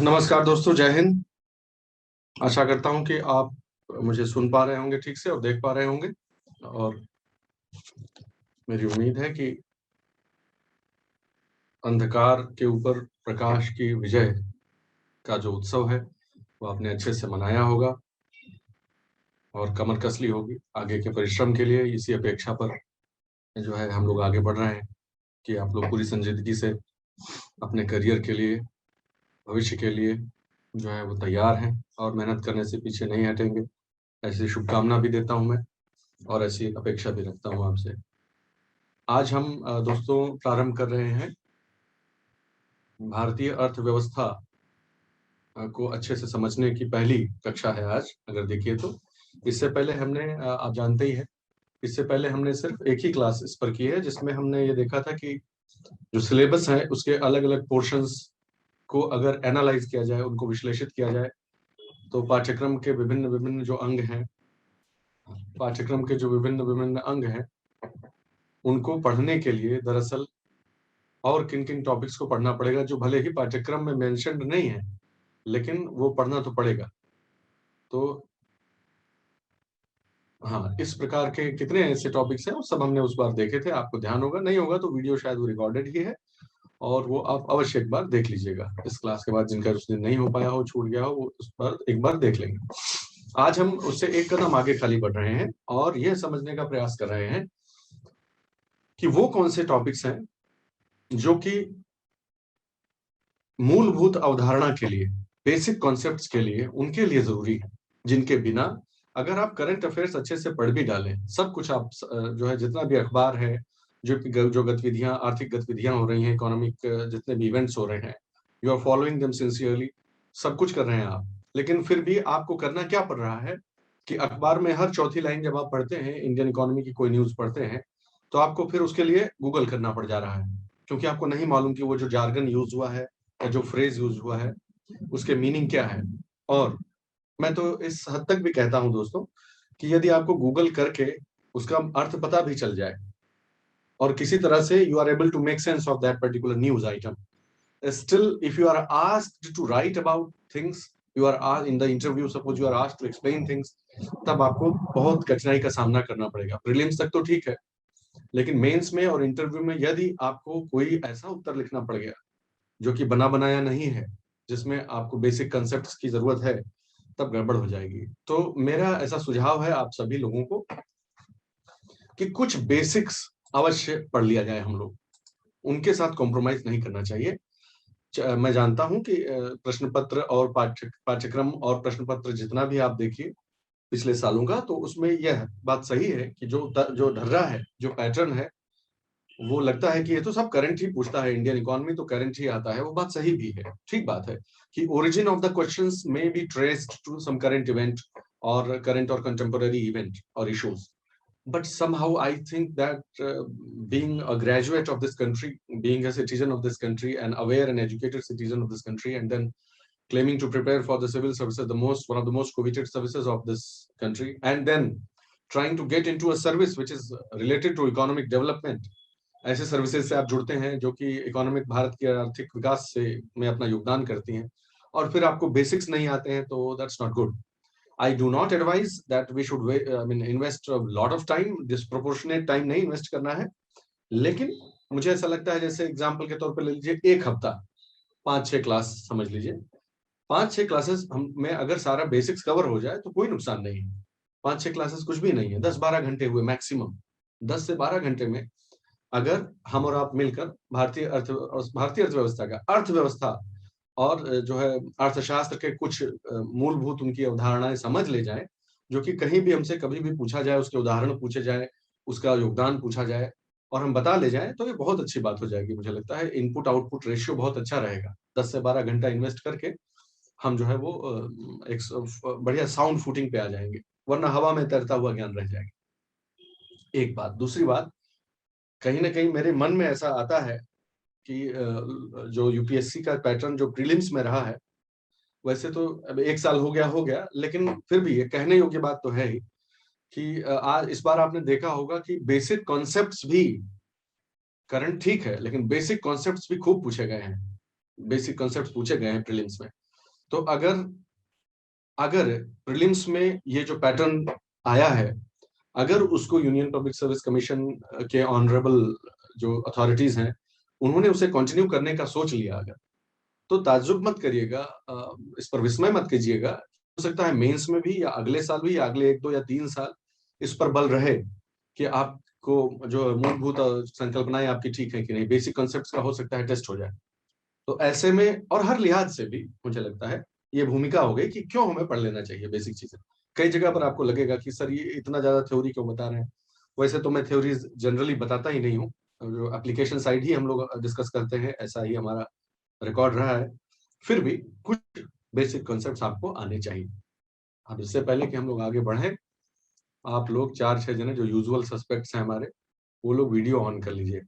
नमस्कार दोस्तों, जय हिंद। आशा करता हूं कि आप मुझे सुन पा रहे होंगे ठीक से और देख पा रहे होंगे। और मेरी उम्मीद है कि अंधकार के ऊपर प्रकाश की विजय का जो उत्सव है वो आपने अच्छे से मनाया होगा और कमर कस ली होगी आगे के परिश्रम के लिए। इसी अपेक्षा पर जो है हम लोग आगे बढ़ रहे हैं कि आप लोग पूरी संजीदगी से अपने करियर के लिए, भविष्य के लिए जो है वो तैयार हैं और मेहनत करने से पीछे नहीं हटेंगे। ऐसी शुभकामना भी देता हूं मैं और ऐसी अपेक्षा भी रखता हूं आपसे। आज हम दोस्तों प्रारंभ कर रहे हैं भारतीय अर्थव्यवस्था को अच्छे से समझने की पहली कक्षा है आज, अगर देखिए तो। इससे पहले हमने आप जानते ही हैं, इससे पहले हमने सिर्फ एक ही क्लास इस पर की है जिसमें हमने ये देखा था कि जो सिलेबस है उसके अलग अलग पोर्शंस को अगर एनालाइज किया जाए, उनको विश्लेषित किया जाए, तो पाठ्यक्रम के विभिन्न विभिन्न जो अंग हैं, पाठ्यक्रम के जो विभिन्न विभिन्न अंग हैं, उनको पढ़ने के लिए दरअसल और किन किन टॉपिक्स को पढ़ना पड़ेगा जो भले ही पाठ्यक्रम में मेंशन्ड नहीं है, लेकिन वो पढ़ना तो पड़ेगा। तो हाँ, इस प्रकार के कितने ऐसे टॉपिक्स हैं, वो सब हमने उस बार देखे थे। आपको ध्यान होगा, नहीं होगा तो वीडियो शायद वो रिकॉर्डेड ही है और वो आप अवश्य एक बार देख लीजिएगा इस क्लास के बाद। जिनका उस दिन नहीं हो पाया हो, छूट गया हो, वो उस पर एक बार देख लेंगे। आज हम उससे एक कदम आगे खाली बढ़ रहे हैं और ये समझने का प्रयास कर रहे हैं कि वो कौन से टॉपिक्स हैं जो कि मूलभूत अवधारणा के लिए, बेसिक कॉन्सेप्ट्स के लिए, उनके लिए जरूरी है, जिनके बिना अगर आप करंट अफेयर्स अच्छे से पढ़ भी डालें, सब कुछ आप जो है जितना भी अखबार है, जो गतिविधियां, आर्थिक गतिविधियां हो रही हैं, इकोनॉमिक जितने भी इवेंट्स हो रहे हैं, you are following them sincerely, सब कुछ कर रहे हैं आप, लेकिन फिर भी आपको करना क्या पड़ रहा है कि अखबार में हर चौथी लाइन जब आप पढ़ते हैं, इंडियन इकोनॉमी की कोई न्यूज पढ़ते हैं, तो आपको फिर उसके लिए गूगल करना पड़ जा रहा है, क्योंकि आपको नहीं मालूम कि वो जो जार्गन यूज हुआ है या जो फ्रेज यूज हुआ है उसके मीनिंग क्या है। और मैं तो इस हद तक भी कहता हूं दोस्तों कि यदि आपको गूगल करके उसका अर्थ पता भी चल जाए और किसी तरह से you are able to make sense of that particular news item, still if you are asked to write about things, you are asked in the interview, suppose you are asked to explain things, तब आपको बहुत कठिनाई का सामना करना पड़ेगा। Prelims तक तो ठीक है, लेकिन मेंस में और इंटरव्यू में यदि आपको कोई ऐसा उत्तर लिखना पड़ गया जो कि बना बनाया नहीं है, जिसमें आपको बेसिक कंसेप्ट्स की जरूरत है, तब गड़बड़ हो जाएगी। तो मेरा ऐसा सुझाव है आप सभी लोगों को कि कुछ बेसिक्स अवश्य पढ़ लिया जाए, हम लोग उनके साथ कॉम्प्रोमाइज नहीं करना चाहिए। मैं जानता हूं कि प्रश्न पत्र और पाठ्यक्रम और प्रश्न पत्र जितना भी आप देखिए पिछले सालों का, तो उसमें यह बात सही है कि जो ढर्रा है, जो पैटर्न है, वो लगता है कि ये तो सब करंट ही पूछता है, इंडियन इकोनॉमी तो करंट ही आता है। वो बात सही भी है, ठीक बात है कि origin of the questions may be traced to some current event और करंट और कंटेम्पोररी इवेंट और issues, but somehow I think that being a graduate of this country, being a citizen of this country, an aware and educated citizen of this country, and then claiming to prepare for the civil services, one of the most coveted services of this country, and then trying to get into a service which is related to economic development, ऐसे services से आप जुड़ते हैं जो कि economic, Bharat के आर्थिक विकास से में अपना योगदान करती हैं, और फिर आपको बेसिक्स नहीं आते हैं, तो that's not good. I do not advise that we should invest a lot of time, disproportionate time नहीं इन्वेस्ट करना है, लेकिन मुझे ऐसा लगता है, जैसे एग्जांपल के तौर पे ले लीजिए, एक हफ्ता 5-6 क्लास समझ लीजिए, 5-6 क्लासेस हम में अगर सारा बेसिक्स कवर हो जाए तो कोई नुकसान नहीं है। 5-6 क्लासेस कुछ भी नहीं है, 10-12 घंटे हुए मैक्सिमम। 10 से 12 घंटे में अगर हम और आप मिलकर भारतीय अर्थव्यवस्था का, अर्थव्यवस्था और जो है अर्थशास्त्र के कुछ मूलभूत उनकी अवधारणाएं समझ ले जाए, जो कि कहीं भी हमसे कभी भी पूछा जाए, उसके उदाहरण पूछे जाए, उसका योगदान पूछा जाए और हम बता ले जाए, तो ये बहुत अच्छी बात हो जाएगी। मुझे लगता है इनपुट आउटपुट रेशियो बहुत अच्छा रहेगा। 10 से 12 घंटा इन्वेस्ट करके हम जो है वो एक बढ़िया साउंड फूटिंग पे आ जाएंगे, वरना हवा में तैरता हुआ ज्ञान रह जाएगा। एक बात। दूसरी बात, कहीं ना कहीं मेरे मन में ऐसा आता है कि जो यूपीएससी का पैटर्न जो प्रीलिम्स में रहा है, वैसे तो अब 1 साल हो गया, लेकिन फिर भी ये कहने योग्य बात तो है ही कि आज इस बार आपने देखा होगा कि बेसिक कॉन्सेप्ट्स भी, करंट ठीक है लेकिन बेसिक कॉन्सेप्ट्स भी खूब पूछे गए हैं, बेसिक कॉन्सेप्ट्स पूछे गए हैं प्रीलिम्स में। तो अगर अगर प्रीलिम्स में ये जो पैटर्न आया है, अगर उसको यूनियन पब्लिक सर्विस कमीशन के ऑनरेबल जो अथॉरिटीज हैं उन्होंने उसे कंटिन्यू करने का सोच लिया अगर, तो ताज्जुब मत करिएगा, इस पर विस्मय मत कीजिएगा। हो सकता है मेंस में भी या अगले साल भी या अगले 1, 2 या 3 साल इस पर बल रहे कि आपको जो मूलभूत संकल्पनाएं आपकी ठीक है कि नहीं, बेसिक कॉन्सेप्ट्स का हो सकता है टेस्ट हो जाए। तो ऐसे में और हर लिहाज से भी मुझे लगता है ये भूमिका हो गई कि क्यों हमें पढ़ लेना चाहिए बेसिक चीजें। कई जगह पर आपको लगेगा कि सर ये इतना ज्यादा थ्योरी क्यों बता रहे हैं। वैसे तो मैं थ्योरीज जनरली बताता ही नहीं हूँ, जो एप्लीकेशन साइड ही हम लोग डिस्कस करते हैं, ऐसा ही हमारा रिकॉर्ड रहा है। फिर भी कुछ बेसिक कॉन्सेप्ट्स आपको आने चाहिए। अब इससे पहले कि हम लोग आगे बढ़े, आप लोग 4-6 जने जो यूजुअल सस्पेक्ट्स हैं हमारे, वो लोग वीडियो ऑन कर लीजिए।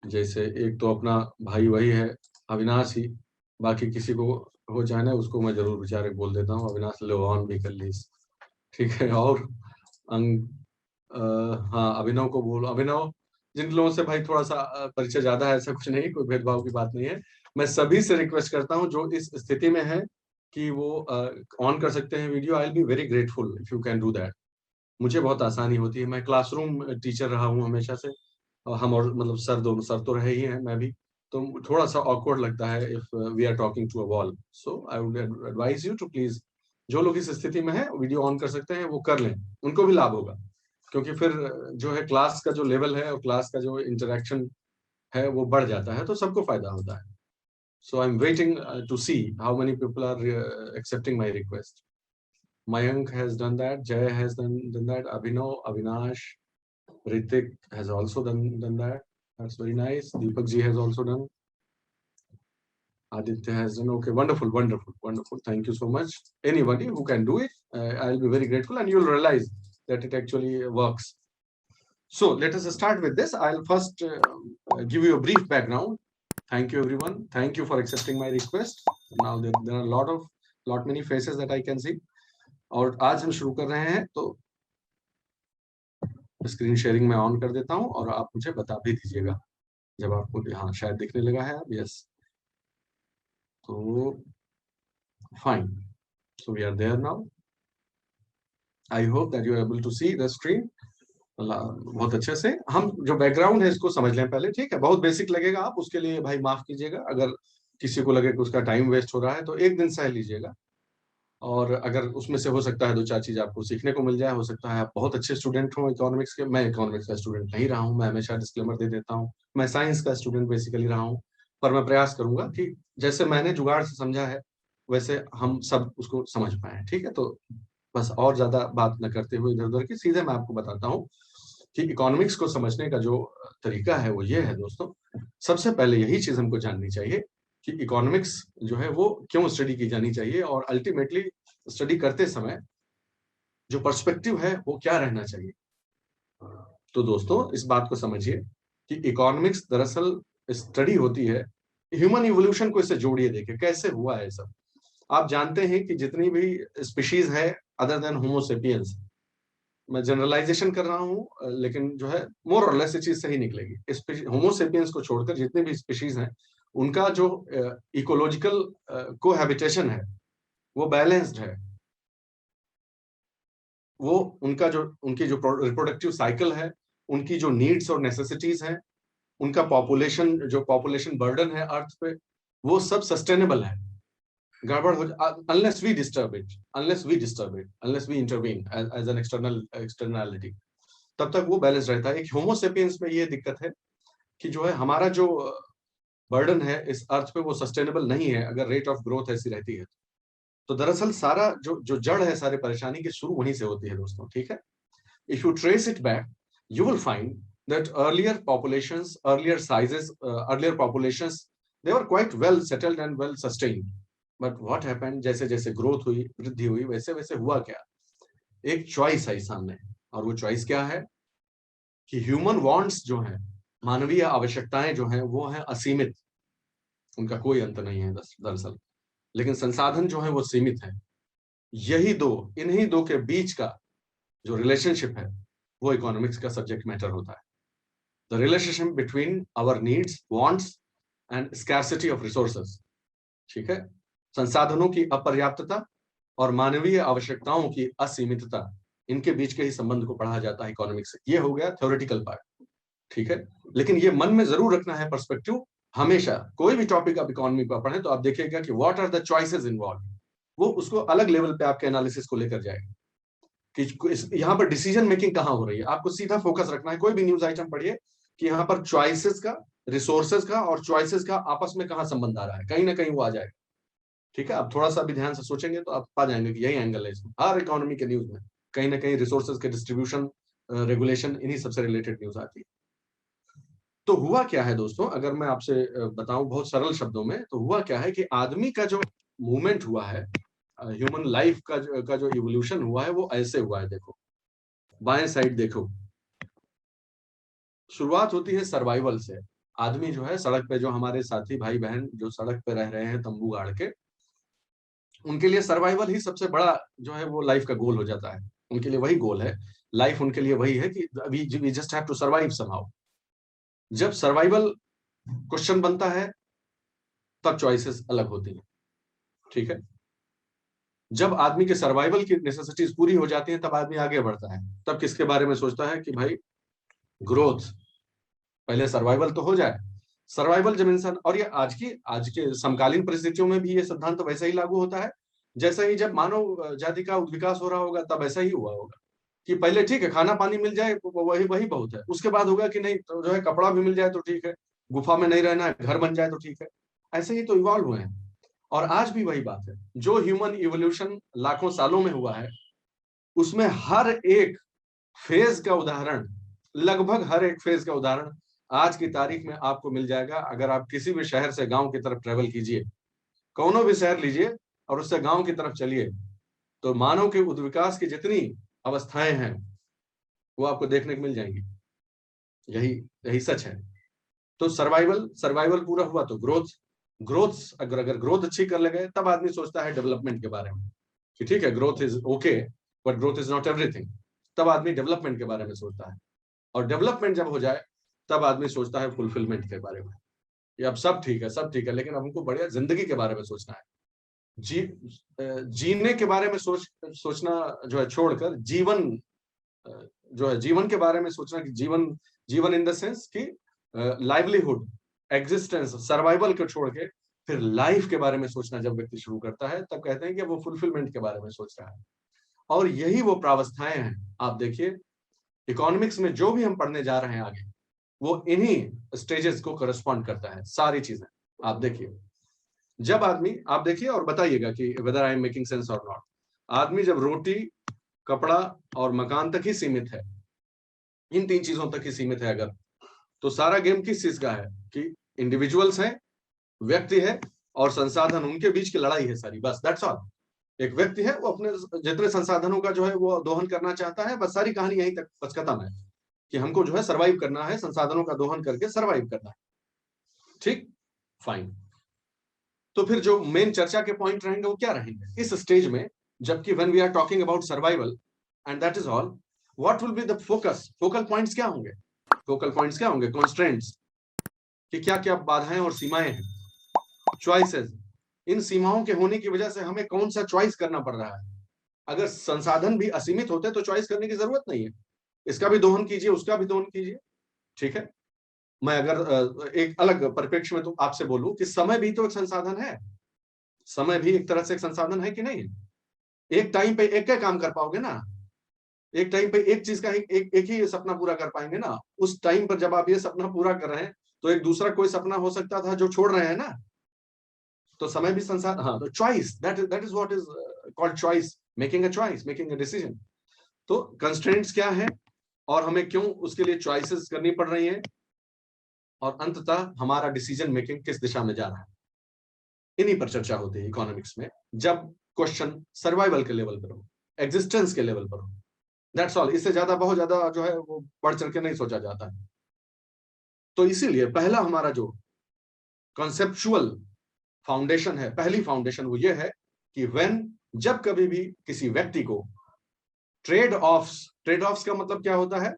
जैसे एक तो अपना भाई वही है अविनाश ही, बाकी किसी को हो चाहे ना उसको मैं जरूर बेचारे बोल देता हूँ, अविनाश लो ऑन भी कर लीजिए, ठीक है। और अंग हाँ अभिनव को बोलो, अभिनव जिन लोगों से भाई थोड़ा सा परिचय ज्यादा है, ऐसा कुछ नहीं, कोई भेदभाव की बात नहीं है। मैं सभी से रिक्वेस्ट करता हूँ जो इस स्थिति में है कि वो ऑन कर सकते हैं video. I will be very grateful if you can do that. मुझे बहुत आसानी होती है, मैं क्लासरूम टीचर रहा हूँ हमेशा से। हम और मतलब सर दोनों, सर तो रहे ही हैं, मैं भी। तो थोड़ा सा ऑकवर्ड लगता है if we are talking to a wall. So I would advise you to please, जो लोग इस स्थिति में है वीडियो ऑन कर सकते हैं वो कर लें, उनको भी लाभ होगा। क्योंकि फिर जो है क्लास का जो लेवल है और क्लास का जो इंटरेक्शन है वो बढ़ जाता है, तो सबको फायदा होता है। So I am waiting to see how many people are accepting my request. Mayank has done that, Jay has done that, Abhinav, Avinash, Ritik has also done that. That's very nice. Deepak ji has also done. Aditya has done. Okay, wonderful, wonderful, wonderful. Thank you so much. Anybody who can do it, I'll be very grateful, and you'll realize that it actually works. So let us start with this. I'll first give you a brief background. Thank you, everyone. Thank you for accepting my request. Now there are lot many faces that I can see. और आज हम शुरू कर रहे हैं, तो screen sharing में on कर देता हूं और आप मुझे बता भी दीजिएगा जब आपको, हाँ शायद दिखने लगा है अब, यस। तो fine, so we are there now. I hope that you are able to see the screen बहुत अच्छे से। हम जो बैकग्राउंड है इसको समझ लें पहले, ठीक है। बहुत बेसिक लगेगा, आप उसके लिए भाई माफ कीजिएगा। अगर किसी को लगे कि उसका टाइम वेस्ट हो रहा है तो एक दिन सह लीजिएगा, और अगर उसमें से हो सकता है 2-4 चीज आपको सीखने को मिल जाए। हो सकता है आप बहुत अच्छे स्टूडेंट हो इकोनॉमिक्स के, मैं इकोनॉमिक्स का स्टूडेंट नहीं रहा हूँ, मैं हमेशा डिस्क्लेमर दे देता हूँ, मैं साइंस का स्टूडेंट बेसिकली रहा हूँ। पर मैं प्रयास करूंगा कि जैसे मैंने जुगाड़ से समझा है वैसे हम सब उसको समझ पाए, ठीक है। तो बस और ज्यादा बात न करते हुए इधर उधर की, सीधे मैं आपको बताता हूँ कि इकोनॉमिक्स को समझने का जो तरीका है वो ये है दोस्तों। सबसे पहले यही चीज हमको जाननी चाहिए कि इकोनॉमिक्स जो है वो क्यों स्टडी की जानी चाहिए, और अल्टीमेटली स्टडी करते समय जो पर्सपेक्टिव है वो क्या रहना चाहिए। तो दोस्तों इस बात को समझिए कि इकोनॉमिक्स दरअसल स्टडी होती है ह्यूमन इवोल्यूशन को। इससे जोड़िए, देखिए कैसे हुआ है सब। आप जानते हैं कि जितनी भी स्पीशीज है अदर देन होमोसेपियंस, मैं जनरलाइजेशन कर रहा हूं लेकिन जो है मोर और लेस चीज सही निकलेगी। होमोसेपियंस को छोड़कर जितने भी स्पीशीज हैं उनका जो इकोलॉजिकल कोहैबिटेशन है वो बैलेंस्ड है। वो उनका जो उनकी जो रिप्रोडक्टिव साइकिल है, उनकी जो नीड्स और नेसेसिटीज हैं, उनका पॉपुलेशन जो पॉपुलेशन बर्डन है अर्थ पे, वो सब सस्टेनेबल है। गड़बड़ हो unless we disturb it, unless we intervene as an externality, तब तक वो बैलेंस रहता है। एक होमोसेपियंस में ये दिक्कत है कि जो है हमारा जो बर्डन है इस अर्थ पे वो सस्टेनेबल नहीं है अगर रेट ऑफ ग्रोथ ऐसी रहती है। तो दरअसल सारा जो जो जड़ है सारे परेशानी की शुरू वहीं से होती है दोस्तों, ठीक है। If you trace it back, you will find that earlier populations, they were quite well settled and well sustained. But what happened? जैसे जैसे ग्रोथ हुई, वृद्धि हुई, वैसे वैसे हुआ क्या? एक चॉइस आई सामने, और वो चॉइस क्या है कि ह्यूमन वांट्स जो है, मानवीय आवश्यकताएं जो हैं वो हैं असीमित, उनका कोई अंत नहीं है दरअसल। लेकिन संसाधन जो है वो सीमित है। यही दो, इन्हीं दो के बीच का जो रिलेशनशिप है वो इकोनॉमिक्स का सब्जेक्ट मैटर होता है। The relationship between our needs, wants and scarcity of resources, ठीक है। संसाधनों की अपर्याप्तता और मानवीय आवश्यकताओं की असीमितता, इनके बीच के ही संबंध को पढ़ा जाता है इकोनॉमिक्स से। ये हो गया थ्योरेटिकल पार्ट, ठीक है। लेकिन ये मन में जरूर रखना है पर्सपेक्टिव, हमेशा कोई भी टॉपिक आप इकोनॉमी पर पढ़ें तो आप देखिएगा कि what are the choices involve, वो उसको अलग लेवल पे आपके एनालिसिस को लेकर जाएगा कि यहाँ पर डिसीजन मेकिंग कहाँ हो रही है। आपको सीधा फोकस रखना है, कोई भी न्यूज आइटम पढ़िए कि यहाँ पर चॉइसेस का, रिसोर्सेज का और चॉइसेस का आपस में कहाँ संबंध आ रहा है, कहीं ना कहीं वो आ जाएगा, ठीक है। आप थोड़ा सा भी ध्यान से सोचेंगे तो आप पा जाएंगे कि यही एंगल है इसमें। हर इकोनॉमी के न्यूज में कहीं ना कहीं रिसोर्सेज के डिस्ट्रीब्यूशन, रेगुलेशन, इन्हीं सबसे रिलेटेड न्यूज आती है। तो हुआ क्या है दोस्तों, अगर मैं आपसे बताऊं बहुत सरल शब्दों में, तो हुआ क्या है कि आदमी का जो मूवमेंट हुआ है, ह्यूमन लाइफ का जो इवोल्यूशन हुआ है, वो ऐसे हुआ है। देखो बाएं साइड देखो, शुरुआत होती है सर्वाइवल से। आदमी जो है सड़क पे, जो हमारे साथी भाई बहन जो सड़क पे रह रहे हैं तंबू गाड़ के, उनके लिए सर्वाइवल ही सबसे बड़ा जो है वो लाइफ का गोल हो जाता है। उनके लिए वही गोल है लाइफ, उनके लिए वही है कि we just have to survive somehow. जब सर्वाइवल क्वेश्चन बनता है तब चॉइसेस अलग होती हैं, ठीक है। जब आदमी के सर्वाइवल की नेसेसिटीज पूरी हो जाती हैं तब आदमी आगे बढ़ता है। तब किसके बारे में सोचता है कि भाई ग्रोथ, पहले सर्वाइवल तो हो जाए। सर्वाइवल जब इंसान, और ये आज के समकालीन परिस्थितियों में भी ये सिद्धांत तो वैसा ही लागू होता है। जैसे ही जब मानव जाति का विकास हो रहा होगा तब ऐसा ही हुआ होगा कि पहले ठीक है खाना पानी मिल जाए वही वही बहुत है, उसके बाद होगा कि नहीं तो जो है कपड़ा भी मिल जाए तो ठीक है, गुफा में नहीं रहना है, घर बन जाए तो ठीक है। ऐसे ही तो इवॉल्व हुए हैं। और आज भी वही बात है, जो ह्यूमन इवोल्यूशन लाखों सालों में हुआ है उसमें हर एक फेज का उदाहरण, लगभग हर एक फेज का उदाहरण आज की तारीख में आपको मिल जाएगा। अगर आप किसी भी शहर से गांव की तरफ ट्रेवल कीजिए, कौनो भी शहर लीजिए और उससे गांव की तरफ चलिए, तो मानव के विकास की जितनी अवस्थाएं हैं वो आपको देखने को मिल जाएंगी। यही यही सच है। तो सर्वाइवल सर्वाइवल पूरा हुआ तो ग्रोथ, ग्रोथ अगर ग्रोथ अच्छी कर ले गए तब आदमी सोचता है डेवलपमेंट के बारे में कि ठीक है growth is okay but growth is not everything. तब आदमी डेवलपमेंट के बारे में सोचता है, और डेवलपमेंट जब हो जाए तब आदमी सोचता है फुलफिलमेंट के बारे में। ये अब सब ठीक है, सब ठीक है, लेकिन अब हमको बढ़िया जिंदगी के बारे में सोचना है। जी जीने के बारे में सोचना जो है छोड़कर जीवन, जो है जीवन के बारे में सोचना कि जीवन, जीवन इन द सेंस कि लाइवलीहुड, एग्जिस्टेंस, सर्वाइवल को छोड़ के फिर लाइफ के बारे में सोचना जब व्यक्ति शुरू करता है तब कहते हैं कि वो फुलफिलमेंट के बारे में सोच रहा है। और यही वो प्रावस्थाएं हैं। आप देखिए इकोनॉमिक्स में जो भी हम पढ़ने जा रहे हैं आगे, वो इन्हीं स्टेजेस को करस्पॉन्ड करता है सारी चीजें। आप देखिए जब आदमी, आप देखिए और बताइएगा कि whether I am making sense और नॉट। आदमी जब रोटी, कपड़ा और मकान तक ही सीमित है, इन तीन चीजों तक ही सीमित है अगर, तो सारा गेम किस चीज का है कि इंडिविजुअल्स हैं, व्यक्ति है और संसाधन, उनके बीच की लड़ाई है सारी, बस दैट्स ऑल। एक व्यक्ति है वो अपने जितने संसाधनों का जो है वो दोहन करना चाहता है, बस सारी कहानी यहीं तक बस खत्म है कि हमको जो है सरवाइव करना है, संसाधनों का दोहन करके सरवाइव करना है, ठीक, फाइन। तो फिर जो मेन चर्चा के पॉइंट रहेंगे वो क्या रहेंगे इस स्टेज में, जबकि when we are talking about survival and that is all, what will be the focus, focal points क्या होंगे, फोकल पॉइंट्स क्या होंगे, कॉन्स्ट्रेंट्स कि क्या क्या बाधाएं और सीमाएं हैं, चॉइसेस, इन सीमाओं के होने की वजह से हमें कौन सा चॉइस करना पड़ रहा है। अगर संसाधन भी असीमित होते तो चॉइस करने की जरूरत नहीं है, इसका भी दोहन कीजिए उसका भी दोहन कीजिए, ठीक है। मैं अगर एक अलग परिप्रेक्ष्य में तो आपसे बोलूं कि समय भी तो एक संसाधन है, समय भी एक तरह से एक संसाधन है कि नहीं। एक टाइम पे एक काम कर पाओगे ना, एक टाइम पे एक चीज का एक ही सपना पूरा कर पाएंगे ना। उस टाइम पर जब आप ये सपना पूरा कर रहे हैं तो एक दूसरा कोई सपना हो सकता था जो छोड़ रहे हैं ना, तो समय भी संसाधन। हाँ, तो choice, that is what is called choice, making a choice, making a decision. तो कंस्ट्रेंट्स क्या है और हमें क्यों उसके लिए चॉइसेस करनी पड़ रही है, और अंततः हमारा डिसीजन मेकिंग किस दिशा में जा रहा है, इन्हीं पर चर्चा होती है इकोनॉमिक्स में जब क्वेश्चन सर्वाइवल के लेवल पर हो, एग्जिस्टेंस के लेवल पर हो। दैट्स ऑल, इससे ज्यादा बहुत ज्यादा जो है वो बढ़ चढ़ के नहीं सोचा जाता है। तो इसीलिए पहला हमारा जो कॉन्सेप्चुअल फाउंडेशन है, पहली फाउंडेशन वो ये है कि व्हेन, जब कभी भी किसी व्यक्ति को ट्रेड ऑफ्स, ट्रेड ऑफ्स का मतलब क्या होता है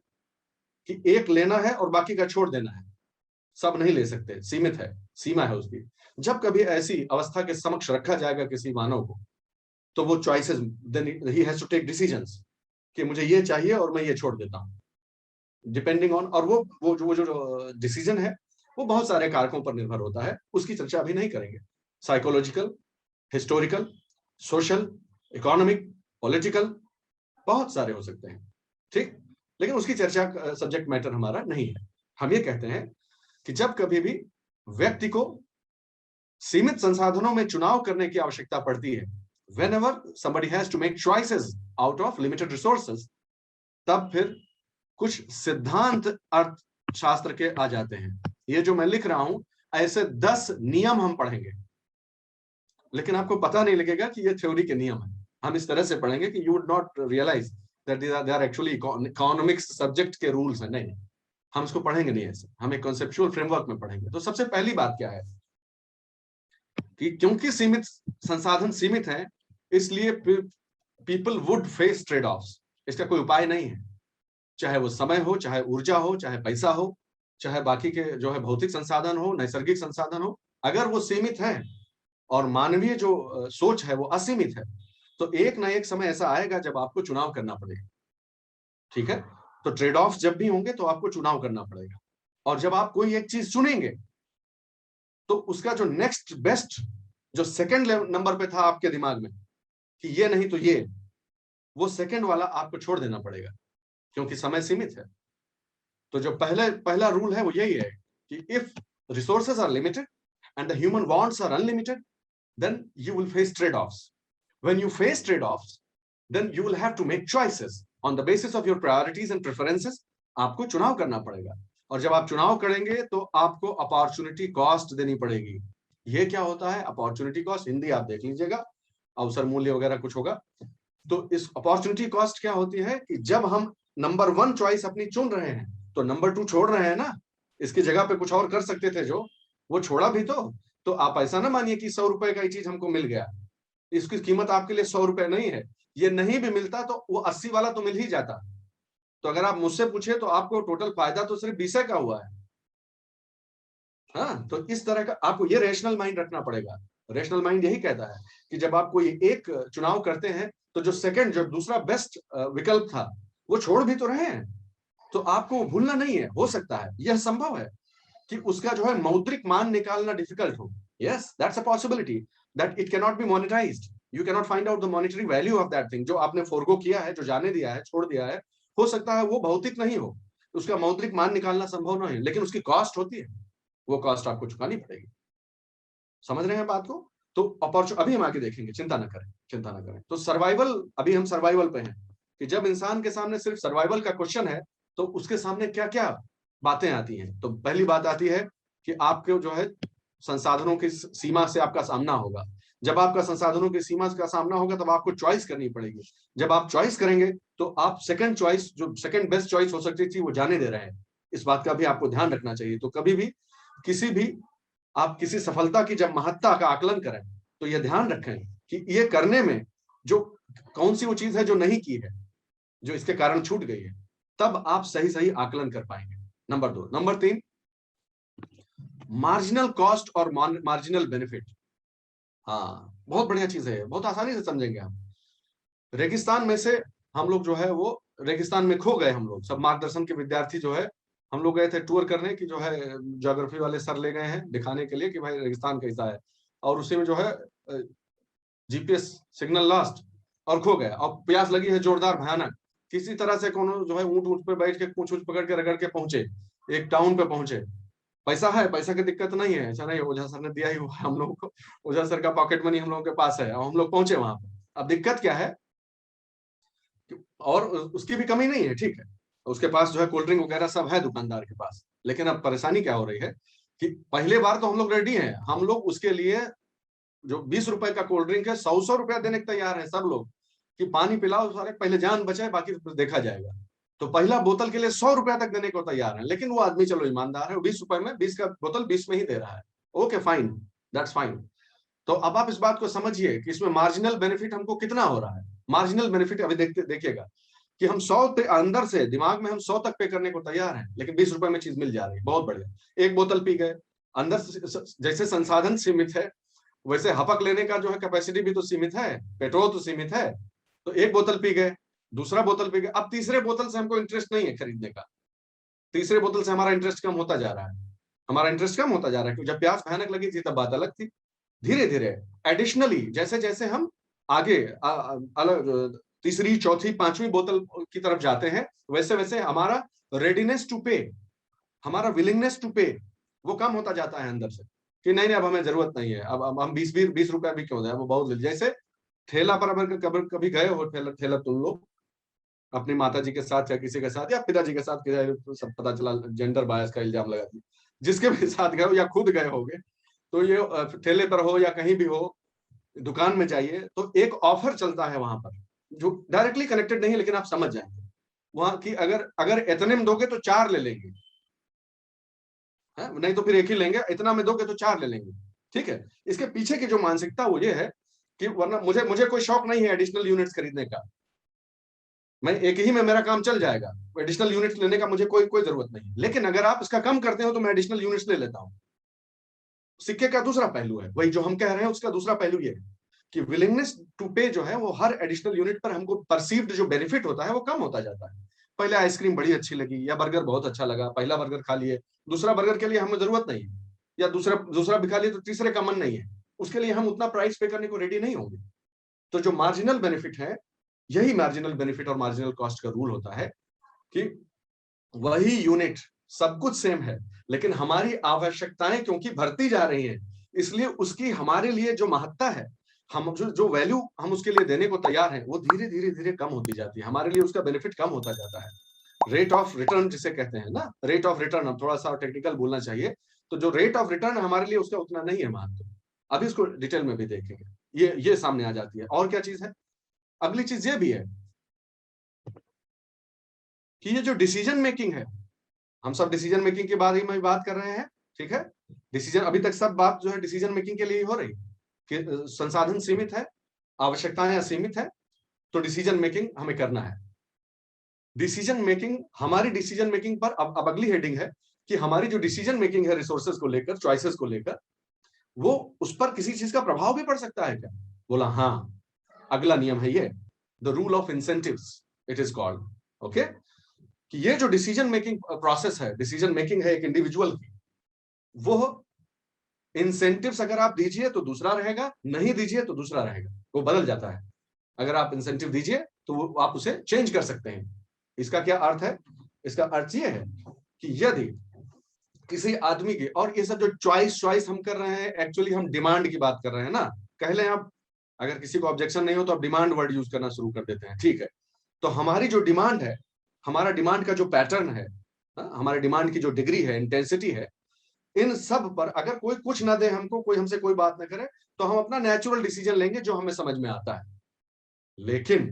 कि एक लेना है और बाकी का छोड़ देना है, सब नहीं ले सकते, सीमित है, सीमा है उसकी। जब कभी ऐसी अवस्था के समक्ष रखा जाएगा किसी मानव को, तो वो choices, then he has to take decisions कि मुझे ये चाहिए और मैं ये छोड़ देता हूँ, डिपेंडिंग ऑन, और वो जो डिसीजन है वो बहुत सारे कारकों पर निर्भर होता है, उसकी चर्चा अभी नहीं करेंगे। Psychological, historical, social, economic, political, बहुत सारे हो सकते हैं, ठीक। लेकिन उसकी चर्चा सब्जेक्ट मैटर हमारा नहीं है। हम ये कहते हैं कि जब कभी भी व्यक्ति को सीमित संसाधनों में चुनाव करने की आवश्यकता पड़ती है, whenever somebody has to make choices out of limited resources, तब फिर कुछ सिद्धांत अर्थशास्त्र के आ जाते हैं। ये जो मैं लिख रहा हूं, ऐसे 10 नियम हम पढ़ेंगे, लेकिन आपको पता नहीं लगेगा कि ये थ्योरी के नियम है। हम इस तरह से पढ़ेंगे कि you would not realize that they are actually economics subject के रूल्स हैं। नहीं, हम इसको पढ़ेंगे नहीं ऐसे, हम एक कॉन्सेप्चुअल फ्रेमवर्क में पढ़ेंगे। तो सबसे पहली बात क्या है कि क्योंकि सीमित संसाधन सीमित है, इसलिए people would face trade offs. इसका कोई उपाय नहीं है, चाहे वो समय हो, चाहे ऊर्जा हो, चाहे पैसा हो, चाहे बाकी के जो है भौतिक संसाधन हो, नैसर्गिक संसाधन हो, अगर वो सीमित है और मानवीय जो सोच है वो असीमित है, तो एक ना एक समय ऐसा आएगा जब आपको चुनाव करना पड़ेगा, ठीक है। तो ट्रेड ऑफ जब भी होंगे तो आपको चुनाव करना पड़ेगा, और जब आप कोई एक चीज चुनेंगे तो उसका जो नेक्स्ट बेस्ट, जो सेकंड नंबर पे था आपके दिमाग में कि ये नहीं तो ये, वो सेकंड वाला आपको छोड़ देना पड़ेगा, क्योंकि समय सीमित है। तो जो पहला रूल है वो यही है कि if resources are limited and the human wants are unlimited, then you will face trade-offs. When you face trade-offs, then you will have to make choices on the basis of your priorities and preferences. आपको चुनाव करना पड़ेगा, और जब आप चुनाव करेंगे तो आपको अपॉर्चुनिटी कॉस्ट देनी पड़ेगी। ये क्या होता है अपॉर्चुनिटी कॉस्ट? हिंदी आप देख लीजिएगा, अवसर मूल्य वगैरह कुछ होगा। तो इस अपॉर्चुनिटी कॉस्ट क्या होती है कि जब हम नंबर 1 चॉइस अपनी चुन रहे हैं तो नंबर 2 छोड़ रहे हैं ना, इसकी जगह पे कुछ और कर सकते थे, जो वो छोड़ा भी तो आप ऐसा ना मानिए कि 100 रुपए का ही चीज हमको मिल गया, इसकी कीमत आपके लिए 100 रुपए नहीं है। ये नहीं भी मिलता तो वो 80 वाला तो मिल ही जाता। तो अगर आप मुझसे पूछे तो आपको टोटल फायदा तो सिर्फ 20 का हुआ है। हाँ, तो इस तरह का आपको ये रेशनल माइंड रखना पड़ेगा। रेशनल माइंड यही कहता है कि जब आप कोई एक चुनाव करते हैं तो जो सेकंड, जो दूसरा बेस्ट विकल्प था वो छोड़ भी तो रहे हैं, तो आपको भूलना नहीं है। हो सकता है, यह संभव है कि उसका जो है मौद्रिक मान निकालना डिफिकल्ट हो। Yes, that's a possibility that it can not be monetised, you can not find out the monetary value of that thing. जो आपने फोरगो किया है, जो जाने दिया है, छोड़ दिया है, हो सकता है वो भौतिक नहीं हो, उसका मौद्रिक मान निकालना संभव नहीं है, लेकिन उसकी कॉस्ट होती है, वो कॉस्ट आपको चुकानी पड़ेगी। समझ रहे हैं बात को? तो अपॉर्चुनिटी अभी हम आगे देखेंगे, चिंता ना करें, चिंता ना करें। तो सर्वाइवल, अभी हम सर्वाइवल पे हैं कि जब इंसान के सामने सिर्फ सर्वाइवल का क्वेश्चन है तो उसके सामने क्या क्या बातें आती हैं। तो पहली बात आती है कि आपके जो है संसाधनों की सीमा से आपका सामना होगा। जब आपका संसाधनों की सीमा का सामना होगा तब आपको चॉइस करनी पड़ेगी। जब आप चॉइस करेंगे तो आप सेकंड चॉइस, जो सेकंड बेस्ट चॉइस हो सकती थी, वो जाने दे रहे हैं। इस बात का भी आपको ध्यान रखना चाहिए। तो कभी भी किसी भी आप किसी सफलता की जब महत्ता का आकलन करें तो यह ध्यान रखें कि ये करने में जो कौन सी वो चीज है जो नहीं की है, जो इसके कारण छूट गई है, तब आप सही सही आकलन कर पाएंगे। नंबर 2। नंबर 3, मार्जिनल कॉस्ट और मार्जिनल बेनिफिट। हाँ, बहुत बढ़िया चीज है, बहुत आसानी से समझेंगे हम। रेगिस्तान में से हम लोग जो है वो रेगिस्तान में खो गए, हम लोग सब मार्गदर्शन के विद्यार्थी जो है, हम लोग गए थे टूर करने की, जो है ज्योग्राफी वाले सर ले गए हैं दिखाने के लिए कि भाई रेगिस्तान कैसा है, और उसी में जो है जीपीएस सिग्नल लॉस्ट और खो गए, और प्यास लगी है जोरदार भयानक। किसी तरह से कोनो जो है ऊंट पे बैठ के पूछ पकड़ के रगड़ के पहुंचे, एक टाउन पे पहुंचे। पैसा है, पैसा की दिक्कत नहीं है, ऐसा नहीं, ओझा सर ने दिया ही हुआ हम लोगों को, ओझा सर का पॉकेट मनी हम लोगों के पास है, और हम लोग पहुंचे वहां पे। अब दिक्कत क्या है, और उसकी भी कमी नहीं है, ठीक है, उसके पास जो है कोल्ड ड्रिंक वगैरह सब है दुकानदार के पास, लेकिन अब परेशानी क्या हो रही है कि पहले बार तो हम लोग रेडी हैं, हम लोग उसके लिए जो 20 रुपए का कोल्ड ड्रिंक है 100 रुपया देने को तैयार है सब लोग, कि पानी पिलाओ सारे, पहले जान बचाए, बाकी तो देखा जाएगा। तो पहला बोतल के लिए 100 रुपया तक देने को तैयार है, लेकिन वो आदमी चलो ईमानदार है, 20 रुपए में 20 का बोतल 20 में ही दे रहा है। Okay fine, that's fine. तो अब आप इस बात को समझिए कि इसमें मार्जिनल बेनिफिट हमको कितना हो रहा है। मार्जिनल बेनिफिट अभी देखिएगा कि हम 100 पे अंदर से दिमाग में हम 100 तक पे करने को तैयार हैं, लेकिन 20 रुपए में चीज मिल जा रही है, बहुत बढ़िया। एक बोतल पी गए, अंदर जैसे संसाधन सीमित है, वैसे हपक लेने का जो है कैपेसिटी भी तो सीमित है, पेट्रोल तो सीमित है। तो एक बोतल पी गए, दूसरा बोतल पी गए, अब तीसरे बोतल से हमको इंटरेस्ट नहीं है खरीदने का, तीसरे बोतल से हमारा इंटरेस्ट कम होता जा रहा है, हमारा इंटरेस्ट कम होता जा रहा है, क्योंकि जब प्यास भयानक लगी थी तब बात अलग थी। धीरे धीरे एडिशनली जैसे जैसे हम आगे अलग तीसरी चौथी पांचवी बोतल की तरफ जाते हैं, वैसे वैसे हमारा रेडीनेस टू पे, हमारा विलिंगनेस टू पे वो कम होता जाता है अंदर से, कि नहीं नहीं अब हमें जरूरत नहीं है, अब हम 20 रुपया भी क्यों दें, वो बहुत जैसे ठेला पर अगर कभी गए हो, ठेला तुम लोग अपनी माता जी के साथ या किसी के साथ या पिताजी के साथ, सब पता चला जेंडर बायस का इल्जाम लगा दिया, जिसके भी साथ गए हो या खुद गए होगे, तो ये ठेले पर हो या कहीं भी हो, दुकान में जाइए तो एक ऑफर चलता है वहां पर, जो डायरेक्टली कनेक्टेड नहीं है, लेकिन आप समझ जाएंगे वहां की, अगर अगर इतने में दोगे तो 4 ले लेंगे, है? नहीं तो फिर एक ही लेंगे, इतना में दोगे तो 4 ले लेंगे, ठीक है। इसके पीछे की जो मानसिकता वो ये है कि वरना मुझे मुझे कोई शौक नहीं है एडिशनल यूनिट्स खरीदने का, मैं एक ही में मेरा काम चल जाएगा, एडिशनल यूनिट्स लेने का मुझे कोई कोई जरूरत नहीं, लेकिन अगर आप इसका कम करते हो तो मैं एडिशनल यूनिट्स ले लेता हूं। सिक्के का दूसरा पहलू है, वही जो हम कह रहे हैं उसका दूसरा पहलू ये है कि विलिंगनेस टू पे जो है वो हर एडिशनल यूनिट पर हमको परसीव्ड जो बेनिफिट होता है वो कम होता जाता है। पहले आइसक्रीम बड़ी अच्छी लगी या बर्गर बहुत अच्छा लगा, पहला बर्गर खा लिए, दूसरा बर्गर के लिए हमें जरूरत नहीं है, या दूसरा दूसरा भी खा लिए तो तीसरे का मन नहीं है, उसके लिए हम उतना प्राइस पे करने को रेडी नहीं होंगे। तो जो मार्जिनल बेनिफिट है, यही मार्जिनल बेनिफिट और मार्जिनल कॉस्ट का रूल होता है कि वही यूनिट सब कुछ सेम है, लेकिन हमारी आवश्यकताएं क्योंकि बढ़ती जा रही हैं, इसलिए उसकी हमारे लिए जो महत्ता है, हम जो वैल्यू हम उसके लिए देने को तैयार हैं, वो धीरे धीरे धीरे कम होती जाती है, हमारे लिए उसका बेनिफिट कम होता जाता है। रेट ऑफ रिटर्न जिसे कहते हैं ना, रेट ऑफ रिटर्न, हम थोड़ा सा टेक्निकल बोलना चाहिए, तो जो रेट ऑफ रिटर्न हमारे लिए उसका उतना नहीं है महत्व। अभी इसको डिटेल में भी देखेंगे, ये सामने आ जाती है। और क्या चीज है, अगली चीज ये भी है कि ये जो डिसीजन मेकिंग है, हम सब डिसीजन मेकिंग के बारे में बात कर रहे हैं, ठीक है। डिसीजन अभी तक सब बात जो है डिसीजन मेकिंग के लिए ही हो रही कि संसाधन सीमित है, आवश्यकताएं असीमित है, तो डिसीजन मेकिंग हमें करना है। डिसीजन मेकिंग, हमारी डिसीजन मेकिंग पर अब अगली हेडिंग है कि हमारी जो डिसीजन मेकिंग है रिसोर्सेज को लेकर, चॉइसेस को लेकर, वो उस पर किसी चीज का प्रभाव भी पड़ सकता है क्या? बोला हाँ, अगला नियम है ये, the rule of incentives it is called, okay. कि ये जो डिसीजन मेकिंग प्रोसेस है, डिसीजन मेकिंग है एक इंडिविजुअल की, वो इंसेंटिव्स अगर आप दीजिए तो दूसरा रहेगा, नहीं दीजिए तो दूसरा रहेगा, वो बदल जाता है। अगर आप इंसेंटिव दीजिए तो आप उसे चेंज कर सकते हैं। इसका क्या अर्थ है? इसका अर्थ ये है कि यदि किसी आदमी की, और ये सब जो चॉइस हम कर रहे हैं, एक्चुअली हम डिमांड की बात कर रहे हैं ना, कह लें आप, अगर किसी को ऑब्जेक्शन नहीं हो तो आप डिमांड वर्ड यूज करना शुरू कर देते हैं, ठीक है। तो हमारी जो डिमांड है, हमारा डिमांड का जो पैटर्न है, हमारे डिमांड की जो डिग्री है, इंटेंसिटी है, इन सब पर अगर कोई कुछ ना दे हमको, कोई हमसे कोई बात ना करे, तो हम अपना नेचुरल डिसीजन लेंगे जो हमें समझ में आता है। लेकिन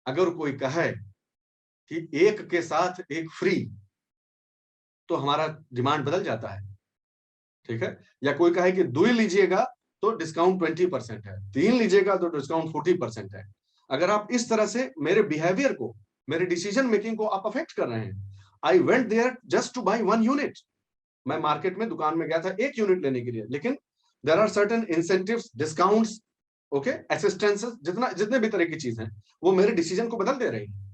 अगर कोई कहे कि एक के साथ एक फ्री, तो हमारा डिमांड बदल जाता है, ठीक है। या कोई कहे कि 2 लीजिएगा तो डिस्काउंट 20% है, 3 लीजिएगा तो डिस्काउंट 40% है। अगर आप इस तरह से मेरे बिहेवियर को, मेरे डिसीजन मेकिंग को आप अफेक्ट कर रहे हैं, I went there just to buy 1 unit, मैं मार्केट में दुकान में गया था 1 यूनिट लेने के लिए, लेकिन there are certain incentives, discounts, okay, assistances, जितने भी तरह की चीज हैं, वो मेरे डिसीजन को बदल दे रही है।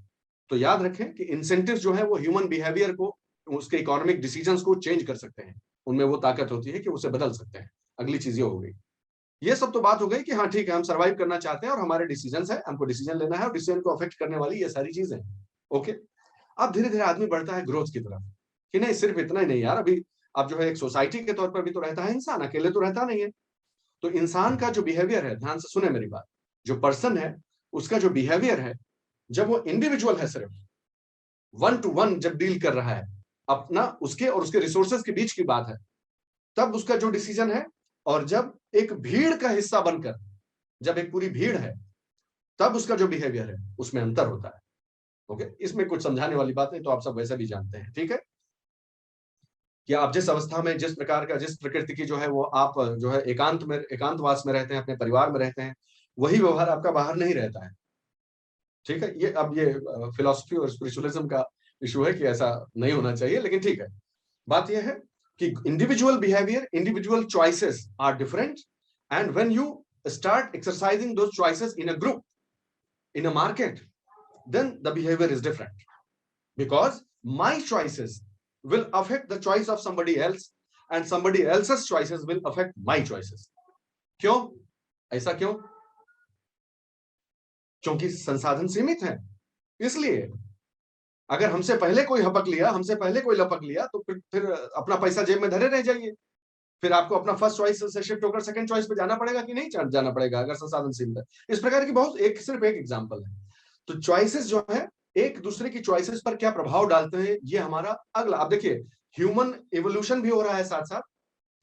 तो याद रखें कि इंसेंटिव्स जो है वो ह्यूमन बिहेवियर को, उसके इकोनॉमिक डिसीजंस को चेंज कर सकते हैं, उनमें वो ताकत होती है कि उसे बदल सकते हैं। अगली चीज ये हो गई, ये सब तो बात हो गई कि हाँ ठीक है, हम सर्वाइव करना चाहते हैं और हमारे डिसीजन है, हमको डिसीजन लेना है, और डिसीजन को अफेक्ट करने वाली ये सारी चीजें, ओके। अब धीरे धीरे आदमी बढ़ता है ग्रोथ की तरफ, कि नहीं सिर्फ इतना ही नहीं यार, अभी अब जो है एक सोसाइटी के तौर पर भी तो रहता है इंसान, अकेले तो रहता नहीं है। तो इंसान का जो बिहेवियर है, ध्यान से सुने मेरी बात, जो पर्सन है उसका जो बिहेवियर है, जब वो इंडिविजुअल है, सिर्फ 1 to 1 जब डील कर रहा है, अपना उसके और उसके रिसोर्सेज के बीच की बात है, तब उसका जो डिसीजन है, और जब एक भीड़ का हिस्सा बनकर, जब एक पूरी भीड़ है, तब उसका जो बिहेवियर है उसमें अंतर होता है, ओके। इसमें कुछ समझाने वाली बात नहीं, तो आप सब वैसे भी जानते हैं, ठीक है। कि आप जिस अवस्था में, जिस प्रकार का, जिस प्रकृति की जो है वो आप जो है एकांत में, एकांतवास में रहते हैं, अपने परिवार में रहते हैं, वही व्यवहार आपका बाहर नहीं रहता है। ठीक है, ये अब ये फिलॉसफी और स्पिरिचुअलिज्म का इशू है कि ऐसा नहीं होना चाहिए, लेकिन ठीक है। बात यह है कि individual behaviour, individual choices are different, and when you start exercising those choices in a group, in a market, then the behavior is different, because my choices will affect the choice of somebody else, and somebody else's choices will affect my choices. क्यों? ऐसा क्यों? क्योंकि संसाधन सीमित है, इसलिए अगर हमसे पहले कोई हपक लिया, हमसे पहले कोई लपक लिया, तो फिर अपना पैसा जेब में धरे रह जाइए, फिर आपको अपना फर्स्ट चॉइस से शिफ्ट होकर सेकंड चॉइस पे जाना पड़ेगा कि नहीं जाना पड़ेगा, अगर संसाधन सीमित है। इस प्रकार की बहुत सिर्फ एक एग्जांपल है। तो चॉइसेस जो है, एक दूसरे की चॉइसेस पर क्या प्रभाव डालते हैं, ये हमारा अगला। अब देखिए, ह्यूमन इवोल्यूशन भी हो रहा है साथ साथ,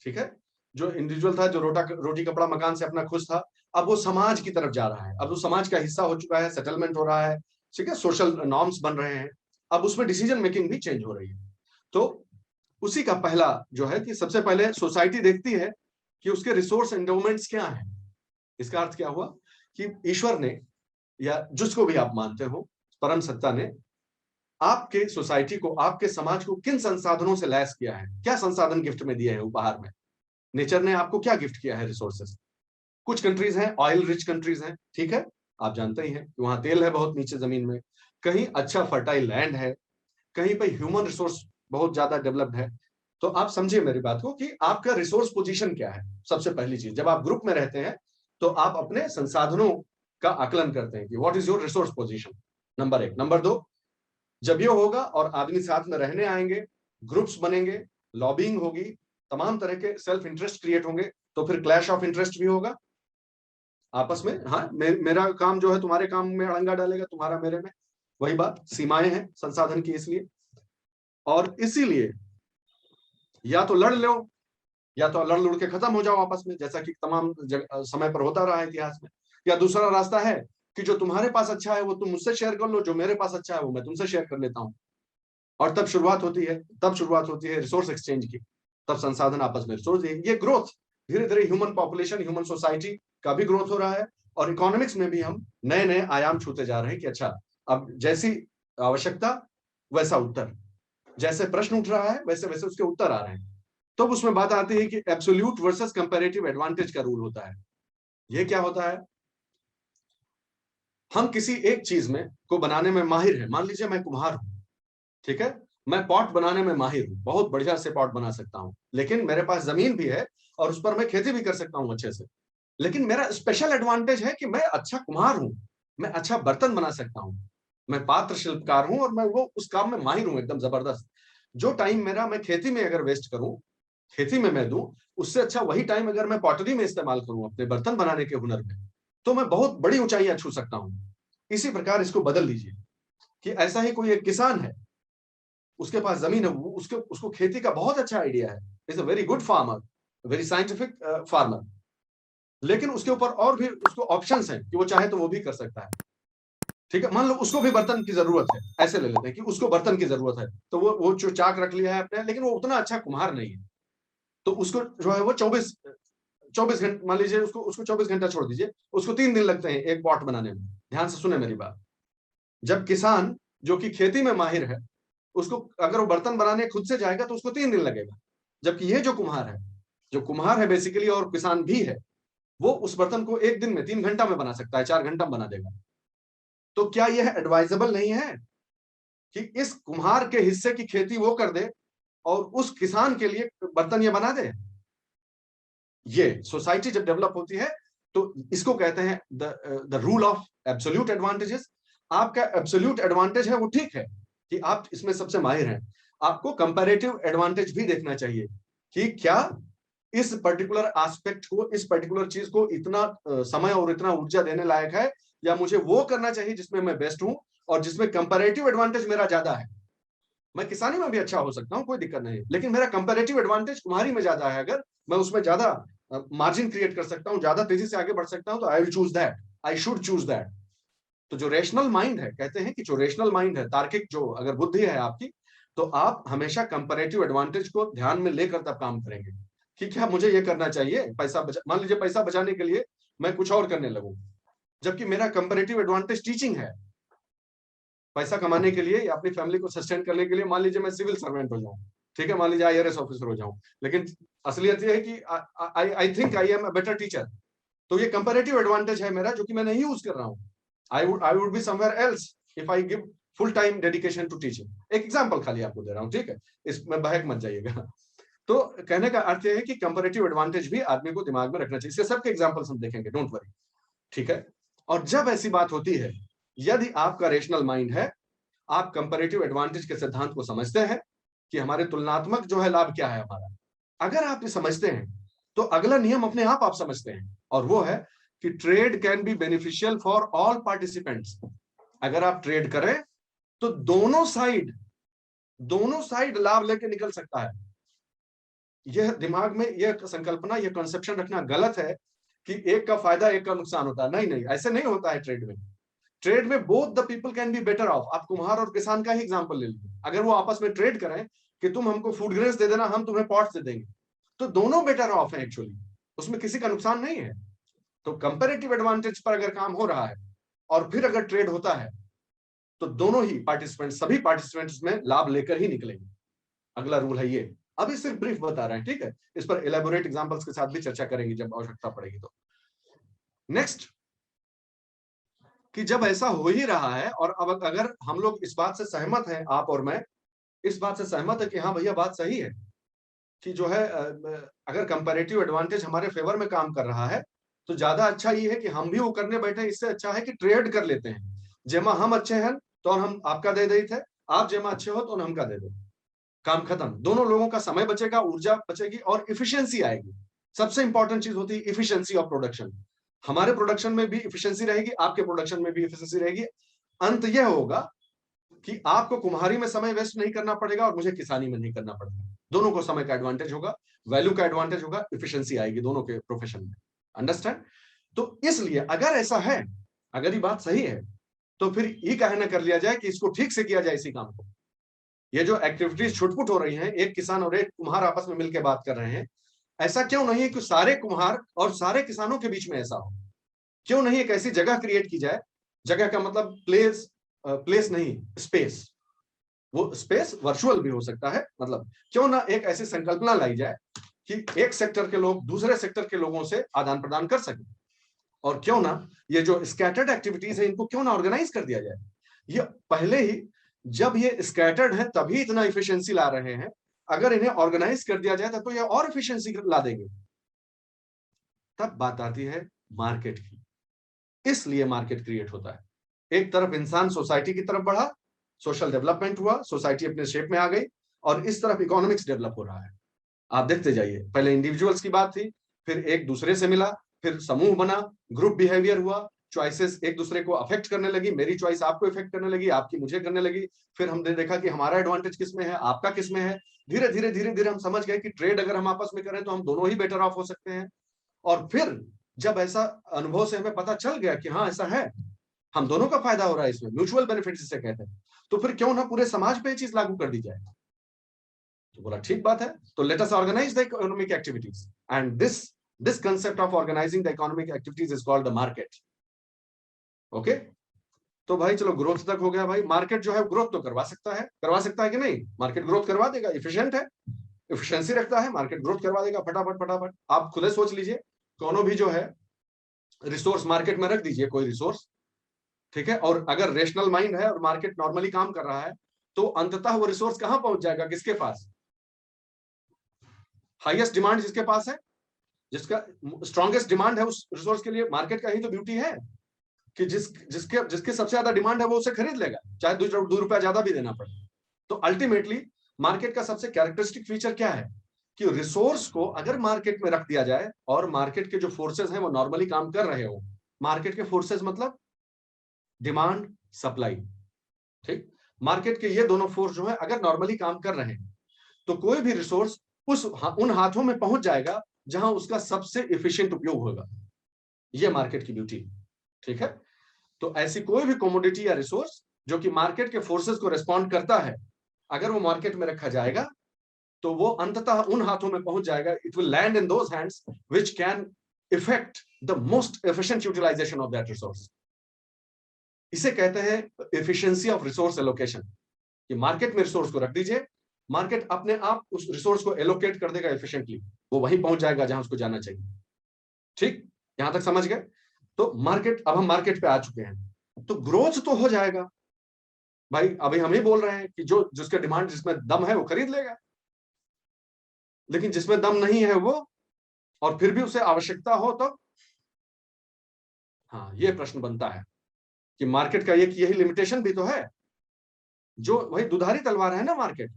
ठीक है। जो इंडिविजुअल था, जो रोटी कपड़ा मकान से अपना खुश था, अब वो समाज की तरफ जा रहा है, अब वो समाज का हिस्सा हो चुका है, सेटलमेंट हो रहा है, ठीक है, सोशल नॉर्म्स बन रहे हैं, अब उसमें डिसीजन मेकिंग भी चेंज हो रही है। तो उसी का पहला जो है कि सबसे पहले सोसाइटी देखती है कि उसके रिसोर्स एंडोमेंट्स क्या है। इसका अर्थ क्या हुआ कि ईश्वर ने, या जिसको भी आप मानते हो, परम सत्ता ने आपके सोसाइटी को, आपके समाज को किन संसाधनों से लैस किया है, क्या संसाधन गिफ्ट में दिए हैं उपहार में। नेचर ने आपको क्या गिफ्ट किया है, रिसोर्सेस। कुछ कंट्रीज हैं ऑयल रिच कंट्रीज हैं, ठीक है, आप जानते ही हैं कि वहां तेल है बहुत नीचे जमीन में, कहीं अच्छा फर्टाइल लैंड है, कहीं पे ह्यूमन रिसोर्स बहुत ज्यादा डेवलप्ड है। तो आप समझिए मेरी बात को कि आपका रिसोर्स पोजीशन क्या है। सबसे पहली चीज, जब आप ग्रुप में रहते हैं तो आप अपने संसाधनों का आकलन करते हैं कि what is your resource position, number एक। नंबर दो, जब ये होगा और आदमी साथ में रहने आएंगे, ग्रुप्स बनेंगे, लॉबिंग होगी, तमाम तरह के सेल्फ इंटरेस्ट क्रिएट होंगे, तो फिर क्लैश ऑफ इंटरेस्ट भी होगा आपस में। हाँ, मेरा काम जो है तुम्हारे काम में अड़ंगा डालेगा, तुम्हारा मेरे में, वही बात, सीमाएं हैं संसाधन की। इसलिए और इसीलिए या तो लड़ लो, या तो लड़ लुड़ के खत्म हो जाओ आपस में, जैसा कि तमाम समय पर होता रहा है इतिहास में। या दूसरा रास्ता है कि जो तुम्हारे पास अच्छा है वो तुम मुझसे शेयर कर लो, जो मेरे पास अच्छा है वो मैं तुमसे शेयर कर लेता हूं। और तब शुरुआत होती है रिसोर्स एक्सचेंज की, तब संसाधन आपस में रिसोर्स, ये ग्रोथ धीरे धीरे, ह्यूमन पॉपुलेशन, ह्यूमन सोसाइटी का भी ग्रोथ हो रहा है, और इकोनॉमिक्स में भी हम नए नए आयाम छूते जा रहे हैं कि अच्छा, अब जैसी आवश्यकता वैसा उत्तर, जैसे प्रश्न उठ रहा है वैसे वैसे उसके उत्तर आ रहे हैं। तो उसमें बात आती है कि एब्सोल्यूट वर्सेस कंपैरेटिव एडवांटेज का रूल होता है। ये क्या होता है, हम किसी एक चीज में को बनाने में माहिर है, मान लीजिए मैं कुम्हार हूं, ठीक है, मैं पॉट बनाने में माहिर हूं, बहुत बढ़िया से पॉट बना सकता हूं, लेकिन मेरे पास जमीन भी है और उस पर मैं खेती भी कर सकता हूं अच्छे से। लेकिन मेरा स्पेशल एडवांटेज है कि मैं अच्छा कुम्हार हूं, मैं अच्छा बर्तन बना सकता हूं, मैं पात्र शिल्पकार हूं, और मैं वो उस काम में माहिर हूं एकदम जबरदस्त। जो टाइम मेरा मैं खेती में अगर वेस्ट करूं, खेती में मैं दूं, उससे अच्छा वही टाइम अगर मैं पॉटरी में इस्तेमाल करूं अपने बर्तन बनाने के हुनर में, तो मैं बहुत बड़ी ऊंचाइयां छू सकता हूं। इसी प्रकार इसको बदल लीजिए कि ऐसा ही कोई एक किसान है, उसके पास जमीन है, उसके उसको खेती का बहुत अच्छा आइडिया है, is a very good farmer, very scientific farmer, लेकिन उसके ऊपर और भी उसको ऑप्शंस हैं कि वो चाहे तो वो भी कर सकता है। ठीक है, मान लो उसको भी बर्तन की जरूरत है, ऐसे ले लेते हैं कि उसको बर्तन की जरूरत है, तो वो जो चाक रख लिया है अपने, लेकिन वो उतना अच्छा कुम्हार नहीं है, तो उसको जो है वो 24 घंटे, मान लीजिए उसको उसको 24 घंटा छोड़ दीजिए, उसको 3 दिन लगते हैं एक पॉट बनाने में। ध्यान से सुने मेरी बात। जब किसान जो कि खेती में माहिर है, उसको अगर वो बर्तन बनाने खुद से जाएगा तो उसको 3 दिन लगेगा, जबकि ये जो कुम्हार है, जो कुम्हार है बेसिकली और किसान भी है, वो उस बर्तन को 1 दिन में 3 घंटा में बना सकता है, 4 घंटा में बना देगा। तो क्या यह एडवाइजेबल नहीं है कि इस कुम्हार के हिस्से की खेती वो कर दे और उस किसान के लिए बर्तन ये बना दे। ये सोसाइटी जब डेवलप होती है तो इसको कहते हैं the rule of absolute advantages. आपका एब्सोल्यूट एडवांटेज है वो ठीक है कि आप इसमें सबसे माहिर हैं, आपको कंपैरेटिव एडवांटेज भी देखना चाहिए कि क्या इस पर्टिकुलर एस्पेक्ट को, इस पर्टिकुलर चीज को इतना समय और इतना ऊर्जा देने लायक है, या मुझे वो करना चाहिए जिसमें मैं बेस्ट हूं और जिसमें कंपैरेटिव एडवांटेज मेरा ज्यादा है। मैं किसानी में भी अच्छा हो सकता हूं, कोई दिक्कत नहीं, लेकिन मेरा कंपैरेटिव एडवांटेज कुम्हारी में ज्यादा है, अगर मैं उसमें ज्यादा मार्जिन क्रिएट कर सकता हूं, ज्यादा तेजी से आगे बढ़ सकता हूं, तो I will choose that, I should choose that. तो जो रेशनल माइंड है, कहते हैं कि जो रेशनल माइंड है, तार्किक जो अगर बुद्धि है आपकी, तो आप हमेशा कंपैरेटिव एडवांटेज को ध्यान में लेकर तब काम करेंगे कि क्या मुझे ये करना चाहिए, पैसा बचा, मान लीजिए पैसा बचाने के लिए मैं कुछ और करने लगूं, जबकि मेरा कंपैरेटिव एडवांटेज टीचिंग है, पैसा कमाने के लिए या अपनी फैमिली को सस्टेन करने के लिए, मान लीजिए मैं सिविल सर्वेंट हो जाऊं, ठीक है, मान लीजिए IRS ऑफिसर हो जाऊं, लेकिन असलियत ये है कि आई think I am a better teacher, तो ये कंपैरेटिव एडवांटेज है मेरा जो कि मैं नहीं यूज कर रहा हूं। I would be somewhere else if I give full time dedication to teaching. एक एग्जांपल खाली आपको दे रहा हूं, ठीक है, इसमें बहक मत जाइएगा। तो कहने का अर्थ यह है कि कंपैरेटिव एडवांटेज भी आदमी को दिमाग में रखना चाहिए। इसके सबके एग्जांपल्स हम देखेंगे, डोंट वरी, ठीक है। और जब ऐसी बात होती है, यदि आपका रेशनल माइंड है, आप कंपैरेटिव एडवांटेज के सिद्धांत को समझते हैं कि हमारे तुलनात्मक जो है लाभ क्या है हमारा, अगर आप ये समझते हैं तो अगला नियम अपने आप समझते हैं, और वो है कि trade can be beneficial for all participants. अगर आप ट्रेड करें तो दोनों साइड लाभ लेके निकल सकता है। यह दिमाग में यह संकल्पना, यह कंसेप्शन रखना गलत है कि एक का फायदा एक का नुकसान होता है। नहीं नहीं, ऐसे नहीं होता है ट्रेड में। ट्रेड में both the people can be better of. आप कुम्हार और किसान का ही एग्जांपल ले लीजिए, अगर वो आपस में ट्रेड करें कि तुम हमको फूड ग्रेन्स दे देना, हम तुम्हें पॉट्स दे देंगे, तो दोनों बेटर ऑफ है एक्चुअली, उसमें किसी का नुकसान नहीं है। तो कंपैरेटिव एडवांटेज पर अगर काम हो रहा है और फिर अगर ट्रेड होता है तो दोनों ही पार्टिसिपेंट, सभी पार्टिसिपेंट्स में लाभ लेकर ही निकलेंगे। अगला रूल है ये। अभी सिर्फ ब्रीफ बता रहे हैं, ठीक है, इस पर एलेबोरेट एग्जांपल्स के साथ भी चर्चा करेंगे जब आवश्यकता पड़ेगी। तो नेक्स्ट, कि जब ऐसा हो ही रहा है और अब अगर हम लोग इस बात से सहमत हैं, आप और मैं इस बात से सहमत है कि हाँ भैया बात सही है कि जो है अगर कंपैरेटिव एडवांटेज हमारे फेवर में काम कर रहा है तो ज्यादा अच्छा ये है कि हम भी वो करने बैठे, इससे अच्छा है कि ट्रेड कर लेते हैं। जेमा हम अच्छे हैं तो हम आपका दे देते थे, आप जेमा अच्छे हो तो हमका दे दो, काम खत्म। दोनों लोगों का समय बचेगा, ऊर्जा बचेगी और इफिशियंसी आएगी। सबसे इंपॉर्टेंट चीज होती है इफिशियंसी ऑफ प्रोडक्शन। हमारे प्रोडक्शन में भी इफिशियंसी रहेगी, आपके प्रोडक्शन में भी इफिशियंसी रहेगी। अंत यह होगा कि आपको कुम्हारी में समय वेस्ट नहीं करना पड़ेगा और मुझे किसानी में नहीं करना पड़ेगा। दोनों को समय का एडवांटेज होगा, वैल्यू का एडवांटेज होगा, इफिशियंसी आएगी दोनों के प्रोफेशन में। अंडरस्टैंड? तो इसलिए अगर ऐसा है, अगर ये बात सही है, तो फिर ये कहना कर लिया जाए कि इसको ठीक से किया जाए इसी काम को। ये जो एक्टिविटीज छुटपुट हो रही हैं, एक किसान और एक कुम्हार आपस में मिलकर बात कर रहे हैं, ऐसा क्यों नहीं है कि सारे कुम्हार और सारे किसानों के बीच में ऐसा हो? क्यों नहीं एक ऐसी जगह क्रिएट की जाए, जगह का मतलब प्लेस नहीं, स्पेस, वो स्पेस वर्चुअल भी हो सकता है, मतलब क्यों ना एक ऐसी संकल्पना लाई जाए कि एक सेक्टर के लोग दूसरे सेक्टर के लोगों से आदान प्रदान कर सकें, और क्यों ना ये जो स्कैटर्ड एक्टिविटीज है इनको क्यों ना ऑर्गेनाइज कर दिया जाए। ये पहले ही जब ये स्कैटर्ड है तभी इतना इफिशियंसी ला रहे हैं, अगर इन्हें ऑर्गेनाइज कर दिया जाए तो ये और इफिशियंसी ला देंगे। तब बात आती है मार्केट की, इसलिए मार्केट क्रिएट होता है। एक तरफ इंसान सोसाइटी की तरफ बढ़ा, सोशल डेवलपमेंट हुआ, सोसाइटी अपने शेप में आ गई, और इस तरफ इकोनॉमिक्स डेवलप हो रहा है। आप देखते जाइए, पहले इंडिविजुअल्स की बात थी, फिर एक दूसरे से मिला, फिर समूह बना, ग्रुप बिहेवियर हुआ, चॉइसेस एक दूसरे को अफेक्ट करने लगी, मेरी चॉइस आपको इफेक्ट करने लगी, आपकी मुझे करने लगी। फिर हमने देखा कि हमारा एडवांटेज किसमें है, आपका किसमें है। धीरे धीरे हम समझ गए कि ट्रेड अगर हम आपस में करें तो हम दोनों ही बेटर ऑफ हो सकते हैं। और फिर जब ऐसा अनुभव से हमें पता चल गया कि हाँ ऐसा है, हम दोनों का फायदा हो रहा है इसमें, म्यूचुअल बेनिफिट जिसे कहते हैं, तो फिर क्यों ना पूरे समाज पे ये चीज लागू कर दी जाए। तो बोला ठीक बात है, तो let us organise the economic activities, and this concept of organising the economic activities is called the market. Okay, तो भाई चलो ग्रोथ तक हो गया। भाई मार्केट जो है ग्रोथ तो करवा सकता है कि नहीं? मार्केट ग्रोथ करवा देगा, इफिशिएंट है, इफिशिएंसी रखता है, मार्केट ग्रोथ करवा देगा फटाफट फटाफट। आप खुद सोच लीजिए, कोनो भी जो है रिसोर्स मार्केट में रख दीजिए, कोई रिसोर्स, ठीक है, और अगर रेशनल माइंड है और मार्केट नॉर्मली काम कर रहा है, तो अंततः वो रिसोर्स कहां पहुंच जाएगा, किसके पास? हाईएस्ट डिमांड जिसके पास है, जिसका स्ट्रॉन्गेस्ट डिमांड है उस रिसोर्स के लिए। मार्केट का ही तो ब्यूटी है कि जिसके सबसे ज्यादा डिमांड है वो उसे खरीद लेगा, चाहे 2 रुपया ज्यादा भी देना पड़े। तो अल्टीमेटली मार्केट का सबसे कैरेक्टरिस्टिक फीचर क्या है कि रिसोर्स को अगर मार्केट में रख दिया जाए और मार्केट के जो फोर्सेस हैं वो नॉर्मली काम कर रहे हो। मार्केट के फोर्सेस मतलब डिमांड सप्लाई, ठीक, मार्केट के ये दोनों फोर्स जो है अगर नॉर्मली काम कर रहे हैं तो कोई भी रिसोर्स उन हाथों में पहुंच जाएगा जहां उसका सबसे इफिशिएंट उपयोग होगा। ये मार्केट की ब्यूटी, ठीक है। तो ऐसी कोई भी कमोडिटी या रिसोर्स जो कि मार्केट के फोर्सेस को रिस्पॉन्ड करता है, अगर वो मार्केट में रखा जाएगा तो वो अंततः उन हाथों में पहुंच जाएगा, it will land in those hands which can effect the most efficient utilisation of that resource. इसे कहते हैं एफिशिएंसी ऑफ रिसोर्स एलोकेशन, कि मार्केट में रिसोर्स को रख दीजिए, मार्केट अपने आप उस रिसोर्स को एलोकेट कर देगा एफिशिएंटली, वो वहीं पहुंच जाएगा जहां उसको जाना चाहिए। ठीक, यहां तक समझ गए? तो मार्केट, अब हम मार्केट पे आ चुके हैं, तो ग्रोथ तो हो जाएगा भाई। अभी हम ही बोल रहे हैं कि जो जिसका डिमांड, जिसमें दम है वो खरीद लेगा, लेकिन जिसमें दम नहीं है वो, और फिर भी उसे आवश्यकता हो तो, हाँ ये प्रश्न बनता है कि मार्केट का यही लिमिटेशन भी तो है, जो वही दुधारी तलवार है ना मार्केट।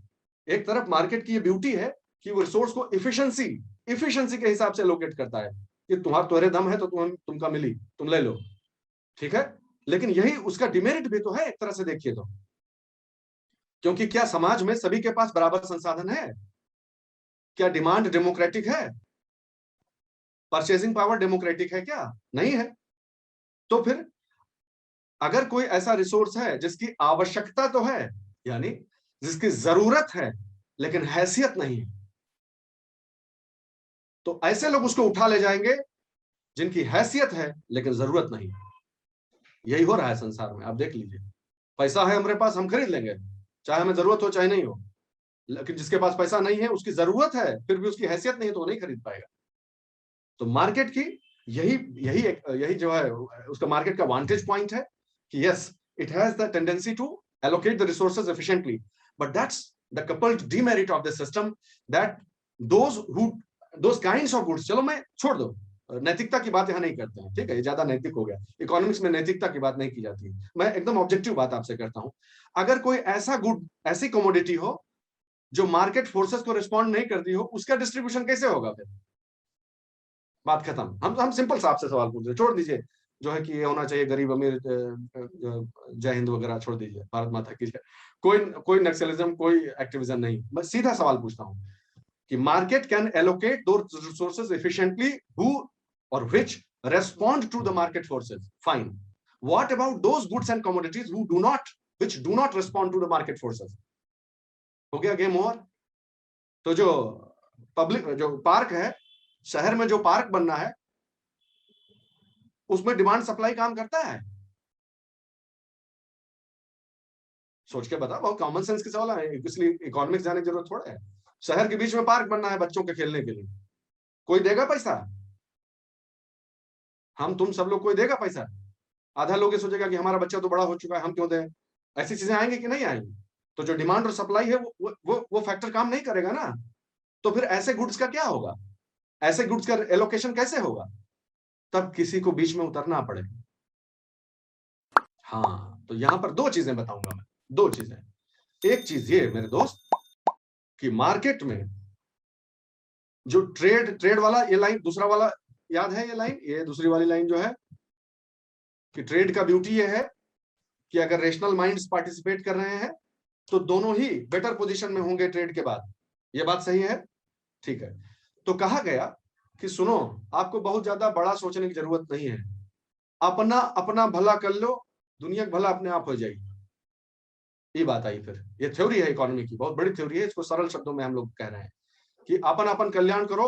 एक तरफ मार्केट की ये ब्यूटी है कि वो रिसोर्स को इफिशिएंसी के हिसाब से लोकेट करता है, कि तुम्हारे दम है तो तुमका मिली, तुम ले लो, ठीक है। लेकिन यही उसका डिमेरिट भी तो है एक तरह से देखिए तो, क्योंकि क्या समाज में सभी के पास बराबर संसाधन है? क्या डिमांड डेमोक्रेटिक है? परचेजिंग पावर डेमोक्रेटिक है क्या? नहीं है। तो फिर अगर कोई ऐसा रिसोर्स है जिसकी आवश्यकता तो है, यानी जिसकी जरूरत है लेकिन हैसियत नहीं है, तो ऐसे लोग उसको उठा ले जाएंगे जिनकी हैसियत है लेकिन जरूरत नहीं। यही हो रहा है संसार में, आप देख लीजिए। पैसा है हमारे पास, हम खरीद लेंगे, चाहे हमें जरूरत हो चाहे नहीं हो। लेकिन जिसके पास पैसा नहीं है, उसकी जरूरत है फिर भी उसकी हैसियत नहीं है, तो वो नहीं खरीद पाएगा। तो मार्केट की यही यही जो है उसका मार्केट का वांटेज पॉइंट है कि yes, it has the tendency to allocate the resources efficiently, but that's the coupled demerit of the system, that those kinds of goods, चलो मैं छोड़ दो, नैतिकता की बात यहां नहीं करते हैं, ठीक है, ये ज्यादा नैतिक हो गया। इकोनॉमिक्स में नैतिकता की बात नहीं की जाती, मैं एकदम ऑब्जेक्टिव बात आपसे करता हूं। अगर कोई ऐसा गुड, ऐसी कमोडिटी हो जो मार्केट फोर्सेस को रिस्पॉन्ड नहीं करती हो, उसका डिस्ट्रीब्यूशन कैसे होगा फिर? बात खत्म। हम सिंपल सा आपसे सवाल पूछ रहे, छोड़ दीजिए जो है कि ये होना चाहिए गरीब अमीर, जय हिंद वगैरह छोड़ दीजिए, भारत माता की जय, कोई कोई नक्सलिज्म, कोई एक्टिविज्म नहीं। मैं सीधा सवाल पूछता हूं कि market can allocate those resources efficiently, who और which respond to the market forces, fine. What about those goods and commodities who do not, which do not respond to the market forces? हो गया game over. तो जो public, जो park है, शहर में जो पार्क बनना है, उसमें डिमांड सप्लाई काम करता है? सोच के बता, बहुत कॉमन सेंस के सवाल है, इसलिए इकोनॉमिक्स जाने की जरूरत थोड़ा है। शहर के बीच में पार्क बनना है बच्चों के खेलने के लिए, कोई देगा पैसा? हम तुम सब लोग, कोई देगा पैसा? आधा लोग ये सोचेगा कि हमारा बच्चा तो बड़ा हो चुका है, हम क्यों दें? ऐसी चीजें आएंगी कि नहीं आएंगी? तो जो डिमांड और सप्लाई है वो फैक्टर काम नहीं करेगा ना। तो फिर ऐसे गुड्स का क्या होगा? ऐसे गुड्स का एलोकेशन कैसे होगा? तब किसी को बीच में उतरना पड़ेगा। हाँ, तो यहां पर दो चीजें बताऊंगा मैं, दो चीजें। एक चीज ये मेरे दोस्त, कि मार्केट में जो ट्रेड वाला ये लाइन, दूसरा वाला याद है ये लाइन, ये दूसरी वाली लाइन जो है, कि ट्रेड का ब्यूटी ये है कि अगर रेशनल माइंड्स पार्टिसिपेट कर रहे हैं तो दोनों ही बेटर पोजीशन में होंगे ट्रेड के बाद। ये बात सही है? ठीक है। तो कहा गया कि सुनो, आपको बहुत ज्यादा बड़ा सोचने की जरूरत नहीं है, अपना अपना भला कर लो, दुनिया का भला अपने आप हो जाएगी। ये बात आई फिर। ये थ्योरी है इकोनॉमी की, बहुत बड़ी थ्योरी है, इसको सरल शब्दों में हम लोग कह रहे हैं कि अपन अपन कल्याण करो,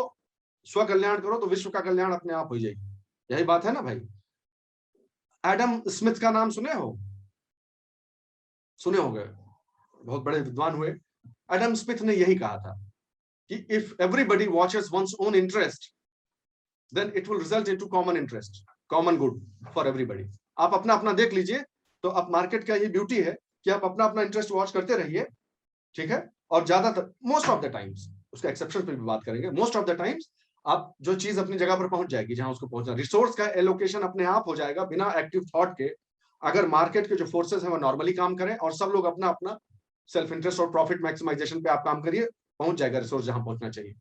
स्व कल्याण करो, तो विश्व का कल्याण अपने आप हो जाएगी। यही बात है ना भाई। एडम स्मिथ का नाम सुने हो? सुने होंगे, बहुत बड़े विद्वान हुए। एडम स्मिथ ने यही कहा था कि if everybody watches one's own interest, then it will result into common interest, common good for everybody. आप अपना अपना देख लीजिए, तो अब मार्केट का ये ब्यूटी है कि आप अपना अपना इंटरेस्ट वॉच करते रहिए, ठीक है। और ज्यादातर, मोस्ट ऑफ द टाइम्स, उसका एक्सेप्शन पे भी बात करेंगे, मोस्ट ऑफ द टाइम्स आप जो चीज अपनी जगह पर पहुंच जाएगी जहां उसको पहुंचना, रिसोर्स का एलोकेशन अपने आप हो जाएगा बिना एक्टिव थॉट के। अगर मार्केट के जो फोर्सेस हैं वो नॉर्मली काम करें और सब लोग अपना अपना सेल्फ इंटरेस्ट और प्रॉफिट मैक्सिमाइजेशन पे आप काम करिए, पहुंच जाएगा रिसोर्स जहां पहुंचना चाहिए।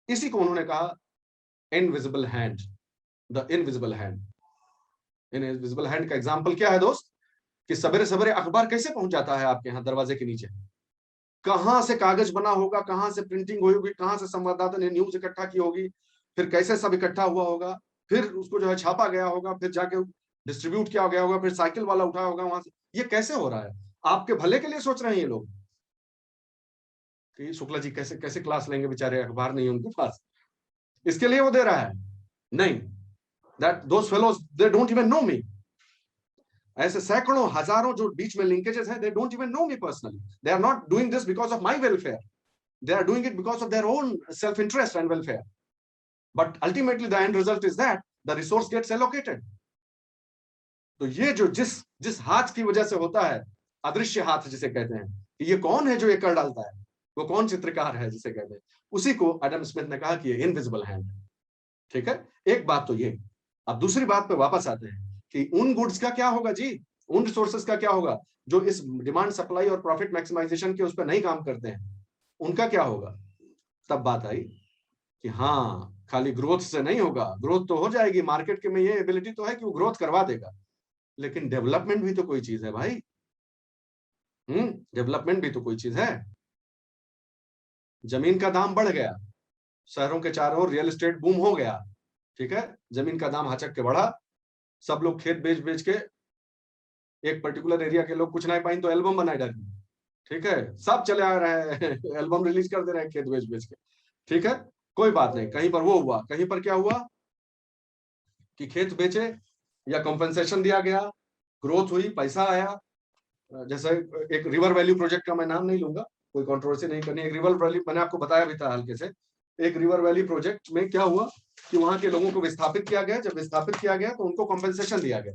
इसी को उन्होंने कहा invisible hand, the invisible hand. Invisible hand का एग्जाम्पल क्या है दोस्त? कि सवेरे सवेरे अखबार कैसे पहुंच जाता है आपके यहाँ दरवाजे के नीचे? कहां से कागज बना होगा, कहां से प्रिंटिंग हुई होगी, कहां से संवाददाता ने न्यूज इकट्ठा की होगी, फिर कैसे सब इकट्ठा हुआ होगा, फिर उसको जो है छापा गया होगा, फिर जाके डिस्ट्रीब्यूट किया गया होगा, फिर साइकिल वाला उठाया होगा वहां से। ये कैसे हो रहा है? आपके भले के लिए सोच रहे हैं ये लोग कि शुक्ला जी कैसे कैसे क्लास लेंगे, बेचारे अखबार नहीं है उनके पास, इसके लिए वो दे रहा है। नहीं, that those fellows they don't even know me. ऐसे सैकड़ों हजारों जो बीच में लिंकेजेस हैं, they don't even know me personally, they are not doing this because of my welfare, they are doing it because of their own self interest and welfare, but ultimately the end result is that the resource gets allocated. तो ये जो जिस जिस हाथ की वजह से होता है, अदृश्य हाथ जिसे कहते हैं, कि ये कौन है जो ये कर डालता है, वो कौन चित्रकार है जिसे कहते हैं, उसी को एडम स्मिथ ने कहा कि ये इनविजिबल हैंड है। ठीक है, एक बात तो ये। अब दूसरी बात पे वापस आते हैं कि उन गुड्स का क्या होगा जी, उन रिसोर्सेज का क्या होगा जो इस डिमांड सप्लाई और प्रॉफिट मैक्सिमाइजेशन के उस पर नहीं काम करते हैं, उनका क्या होगा। तब बात आई कि हाँ, खाली ग्रोथ से नहीं होगा, ग्रोथ तो हो जाएगी, मार्केट के में ये एबिलिटी तो है कि वो ग्रोथ करवा देगा, लेकिन डेवलपमेंट भी तो कोई चीज है भाई। डेवलपमेंट भी तो कोई चीज है। जमीन का दाम बढ़ गया, शहरों के चारों ओर रियल एस्टेट बूम हो गया, ठीक है, जमीन का दाम हचक के बढ़ा, सब लोग खेत बेच बेच के, एक पर्टिकुलर एरिया के लोग कुछ नहीं पाइन तो एल्बम बनाए डाल, ठीक है, सब चले आ रहे हैं एल्बम रिलीज कर दे रहे हैं खेत बेच बेच के, ठीक है, कोई बात नहीं। कहीं पर वो हुआ, कहीं पर क्या हुआ कि खेत बेचे या कॉम्पेंसेशन दिया गया, ग्रोथ हुई, पैसा आया। जैसे एक रिवर वैली प्रोजेक्ट का मैं नाम नहीं लूंगा, कोई कंट्रोवर्सी नहीं करनी, एक रिवर वैली मैंने आपको बताया भी था हल्के से, एक रिवर वैली प्रोजेक्ट में क्या हुआ कि वहां के लोगों को विस्थापित किया गया, जब विस्थापित किया गया तो उनको कॉम्पेंसेशन दिया गया,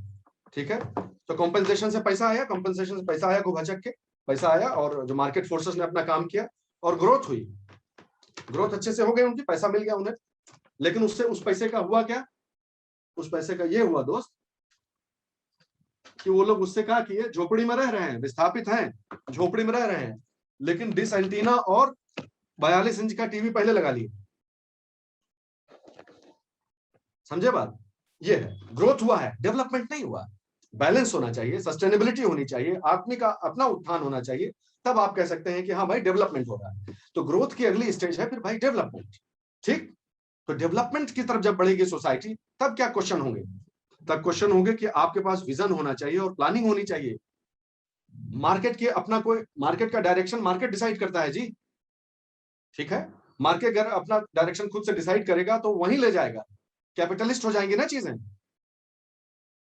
ठीक है, तो कॉम्पेंसेशन से पैसा आया, कॉम्पेंसेशन से पैसा आया, खूब हचक के पैसा आया, और जो मार्केट फोर्सेस ने अपना काम किया और ग्रोथ हुई, ग्रोथ अच्छे से हो गई उनकी, पैसा मिल गया उन्हें। लेकिन उससे उस पैसे का हुआ क्या, उस पैसे का ये हुआ दोस्त कि वो लोग उससे कहा कि ये झोपड़ी में रह रहे हैं, विस्थापित हैं, झोपड़ी में रह रहे हैं, लेकिन डिश एंटीना और 42 इंच का टीवी पहले लगा लिए। समझे बात, ये है, ग्रोथ हुआ है, डेवलपमेंट नहीं हुआ। बैलेंस होना चाहिए, सस्टेनेबिलिटी होनी चाहिए, आदमी का अपना उत्थान होना चाहिए, तब आप कह सकते हैं कि हाँ भाई डेवलपमेंट हो रहा है। तो ग्रोथ की अगली स्टेज है फिर भाई डेवलपमेंट, ठीक। तो डेवलपमेंट की तरफ जब बढ़ेगी सोसाइटी, तब क्या क्वेश्चन होंगे, तब क्वेश्चन होंगे कि आपके पास विजन होना चाहिए और प्लानिंग होनी चाहिए। मार्केट के अपना कोई, मार्केट का डायरेक्शन मार्केट डिसाइड करता है जी, ठीक है, मार्केट अगर अपना डायरेक्शन खुद से डिसाइड करेगा तो वहीं ले जाएगा, कैपिटलिस्ट हो जाएंगी ना चीजें।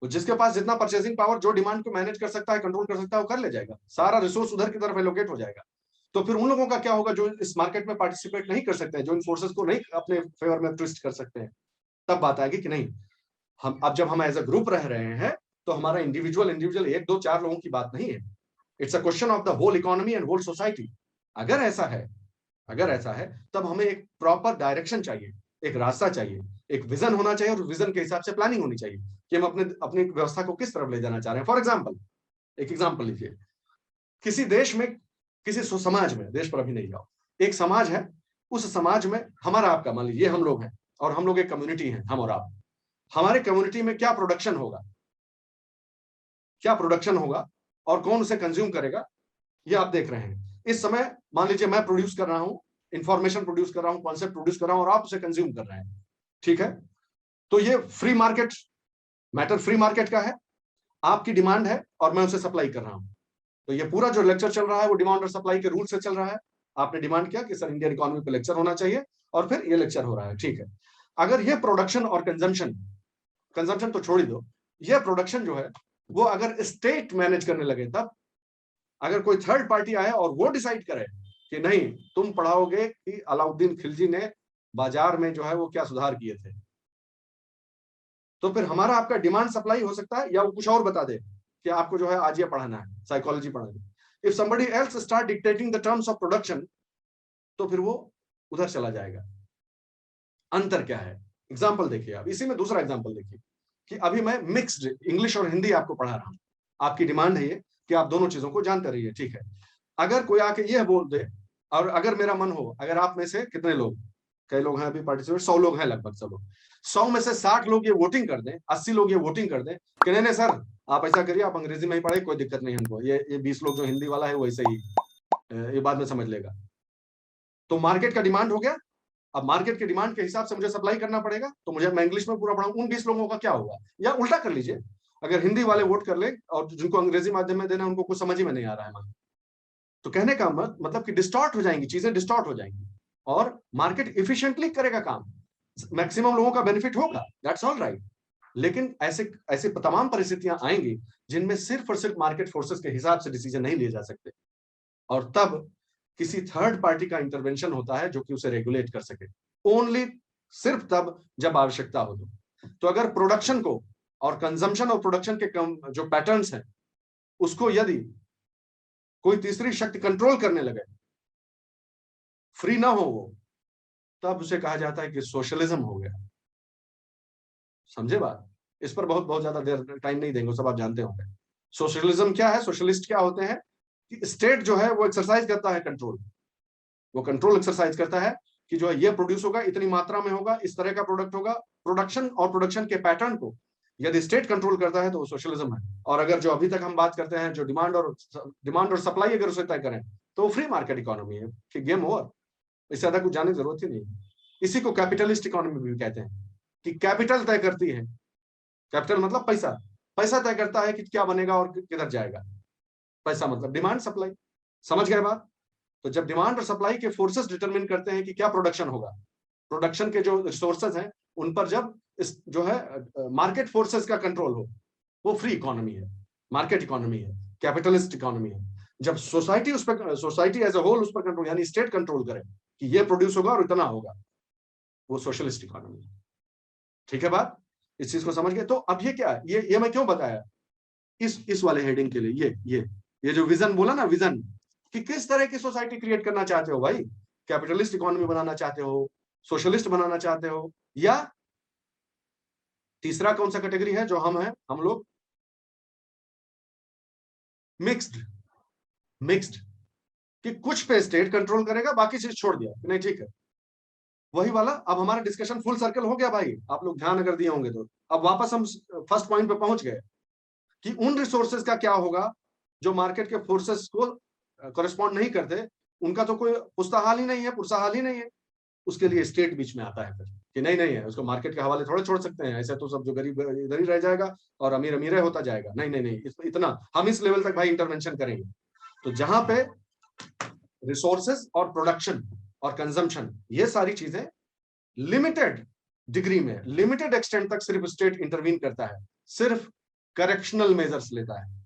तो जिसके पास जितना परचेसिंग पावर, जो डिमांड को मैनेज कर सकता है, कंट्रोल कर सकता है, वो कर ले जाएगा, सारा रिसोर्स उधर की तरफ एलोकेट हो जाएगा। तो फिर उन लोगों का क्या होगा जो इस मार्केट में पार्टिसिपेट नहीं कर सकते हैं, जो इन फोर्सेस को नहीं अपने फेवर में ट्विस्ट कर सकते हैं। तब बात आएगी कि नहीं, हम अब जब हम एज अ ग्रुप रह रहे हैं तो हमारा इंडिविजुअल इंडिविजुअल एक दो चार लोगों की बात नहीं है, it's a question of the whole economy and whole society. अगर ऐसा है, अगर ऐसा है, तब हमें एक प्रॉपर डायरेक्शन चाहिए, एक रास्ता चाहिए, एक विजन होना चाहिए, और विजन के हिसाब से प्लानिंग होनी चाहिए कि हम अपने अपनी व्यवस्था को किस तरफ ले जाना चाह रहे हैं। फॉर एग्जाम्पल, एक एग्जाम्पल लीजिए, किसी देश में, किसी समाज में, देश पर अभी नहीं जाओ, एक समाज है, उस समाज में हमारा आपका, मान लीजिए हम लोग हैं और हम लोग एक कम्युनिटी है, हम और आप, हमारे कम्युनिटी में क्या प्रोडक्शन होगा, क्या प्रोडक्शन होगा और कौन उसे कंज्यूम करेगा, ये आप देख रहे हैं। इस समय मान लीजिए मैं प्रोड्यूस कर रहा हूं, इंफॉर्मेशन प्रोड्यूस कर रहा हूं, कॉन्सेप्ट प्रोड्यूस कर रहा हूं, और आप उसे कंज्यूम कर रहे हैं, ठीक है। तो ये free market, matter free market का है, आपकी डिमांड है और मैं उसे सप्लाई कर रहा हूं। तो ये पूरा जो लेक्चर चल रहा है वो डिमांड और सप्लाई के रूल से चल रहा है। आपने डिमांड किया कि सर इंडियन इकोनॉमी पे लेक्चर होना चाहिए, और फिर ये लेक्चर हो रहा है, ठीक है। अगर ये प्रोडक्शन और कंजम्पशन, कंजम्पशन तो छोड़ ही दो, ये प्रोडक्शन जो है वो अगर स्टेट मैनेज करने लगे, तब अगर कोई थर्ड पार्टी आए और वो डिसाइड करे कि नहीं, तुम पढ़ाओगे कि अलाउद्दीन खिलजी ने बाजार में जो है वो क्या सुधार किए थे, तो फिर हमारा आपका डिमांड सप्लाई हो सकता है, या वो कुछ और बता दे कि आपको जो है आज ये पढ़ाना है, साइकोलॉजी पढ़ाना है। If somebody else start dictating the terms of production, तो फिर वो उधर चला जाएगा। अंतर क्या है, एग्जाम्पल देखिए आप, इसी में दूसरा एग्जाम्पल देखिए कि अभी मैं मिक्स्ड इंग्लिश और हिंदी आपको पढ़ा रहा हूं, आपकी डिमांड है ये कि आप दोनों चीजों को जानते रहिए, ठीक है। अगर कोई आके ये बोल दे, और अगर मेरा मन हो, अगर आप में से कितने लोग, कई लोग हैं अभी पार्टिसिपेट, 100 लोग हैं लगभग, सब लोग, 100 में से 60 लोग ये वोटिंग कर दें, 80 लोग ये वोटिंग कर दें कि नहीं नहीं सर आप ऐसा करिए, आप अंग्रेजी में ही पढ़े, कोई दिक्कत नहीं हमको, ये 20 लोग जो हिंदी वाला है वैसे ही ये बाद में समझ लेगा, तो मार्केट का डिमांड हो गया। अब मार्केट के डिमांड के हिसाब से मुझे सप्लाई करना पड़ेगा, तो मुझे, मैं इंग्लिश में पूरा पढ़ाऊं, उन 20 लोगों का क्या होगा, या उल्टा कर लीजिए, अगर हिंदी वाले वोट कर ले और जिनको अंग्रेजी माध्यम में देना उनको कुछ समझ ही में नहीं आ रहा है, तो कहने का मतलब कि डिस्टॉर्ट हो जाएंगी चीजें, डिस्टॉर्ट हो जाएंगी, और मार्केट इफिशिएंटली करेगा काम, मैक्सिमम लोगों का बेनिफिट होगा, दैट्स ऑल राइट। लेकिन ऐसे ऐसे तमाम परिस्थितियां आएंगी जिनमें सिर्फ और सिर्फ मार्केट फोर्सेस के हिसाब से डिसीजन नहीं लिए जा सकते, और तब किसी थर्ड पार्टी का इंटरवेंशन होता है जो कि उसे रेगुलेट कर सके, ओनली सिर्फ तब जब आवश्यकता हो। तो अगर प्रोडक्शन को और कंजम्पशन और प्रोडक्शन के जो पैटर्न्स हैं उसको यदि कोई तीसरी शक्ति कंट्रोल करने लगे, फ्री ना हो वो, तब उसे कहा जाता है कि सोशलिज्म हो गया। समझे बात? इस पर बहुत बहुत ज्यादा देर टाइम नहीं देंगे, सब आप जानते होंगे। सोशलिज्म क्या है, सोशलिस्ट क्या होते हैं कि स्टेट जो है वो एक्सरसाइज करता है कंट्रोल, वो कंट्रोल एक्सरसाइज करता है कि जो है ये प्रोड्यूस होगा, इतनी मात्रा में होगा, इस तरह का प्रोडक्ट होगा। प्रोडक्शन और प्रोडक्शन के पैटर्न को यदि स्टेट कंट्रोल करता है तो वो सोशलिज्म है। और अगर जो अभी तक हम बात करते हैं जो डिमांड और सप्लाई अगर उसे तय करें तो वो फ्री मार्केट इकोनॉमी है कि गेम ओवर, इससे ज्यादा कुछ जानने की जरूरत ही नहीं। इसी को कैपिटलिस्ट इकोनॉमी भी कहते हैं कि कैपिटल तय करती है, कैपिटल मतलब पैसा, पैसा तय करता है कि क्या बनेगा और किधर जाएगा। पैसा मतलब डिमांड सप्लाई, समझ गए बात? तो जब डिमांड और सप्लाई के फोर्सेस डिटरमिन करते हैं कि क्या प्रोडक्शन होगा, प्रोडक्शन के जो रिसोर्सेज हैं उन पर जब इस जो है मार्केट फोर्सेस का कंट्रोल हो, वो फ्री इकोनॉमी है, मार्केट इकोनॉमी है, कैपिटलिस्ट इकोनॉमी है। जब सोसाइटी उस पर, सोसाइटी एज अ होल उस पर कंट्रोल, यानी स्टेट कंट्रोल करे कि ये प्रोड्यूस होगा और इतना होगा, वो सोशलिस्ट इकोनॉमी है। ठीक है बात? इस चीज को समझ गए? तो अब ये क्या है, ये मैं क्यों बताया इस वाले हेडिंग के लिए, ये जो विजन बोला ना, विजन कि किस तरह की सोसाइटी क्रिएट करना चाहते हो भाई, कैपिटलिस्ट इकोनॉमी बनाना चाहते हो, सोशलिस्ट बनाना चाहते हो, या तीसरा कौन सा कैटेगरी है जो हम लोग मिक्स्ड, मिक्स्ड कि कुछ पे स्टेट कंट्रोल करेगा, बाकी चीज छोड़ दिया नहीं, ठीक है, वही वाला। अब हमारा डिस्कशन फुल सर्कल हो गया भाई, आप लोग ध्यान अगर दिए होंगे तो। अब वापस हम फर्स्ट पॉइंट पे पहुंच गए कि उन रिसोर्सेज का क्या होगा जो मार्केट के फोर्सेस को करस्पॉन्ड नहीं करते, उनका तो कोई पुस्ताहाल ही नहीं है, पुरसाहाल ही नहीं है। उसके लिए स्टेट बीच में आता है फिर कि नहीं नहीं है, उसको मार्केट के हवाले थोड़े छोड़ सकते हैं, ऐसे तो सब जो गरीब इधर ही रह जाएगा और अमीर अमीर होता जाएगा। नहीं नहीं नहीं, इतना हम इस लेवल तक भाई इंटरवेंशन करेंगे। तो जहां पे रिसोर्सेज और प्रोडक्शन और कंजम्पशन, ये सारी चीजें लिमिटेड डिग्री में, लिमिटेड एक्सटेंट तक सिर्फ स्टेट इंटरवीन करता है, सिर्फ करेक्शनल मेजर्स लेता है,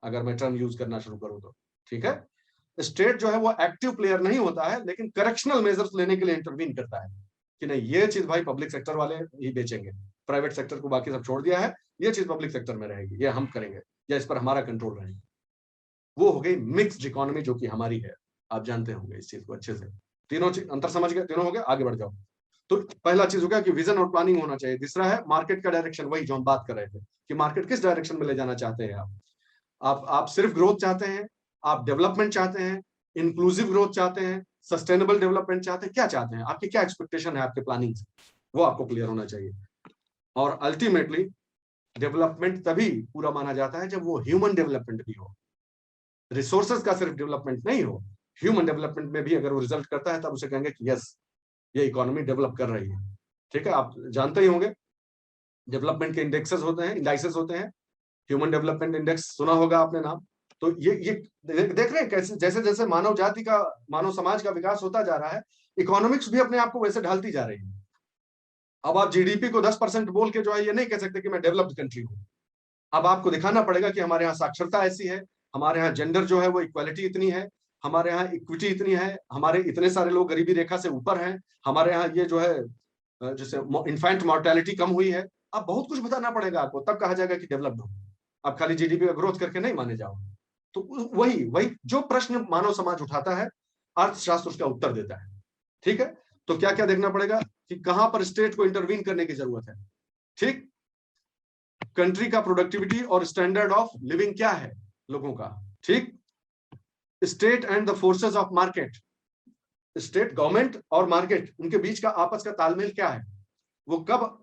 अगर मैं टर्म यूज करना शुरू करूं तो। ठीक है, स्टेट जो है वो एक्टिव प्लेयर नहीं होता है, लेकिन करेक्शनल मेजर्स लेने के लिए इंटरवीन करता है कि नहीं ये चीज भाई पब्लिक सेक्टर वाले ही बेचेंगे, प्राइवेट सेक्टर को बाकी सब छोड़ दिया है, ये चीज पब्लिक सेक्टर में रहेगी, ये हम करेंगे, या इस पर हमारा कंट्रोल रहेगा। वो हो गई मिक्स्ड इकोनॉमी जो कि हमारी है। आप जानते होंगे इस चीज को अच्छे से। तीनों अंतर समझ गए? तीनों हो गए, आगे बढ़ जाओ। तो पहला चीज हो गया कि विजन और प्लानिंग होना चाहिए। दूसरा है मार्केट का डायरेक्शन, वही जो हम बात कर रहे थे कि मार्केट किस डायरेक्शन में ले जाना चाहते हैं आप सिर्फ ग्रोथ चाहते हैं, आप डेवलपमेंट चाहते हैं, इंक्लूसिव ग्रोथ चाहते हैं, सस्टेनेबल डेवलपमेंट चाहते हैं, क्या चाहते हैं, आपकी क्या एक्सपेक्टेशन है आपके प्लानिंग से, वो आपको क्लियर होना चाहिए। और अल्टीमेटली डेवलपमेंट तभी पूरा माना जाता है जब वो ह्यूमन डेवलपमेंट भी हो, रिसोर्सेज का सिर्फ डेवलपमेंट नहीं हो, ह्यूमन डेवलपमेंट में भी अगर वो रिजल्ट करता है तब उसे कहेंगे कि यस ये इकोनॉमी डेवलप कर रही है। ठीक है, आप जानते ही होंगे डेवलपमेंट के इंडेक्सेस होते हैं, इंडाइसेस होते हैं। ह्यूमन डेवलपमेंट इंडेक्स सुना होगा आपने नाम। तो ये देख रहे हैं कैसे जैसे जैसे मानव जाति का, मानव समाज का विकास होता जा रहा है, इकोनॉमिक्स भी अपने आप को वैसे ढालती जा रही है। अब आप जीडीपी को 10% बोल के जो है ये नहीं कह सकते कि मैं डेवलप्ड कंट्री हूं। अब आपको दिखाना पड़ेगा कि हमारे यहाँ साक्षरता ऐसी है, हमारे यहाँ जेंडर जो है वो इक्वालिटी इतनी है, हमारे यहाँ इक्विटी इतनी है, हमारे इतने सारे लोग गरीबी रेखा से ऊपर हैं, हमारे यहाँ ये जो है जैसे इन्फेंट मॉर्टेलिटी कम हुई है। अब बहुत कुछ बताना पड़ेगा आपको, तब कहा जाएगा कि डेवलप्ड हो। आप खाली जीडीपी का ग्रोथ करके नहीं माने जाओ। तो वही वही जो प्रश्न मानव समाज उठाता है, अर्थशास्त्र उसका उत्तर देता है। ठीक है, तो क्या क्या देखना पड़ेगा कि कहां पर स्टेट को इंटरवीन करने की जरूरत है। ठीक, कंट्री का प्रोडक्टिविटी और स्टैंडर्ड ऑफ लिविंग क्या है लोगों का। ठीक, state and the forces of market, state government और मार्केट उनके बीच का आपस का तालमेल क्या है, वो कब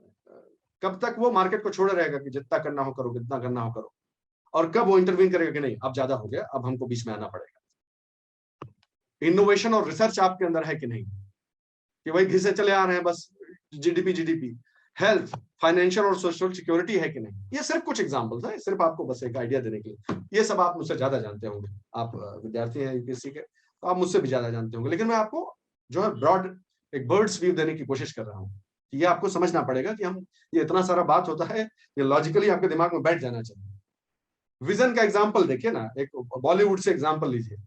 कब तक वो मार्केट को छोड़े रहेगा कि जितना करना हो करो, कितना करना हो करो, और कब वो इंटरवीन करेगा कि नहीं अब ज्यादा हो गया, अब हमको बीच में आना पड़ेगा। इनोवेशन और रिसर्च आपके अंदर है कि नहीं, कि भाई घिसे चले आ रहे हैं बस जीडीपी जीडीपी। हेल्थ, फाइनेंशियल और सोशल सिक्योरिटी है कि नहीं। ये सिर्फ कुछ एग्जांपल्स हैं, सिर्फ आपको बस एक आइडिया देने के लिए। ये सब आप मुझसे ज्यादा जानते होंगे, आप विद्यार्थी हैं यूपीएससी के, तो आप मुझसे भी ज्यादा जानते होंगे, लेकिन मैं आपको जो है ब्रॉड एक बर्ड्स व्यू देने की कोशिश कर रहा हूँ ये आपको समझना पड़ेगा कि हम, ये इतना सारा बात होता है, ये लॉजिकली आपके दिमाग में बैठ जाना चाहिए। विजन का एग्जाम्पल देखिए ना, एक बॉलीवुड से एग्जाम्पल लीजिए।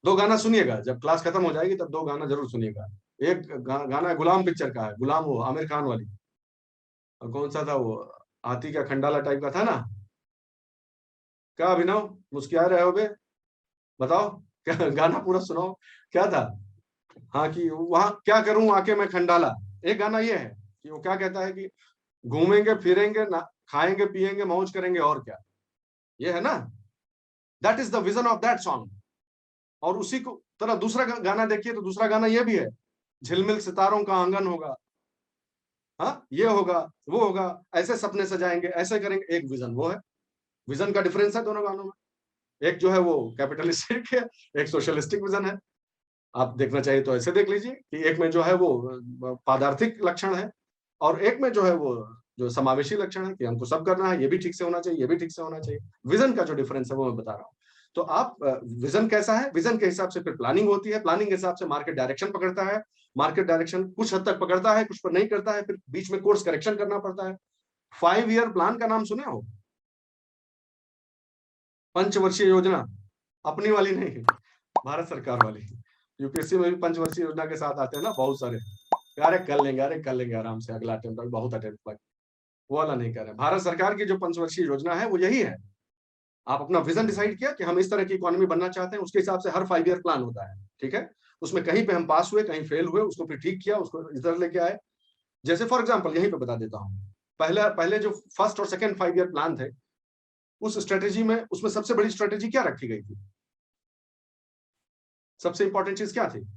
दो गाना सुनिएगा, जब क्लास खत्म हो जाएगी तब दो गाना जरूर सुनिएगा। एक गाना गुलाम पिक्चर का है, गुलाम, वो आमिर खान वाली, और कौन सा था वो, हाथी का खंडाला टाइप का था ना। क्या अभिनव, मुस्कुरा रहे हो बे, बताओ क्या गाना पूरा सुनाओ, क्या था। हाँ, कि वहां क्या करूं आके मैं खंडाला। एक गाना ये है कि वो क्या कहता है कि घूमेंगे फिरेंगे ना, खाएंगे पिएंगे मौज करेंगे और क्या, ये है ना। That is the vision of that song. और उसी को तरह दूसरा गाना देखिए, तो दूसरा गाना ये भी है, झिलमिल सितारों का आंगन होगा, हाँ ये होगा, वो होगा, ऐसे सपने सजाएंगे, ऐसे करेंगे, एक विजन वो है। विजन का डिफरेंस है दोनों गानों में। एक जो है वो कैपिटलिस्टिक है, एक सोशलिस्टिक विजन है। आप देखना चाहिए तो ऐसे देख लीजिए कि एक में जो है वो पादार्थिक लक्षण है, और एक में जो है वो जो समावेशी लक्षण है, कि हमको सब करना है, ये भी ठीक से होना चाहिए, ये भी ठीक से होना चाहिए। विजन का जो डिफरेंस है वो मैं बता रहा हूँ। तो आप विजन कैसा है, विजन के हिसाब से फिर प्लानिंग होती है, प्लानिंग के हिसाब से मार्केट डायरेक्शन पकड़ता है, मार्केट डायरेक्शन कुछ हद तक पकड़ता है, कुछ पर नहीं करता है, फिर बीच में कोर्स करेक्शन करना पड़ता है। 5 ईयर प्लान का नाम सुने हो, पंचवर्षीय योजना, अपनी वाली नहीं, भारत सरकार वाली। यूपीएससी में भी पंचवर्षीय योजना के साथ आते हैं ना बहुत सारे, अरे कर लेंगे, अरे कर लेंगे आराम से, अगला अटेम्प्ट, बहुत अटेम्प्ट बाकी, वो वाला नहीं कर रहे। भारत सरकार की जो पंचवर्षीय योजना है वो यही है। आप अपना विजन डिसाइड किया कि हम इस तरह की इकोनॉमी बनना चाहते हैं, उसके हिसाब से हर 5 ईयर प्लान होता है, ठीक है। उसमें कहीं पे हम पास हुए, कहीं फेल हुए, उसको फिर ठीक किया, उसको इधर लेके आए। जैसे फॉर एग्जाम्पल यहीं पे बता देता हूँ, पहले पहले जो फर्स्ट और सेकंड 5 ईयर प्लान थे, उस स्ट्रेटेजी में, उसमें सबसे बड़ी स्ट्रेटेजी क्या रखी गई थी, सबसे इंपॉर्टेंट चीज क्या थी।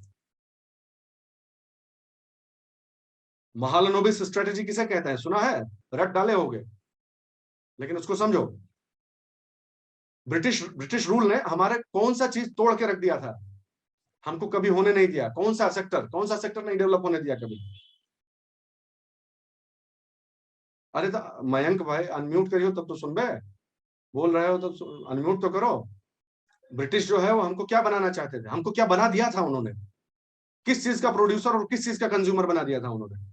महालनोबिस स्ट्रेटेजी किसे कहते हैं, सुना है, रट डाले होगे, लेकिन उसको समझो। ब्रिटिश ब्रिटिश रूल ने हमारे कौन सा चीज तोड़ के रख दिया था, हमको कभी होने नहीं दिया, कौन सा सेक्टर नहीं डेवलप होने दिया कभी। अरे तो मयंक भाई अनम्यूट करियो तब तो सुन बे, बोल रहे हो तो अनम्यूट तो करो। ब्रिटिश जो है वो हमको क्या बनाना चाहते थे, हमको क्या बना दिया था उन्होंने, किस चीज का प्रोड्यूसर और किस चीज का कंज्यूमर बना दिया था उन्होंने।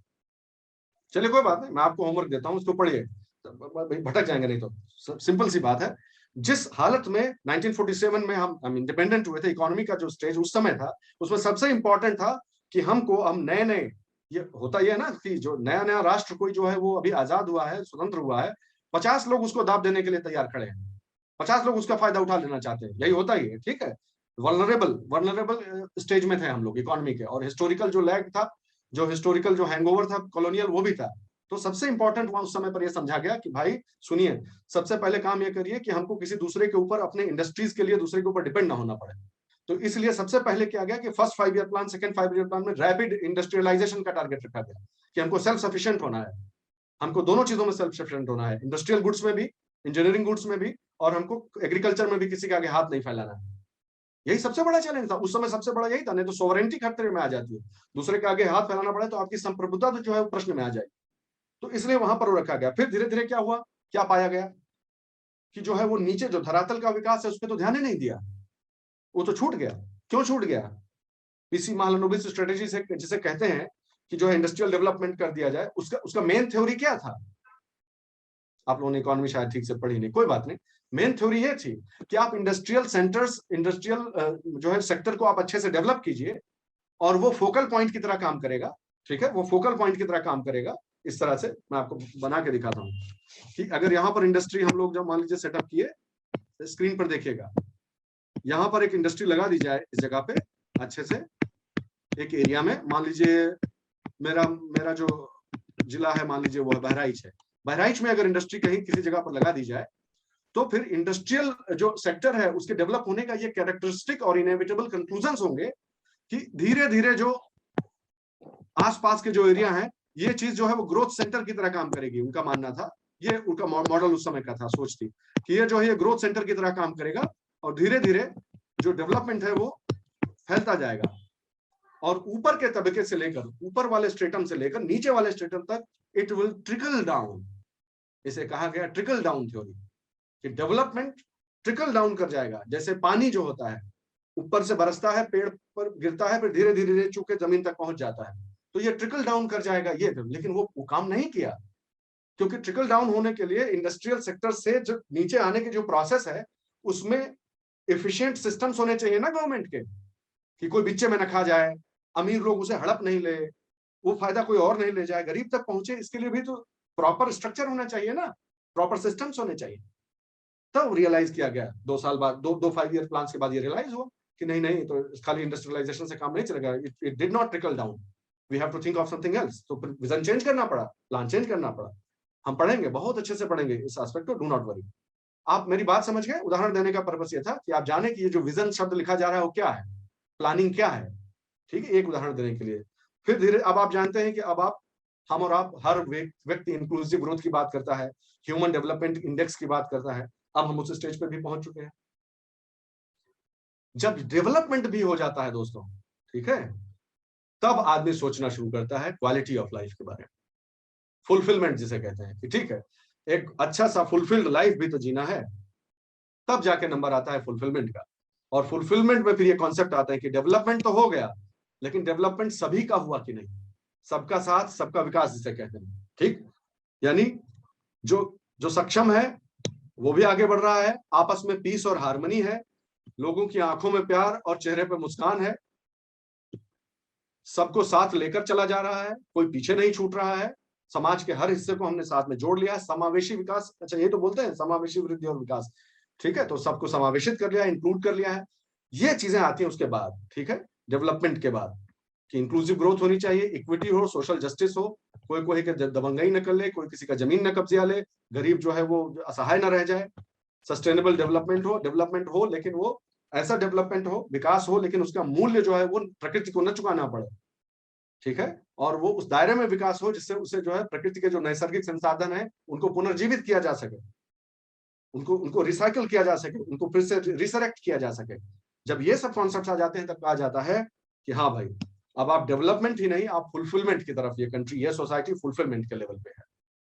चलिए कोई बात नहीं, मैं आपको होमवर्क देता हूँ, उसको पढ़िए, भटक जाएंगे नहीं तो। सिंपल सी बात है, जिस हालत में 1947 में हम इंडिपेंडेंट हुए थे, इकोनॉमी का जो स्टेज उस समय था, उसमें सबसे इंपॉर्टेंट था कि हम नए नए, ये होता ही है ना कि जो नया नया राष्ट्र कोई जो है वो अभी आजाद हुआ है, स्वतंत्र हुआ है, 50 लोग उसको दाब देने के लिए तैयार खड़े हैं, 50 लोग उसका फायदा उठा लेना चाहते हैं, यही होता ही है, ठीक है। वल्नरेबल वल्नरेबल स्टेज में थे हम लोग इकोनॉमी के, और हिस्टोरिकल जो लैग था, जो हिस्टोरिकल जो हैंगओवर था कॉलोनियल, वो भी था। तो सबसे इंपॉर्टेंट वहां उस समय पर यह समझा गया कि भाई सुनिए, सबसे पहले काम यह करिए कि हमको किसी दूसरे के ऊपर, अपने इंडस्ट्रीज के लिए दूसरे के ऊपर डिपेंड ना होना पड़े। तो इसलिए सबसे पहले किया गया कि first 5 year plan, second 5 year plan में रैपिड इंडस्ट्रियलाइजेशन का टारगेट रखा गया, कि हमको सेल्फ सफिशिएंट होना है, हमको दोनों चीजों में सेल्फ सफिशिएंट होना है, इंडस्ट्रियल गुड्स में भी, इंजीनियरिंग गुड्स में भी, और हमको एग्रीकल्चर में भी किसी के आगे हाथ नहीं फैलाना है। यही सबसे बड़ा चैलेंज था उस समय, सबसे बड़ा यही था, नहीं तो सोवरेंटी खतरे में आ जाती है, दूसरे के आगे हाथ फैलाना पड़े तो आपकी संप्रभुता तो जो है वो प्रश्न में आ जाएगी। तो इसलिए वहां पर वो रखा गया। फिर धीरे धीरे क्या हुआ, क्या पाया गया कि जो है वो नीचे जो धरातल का विकास है उस पर तो ध्यान ही नहीं दिया, वो तो छूट गया। क्यों छूट गया, पीसी महालनोबिस स्ट्रेटेजी से, जिसे कहते हैं कि जो है इंडस्ट्रियल डेवलपमेंट कर दिया जाए, उसका उसका मेन थ्योरी क्या था। आप लोगों ने इकोनॉमी शायद ठीक से पढ़ी नहीं, कोई बात नहीं। मेन थ्योरी ये थी कि आप इंडस्ट्रियल सेंटर्स, इंडस्ट्रियल जो है सेक्टर को आप अच्छे से डेवलप कीजिए, और वो फोकल पॉइंट की तरह काम करेगा, ठीक है, वो फोकल पॉइंट की तरह काम करेगा। इस तरह से मैं आपको बना के दिखाता हूँ कि अगर यहाँ पर इंडस्ट्री हम लोग जब मान लीजिए सेटअप किए, स्क्रीन पर देखिएगा, यहाँ पर एक इंडस्ट्री लगा दी जाए इस जगह पे अच्छे से, एक एरिया में, मान लीजिए मेरा मेरा जो जिला है मान लीजिए वो बहराइच है, बहराइच में अगर इंडस्ट्री कहीं किसी जगह पर लगा दी जाए, तो फिर इंडस्ट्रियल जो सेक्टर है उसके डेवलप होने का ये कैरेक्टरिस्टिक और इनएविटेबल कंक्लूजन होंगे कि धीरे धीरे जो आसपास के जो एरिया है, ये चीज जो है वो ग्रोथ सेंटर की तरह काम करेगी। उनका मानना था, ये उनका मॉडल उस समय का था, सोच थी कि ये जो है ये ग्रोथ सेंटर की तरह काम करेगा, और धीरे धीरे जो डेवलपमेंट है वो फैलता जाएगा, और ऊपर के तबके से लेकर, ऊपर वाले स्ट्रेटम से लेकर नीचे वाले स्ट्रेटम तक इट विल ट्रिकल डाउन। इसे कहा गया ट्रिकल डाउन थ्योरी, कि डेवलपमेंट ट्रिकल डाउन कर जाएगा, जैसे पानी जो होता है ऊपर से बरसता है, पेड़ पर गिरता है, फिर धीरे धीरे चूके जमीन तक पहुंच जाता है। तो ये ट्रिकल डाउन कर जाएगा ये, लेकिन वो काम नहीं किया, क्योंकि ट्रिकल डाउन होने के लिए इंडस्ट्रियल सेक्टर से जो नीचे आने की जो प्रोसेस है उसमें एफिशिएंट सिस्टम्स होने चाहिए ना गवर्नमेंट के, कि कोई बीचे में न खा जाए, अमीर लोग उसे हड़प नहीं ले, वो फायदा कोई और नहीं ले जाए, गरीब तक पहुंचे, इसके लिए भी तो प्रॉपर स्ट्रक्चर होना चाहिए ना, प्रॉपर सिस्टम्स होने चाहिए। तब रियलाइज किया गया 2 साल बाद, दो 5 ईयर प्लान के बाद ये रियलाइज हुआ कि नहीं नहीं, तो खाली इंडस्ट्रियलाइजेशन से काम नहीं चलेगा, it did not trickle down, we have to think of something else. तो विजन चेंज करना पड़ा, प्लान चेंज करना पड़ा। हम पढ़ेंगे, बहुत अच्छे से पढ़ेंगे इस एस्पेक्ट को, डू नॉट वरी। आप मेरी बात समझ गए? उदाहरण देने का पर्पस ये था कि आप जाने कि ये जो विजन शब्द लिखा जा रहा है वो क्या है, प्लानिंग क्या है, ठीक है, एक उदाहरण देने के लिए। फिर धीरे अब आप जानते हैं कि अब आप, हम और आप, हर व्यक्ति इंक्लूसिव ग्रोथ की बात करता है, ह्यूमन डेवलपमेंट इंडेक्स की बात करता है। अब हम उस स्टेज पे भी पहुंच चुके हैं जब डेवलपमेंट भी हो जाता है दोस्तों, ठीक है, तब आदमी सोचना शुरू करता है क्वालिटी ऑफ लाइफ के बारे में, फुलफिलमेंट जिसे कहते हैं, कि ठीक है एक अच्छा सा फुलफिल्ड लाइफ भी तो जीना है। तब जाके नंबर आता है फुलफिलमेंट का, और फुलफिलमेंट में फिर ये कॉन्सेप्ट आता है कि डेवलपमेंट तो हो गया, लेकिन डेवलपमेंट सभी का हुआ कि नहीं, सबका साथ सबका विकास जिसे कहते हैं, ठीक, यानी जो जो सक्षम है वो भी आगे बढ़ रहा है, आपस में पीस और हार्मनी है, लोगों की आंखों में प्यार और चेहरे पर मुस्कान है, सबको साथ लेकर चला जा रहा है, कोई पीछे नहीं छूट रहा है, समाज के हर हिस्से को हमने साथ में जोड़ लिया है, समावेशी विकास, अच्छा ये तो बोलते हैं समावेशी वृद्धि और विकास, ठीक है, तो सबको समावेशित कर लिया है, इंक्लूड कर लिया है। ये चीजें आती हैं उसके बाद, ठीक है, डेवलपमेंट के बाद, कि इंक्लूसिव ग्रोथ होनी चाहिए, इक्विटी हो, सोशल जस्टिस हो, कोई कोई के दबंगई न कर ले, कोई किसी का जमीन न कब्जा ले, गरीब जो है वो असहाय न रह जाए, सस्टेनेबल डेवलपमेंट हो लेकिन वो ऐसा डेवलपमेंट हो, विकास हो, लेकिन उसका मूल्य जो है वो प्रकृति को न चुकाना पड़े, ठीक है, और वो उस दायरे में विकास हो जिससे उसे जो है प्रकृति के जो नैसर्गिक संसाधन है उनको पुनर्जीवित किया जा सके, उनको उनको रिसाइकल किया जा सके, उनको फिर से रिसरेक्ट किया जा सके। जब ये सब कॉन्सेप्ट आ जाते हैं तब कहा जाता है कि हाँ भाई, अब आप डेवलपमेंट ही नहीं, आप फुलफिलमेंट की तरफ, ये कंट्री, ये सोसाइटी फुलफिलमेंट के लेवल पे है।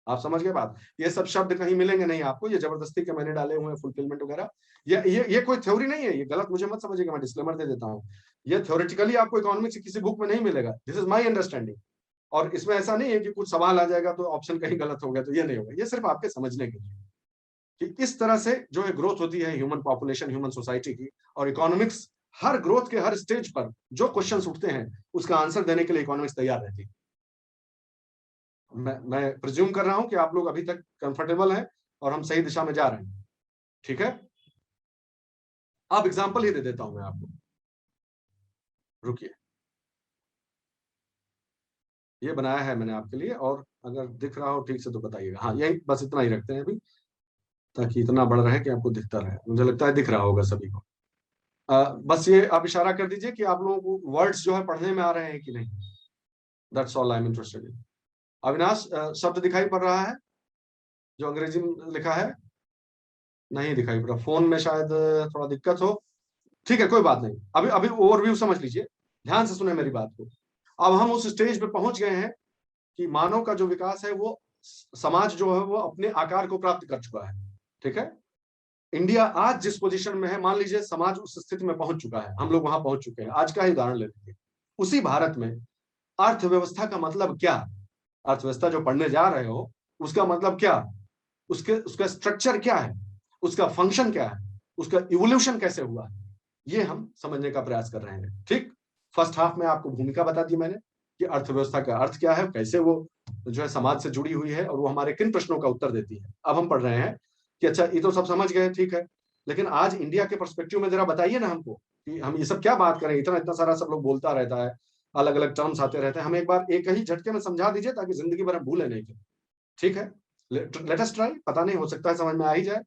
आप समझ गए बात? ये सब शब्द कहीं मिलेंगे नहीं आपको, ये जबरदस्ती के मैंने डाले हुए हैं, फुलफिलमेंट वगैरह, ये कोई थ्योरी नहीं है, ये गलत मुझे मत समझिएगा, मैं डिस्क्लेमर दे देता हूँ, ये थ्योरेटिकली आपको इकोनॉमिक्स की किसी बुक में नहीं मिलेगा, दिस इज माई अंडरस्टैंडिंग। और इसमें ऐसा नहीं है कि कुछ सवाल आ जाएगा तो ऑप्शन कहीं गलत हो गया, तो ये नहीं होगा, ये सिर्फ आपके समझने के लिए कि इस तरह से जो है ग्रोथ होती है ह्यूमन पॉपुलेशन, ह्यूमन सोसाइटी की, और इकोनॉमिक्स हर ग्रोथ के हर स्टेज पर जो क्वेश्चंस उठते हैं उसका आंसर देने के लिए इकोनॉमिक्स तैयार रहती है। मैं प्रिज्यूम कर रहा हूं कि आप लोग अभी तक कंफर्टेबल हैं और हम सही दिशा में जा रहे हैं, ठीक है। अब एग्जांपल ही दे देता हूं मैं आपको, रुकिए, ये बनाया है मैंने आपके लिए, और अगर दिख रहा हो ठीक से तो बताइएगा। हाँ, यही बस इतना ही रखते हैं अभी, ताकि इतना बड़ा रहे कि आपको दिखता रहे, मुझे लगता है दिख रहा होगा सभी को। बस ये आप इशारा कर दीजिए कि आप लोगों को वर्ड्स जो है पढ़ने में आ रहे हैं कि नहीं, that's all I am interested in. Avinash, शब्द दिखाई पड़ रहा है जो अंग्रेजी में लिखा है? नहीं दिखाई पड़ा, फोन में शायद थोड़ा दिक्कत हो, ठीक है कोई बात नहीं, अभी अभी ओवरव्यू समझ लीजिए, ध्यान से सुने मेरी बात को। अब हम उस स्टेज पे पहुंच गए हैं कि मानव का जो विकास है वो, समाज जो है वो अपने आकार को प्राप्त कर चुका है, ठीक है। इंडिया आज जिस पोजीशन में है, मान लीजिए समाज उस स्थिति में पहुंच चुका है, हम लोग वहां पहुंच चुके हैं, आज का ही उदाहरण ले लीजिए। उसी भारत में अर्थव्यवस्था का मतलब क्या, अर्थव्यवस्था जो पढ़ने जा रहे हो उसका मतलब क्या, उसका स्ट्रक्चर क्या है, उसका फंक्शन क्या है, उसका इवोल्यूशन कैसे हुआ है, ये हम समझने का प्रयास कर रहे हैं, ठीक। फर्स्ट हाफ में आपको भूमिका बता दी मैंने कि अर्थव्यवस्था का अर्थ क्या है, कैसे वो जो है समाज से जुड़ी हुई है, और वो हमारे किन प्रश्नों का उत्तर देती है। अब हम पढ़ रहे हैं कि अच्छा ये तो सब समझ गए, ठीक है, लेकिन आज इंडिया के पर्सपेक्टिव में जरा बताइए ना हमको कि हम ये सब क्या बात करें, इतना इतना सारा सब लोग बोलता रहता है, अलग अलग टर्म्स आते रहते हैं, हम एक बार एक ही झटके में समझा दीजिए ताकि जिंदगी भर हम भूले नहीं, ठीक है। लेट अस ट्राई, पता नहीं हो सकता है समझ में आ ही जाए,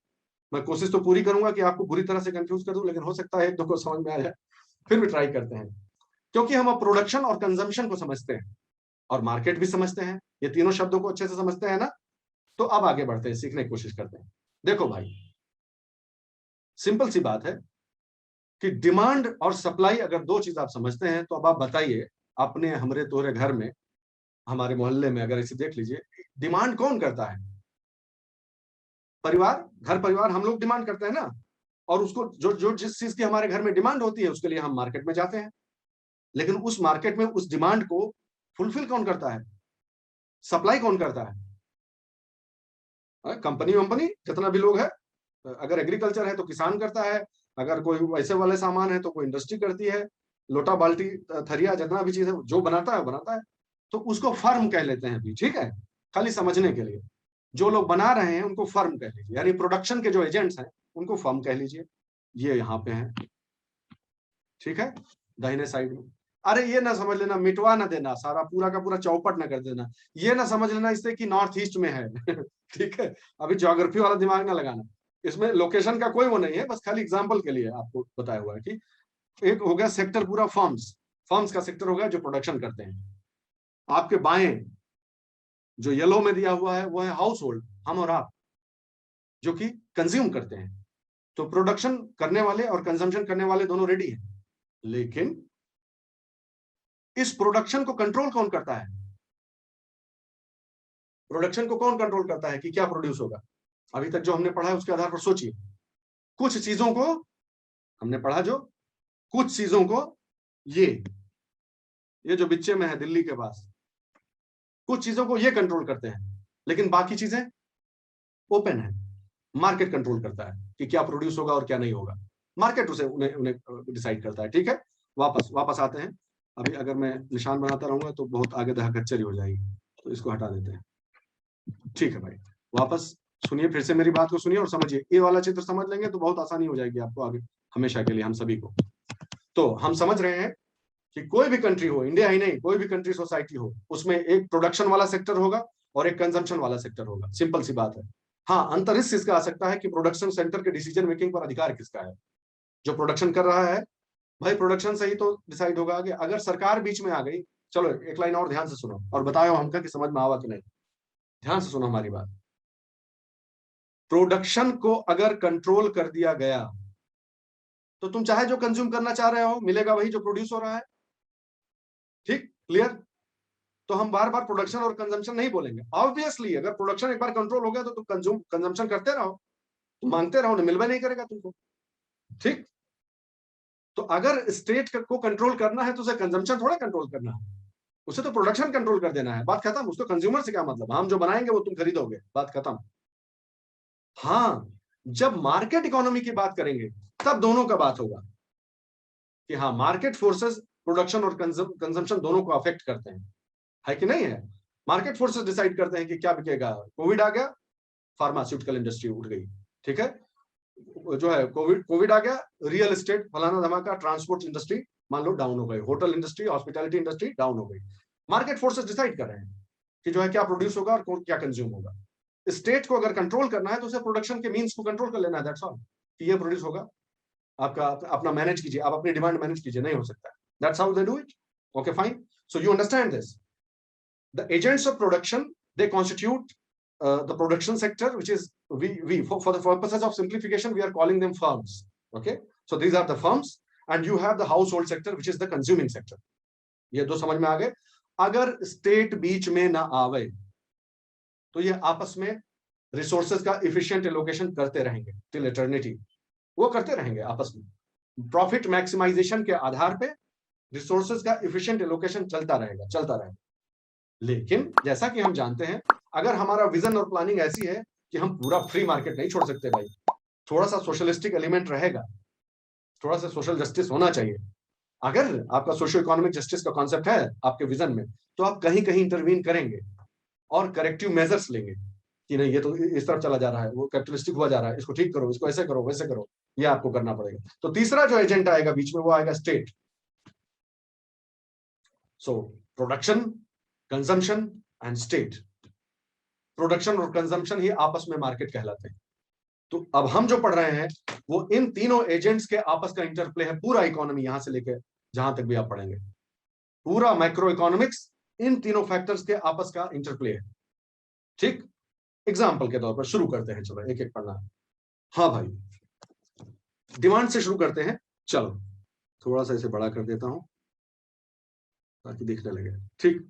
मैं कोशिश तो पूरी करूंगा कि आपको बुरी तरह से कंफ्यूज कर दूं, लेकिन हो सकता है एक दो को समझ में आ जाए, फिर भी ट्राई करते हैं, क्योंकि हम अब प्रोडक्शन और कंजम्पशन को समझते हैं और मार्केट भी समझते हैं, ये तीनों शब्दों को अच्छे से समझते हैं ना। तो अब आगे बढ़ते हैं, सीखने की कोशिश करते हैं। देखो भाई, सिंपल सी बात है कि डिमांड और सप्लाई अगर दो चीज आप समझते हैं, तो अब आप बताइए अपने हमरे तोरे घर में, हमारे मोहल्ले में अगर इसे देख लीजिए, डिमांड कौन करता है? परिवार, घर परिवार, हम लोग डिमांड करते हैं ना, और उसको जो जो जिस चीज की हमारे घर में डिमांड होती है उसके लिए हम मार्केट में जाते हैं, लेकिन उस मार्केट में उस डिमांड को फुलफिल कौन करता है? सप्लाई कौन करता है? कंपनी वंपनी जितना भी लोग है। अगर एग्रीकल्चर है तो किसान करता है, अगर कोई वैसे वाले सामान है तो कोई इंडस्ट्री करती है, लोटा बाल्टी थरिया जितना भी चीज है जो बनाता है बनाता है। तो उसको फर्म कह लेते हैं अभी, ठीक है, खाली समझने के लिए। जो लोग बना रहे हैं उनको फर्म कह लीजिए, यानी प्रोडक्शन के जो एजेंट्स हैं उनको फर्म कह लीजिए। ये यहाँ पे है, ठीक है, दाहिने साइड में। अरे ये ना समझ लेना, मिटवा ना देना, सारा पूरा का पूरा चौपट ना कर देना। ये ना समझ लेना इससे कि नॉर्थ ईस्ट में है ठीक है, अभी ज्योग्राफी वाला दिमाग ना लगाना। इसमें लोकेशन का कोई वो नहीं है, बस खाली एग्जाम्पल के लिए आपको बताया हुआ है कि एक हो गया सेक्टर पूरा फर्म्स, फर्म्स का सेक्टर हो गया जो प्रोडक्शन करते हैं। आपके बाएं जो येलो में दिया हुआ है वो है हाउस होल्ड, हम और आप, जो कि कंज्यूम करते हैं। तो प्रोडक्शन करने वाले और कंजम्पशन करने वाले दोनों रेडी हैं, लेकिन इस प्रोडक्शन को कंट्रोल कौन करता है? प्रोडक्शन को कौन कंट्रोल करता है कि क्या प्रोड्यूस होगा? अभी तक जो हमने पढ़ा है उसके आधार पर सोचिए। कुछ चीजों को हमने पढ़ा, जो कुछ चीजों को ये जो बिच्चे में है दिल्ली के पास, कुछ चीजों को ये कंट्रोल करते हैं, लेकिन बाकी चीजें ओपन है। मार्केट कंट्रोल करता है कि क्या प्रोड्यूस होगा और क्या नहीं होगा। मार्केट उसे उन्हें उन्हें डिसाइड करता है, ठीक है। वापस आते हैं। अभी अगर मैं निशान बनाता रहूंगा तो बहुत आगे दहकच्चरी हो जाएगी, तो इसको हटा देते हैं, ठीक है भाई। वापस सुनिए, फिर से मेरी बात को सुनिए और समझिए। ये वाला चित्र समझ लेंगे तो बहुत आसानी हो जाएगी आपको आगे, हमेशा के लिए, हम सभी को। तो हम समझ रहे हैं कि कोई भी कंट्री हो, इंडिया ही नहीं, कोई भी कंट्री सोसाइटी हो, उसमें एक प्रोडक्शन वाला सेक्टर होगा और एक कंजम्पशन वाला सेक्टर होगा। सिंपल सी बात है। हाँ, अंतर इस चीज का आ सकता है कि प्रोडक्शन सेंटर के डिसीजन मेकिंग पर अधिकार किसका है। जो प्रोडक्शन कर रहा है, भाई प्रोडक्शन से ही तो डिसाइड होगा आगे। अगर सरकार बीच में आ गई, चलो एक लाइन और ध्यान से सुनो और बताओ हमका कि समझ में आवा कि नहीं। ध्यान से सुनो हमारी बात। प्रोडक्शन को अगर कंट्रोल कर दिया गया तो तुम चाहे जो कंज्यूम करना चाह रहे हो मिलेगा वही जो प्रोड्यूस हो रहा है। ठीक, क्लियर। तो हम बार बार प्रोडक्शन और कंजम्पशन नहीं बोलेंगे। ऑब्वियसली अगर प्रोडक्शन एक बार कंट्रोल हो गया तो तुम कंजम्पशन करते रहो, तुम मांगते रहो, मिलवा नहीं करेगा तुमको। ठीक, तो अगर स्टेट को कंट्रोल करना है तो उसे कंजम्पशन थोड़ा कंट्रोल करना है, उसे तो प्रोडक्शन कंट्रोल कर देना है। बात खत्म। उसको कंज्यूमर से क्या मतलब, हम जो बनाएंगे वो तुम खरीदोगे, बात खत्म। हाँ, जब मार्केट इकोनॉमी की बात करेंगे तब दोनों का बात होगा कि हाँ, मार्केट फोर्सेस प्रोडक्शन और कंजम्पशन दोनों को अफेक्ट करते हैं, है कि नहीं है। मार्केट फोर्सेस डिसाइड करते हैं कि क्या बिकेगा। कोविड आ गया, फार्मास्यूटिकल इंडस्ट्री उठ गई, ठीक है। जो है कोविड आ गया, रियल एस्टेट फलाना धमाका, ट्रांसपोर्ट इंडस्ट्री मान लो डाउन हो गई, hotel industry, hospitality industry down हो गई। मार्केट फोर्सेस डिसाइड कर रहे हैं कि जो है क्या प्रोड्यूस होगा और क्या कंज्यूम होगा। स्टेट को अगर कंट्रोल करना है तो उसे प्रोडक्शन के मींस को कंट्रोल कर लेना है, दैट्स ऑल। कि ये प्रोड्यूस होगा, आपका अपना मैनेज कीजिए, आप अपनी डिमांड मैनेज कीजिए, नहीं हो सकता। That's how they do it. Okay fine, so you understand this. The agents of production, they constitute the production sector, which is we for the purposes of simplification we are calling them firms. Okay, so these are the firms, and you have the household sector, which is the consuming sector. ये दो समझ में आ गए। अगर state बीच में ना आवे तो ये आपस में रिसोर्सेज का इफिशिएंट एलोकेशन करते रहेंगे टिल एटर्निटी। वो करते रहेंगे आपस में, प्रॉफिट मैक्सिमाइजेशन के आधार पे रिसोर्सेज का इफिशिएंट एलोकेशन चलता रहेगा। लेकिन जैसा कि हम जानते हैं, अगर हमारा विजन और प्लानिंग ऐसी है कि हम पूरा फ्री मार्केट नहीं छोड़ सकते भाई, थोड़ा सा सोशलिस्टिक एलिमेंट रहेगा, थोड़ा सा सोशल जस्टिस होना चाहिए। अगर आपका सोशो इकोनॉमिक जस्टिस का कॉन्सेप्ट है आपके विजन में, तो आप कहीं कहीं इंटरवीन करेंगे और करेक्टिव मेजर्स लेंगे कि नहीं, ये तो इस तरफ चला जा रहा है, वो कैपिटलिस्टिक हुआ जा रहा है, इसको ठीक करो, इसको ऐसे करो, वैसे करो, ये आपको करना पड़ेगा। तो तीसरा जो एजेंट आएगा बीच में वो आएगा state. So production, consumption and state. Production और कंजम्पशन ही आपस में मार्केट कहलाते हैं। तो अब हम जो पढ़ रहे हैं वो इन तीनों एजेंट्स के आपस का इंटरप्ले है। पूरा इकोनॉमी यहां से लेकर जहां तक भी आप पढ़ेंगे, पूरा माइक्रो इकोनॉमिक्स इन तीनों फैक्टर्स के आपस का इंटरप्ले है। ठीक, एग्जाम्पल के तौर पर शुरू करते हैं, चलो एक एक पढ़ना। हाँ भाई, डिमांड से शुरू करते हैं। चलो थोड़ा सा इसे बड़ा कर देता हूं ताकि दिखने लगे। ठीक,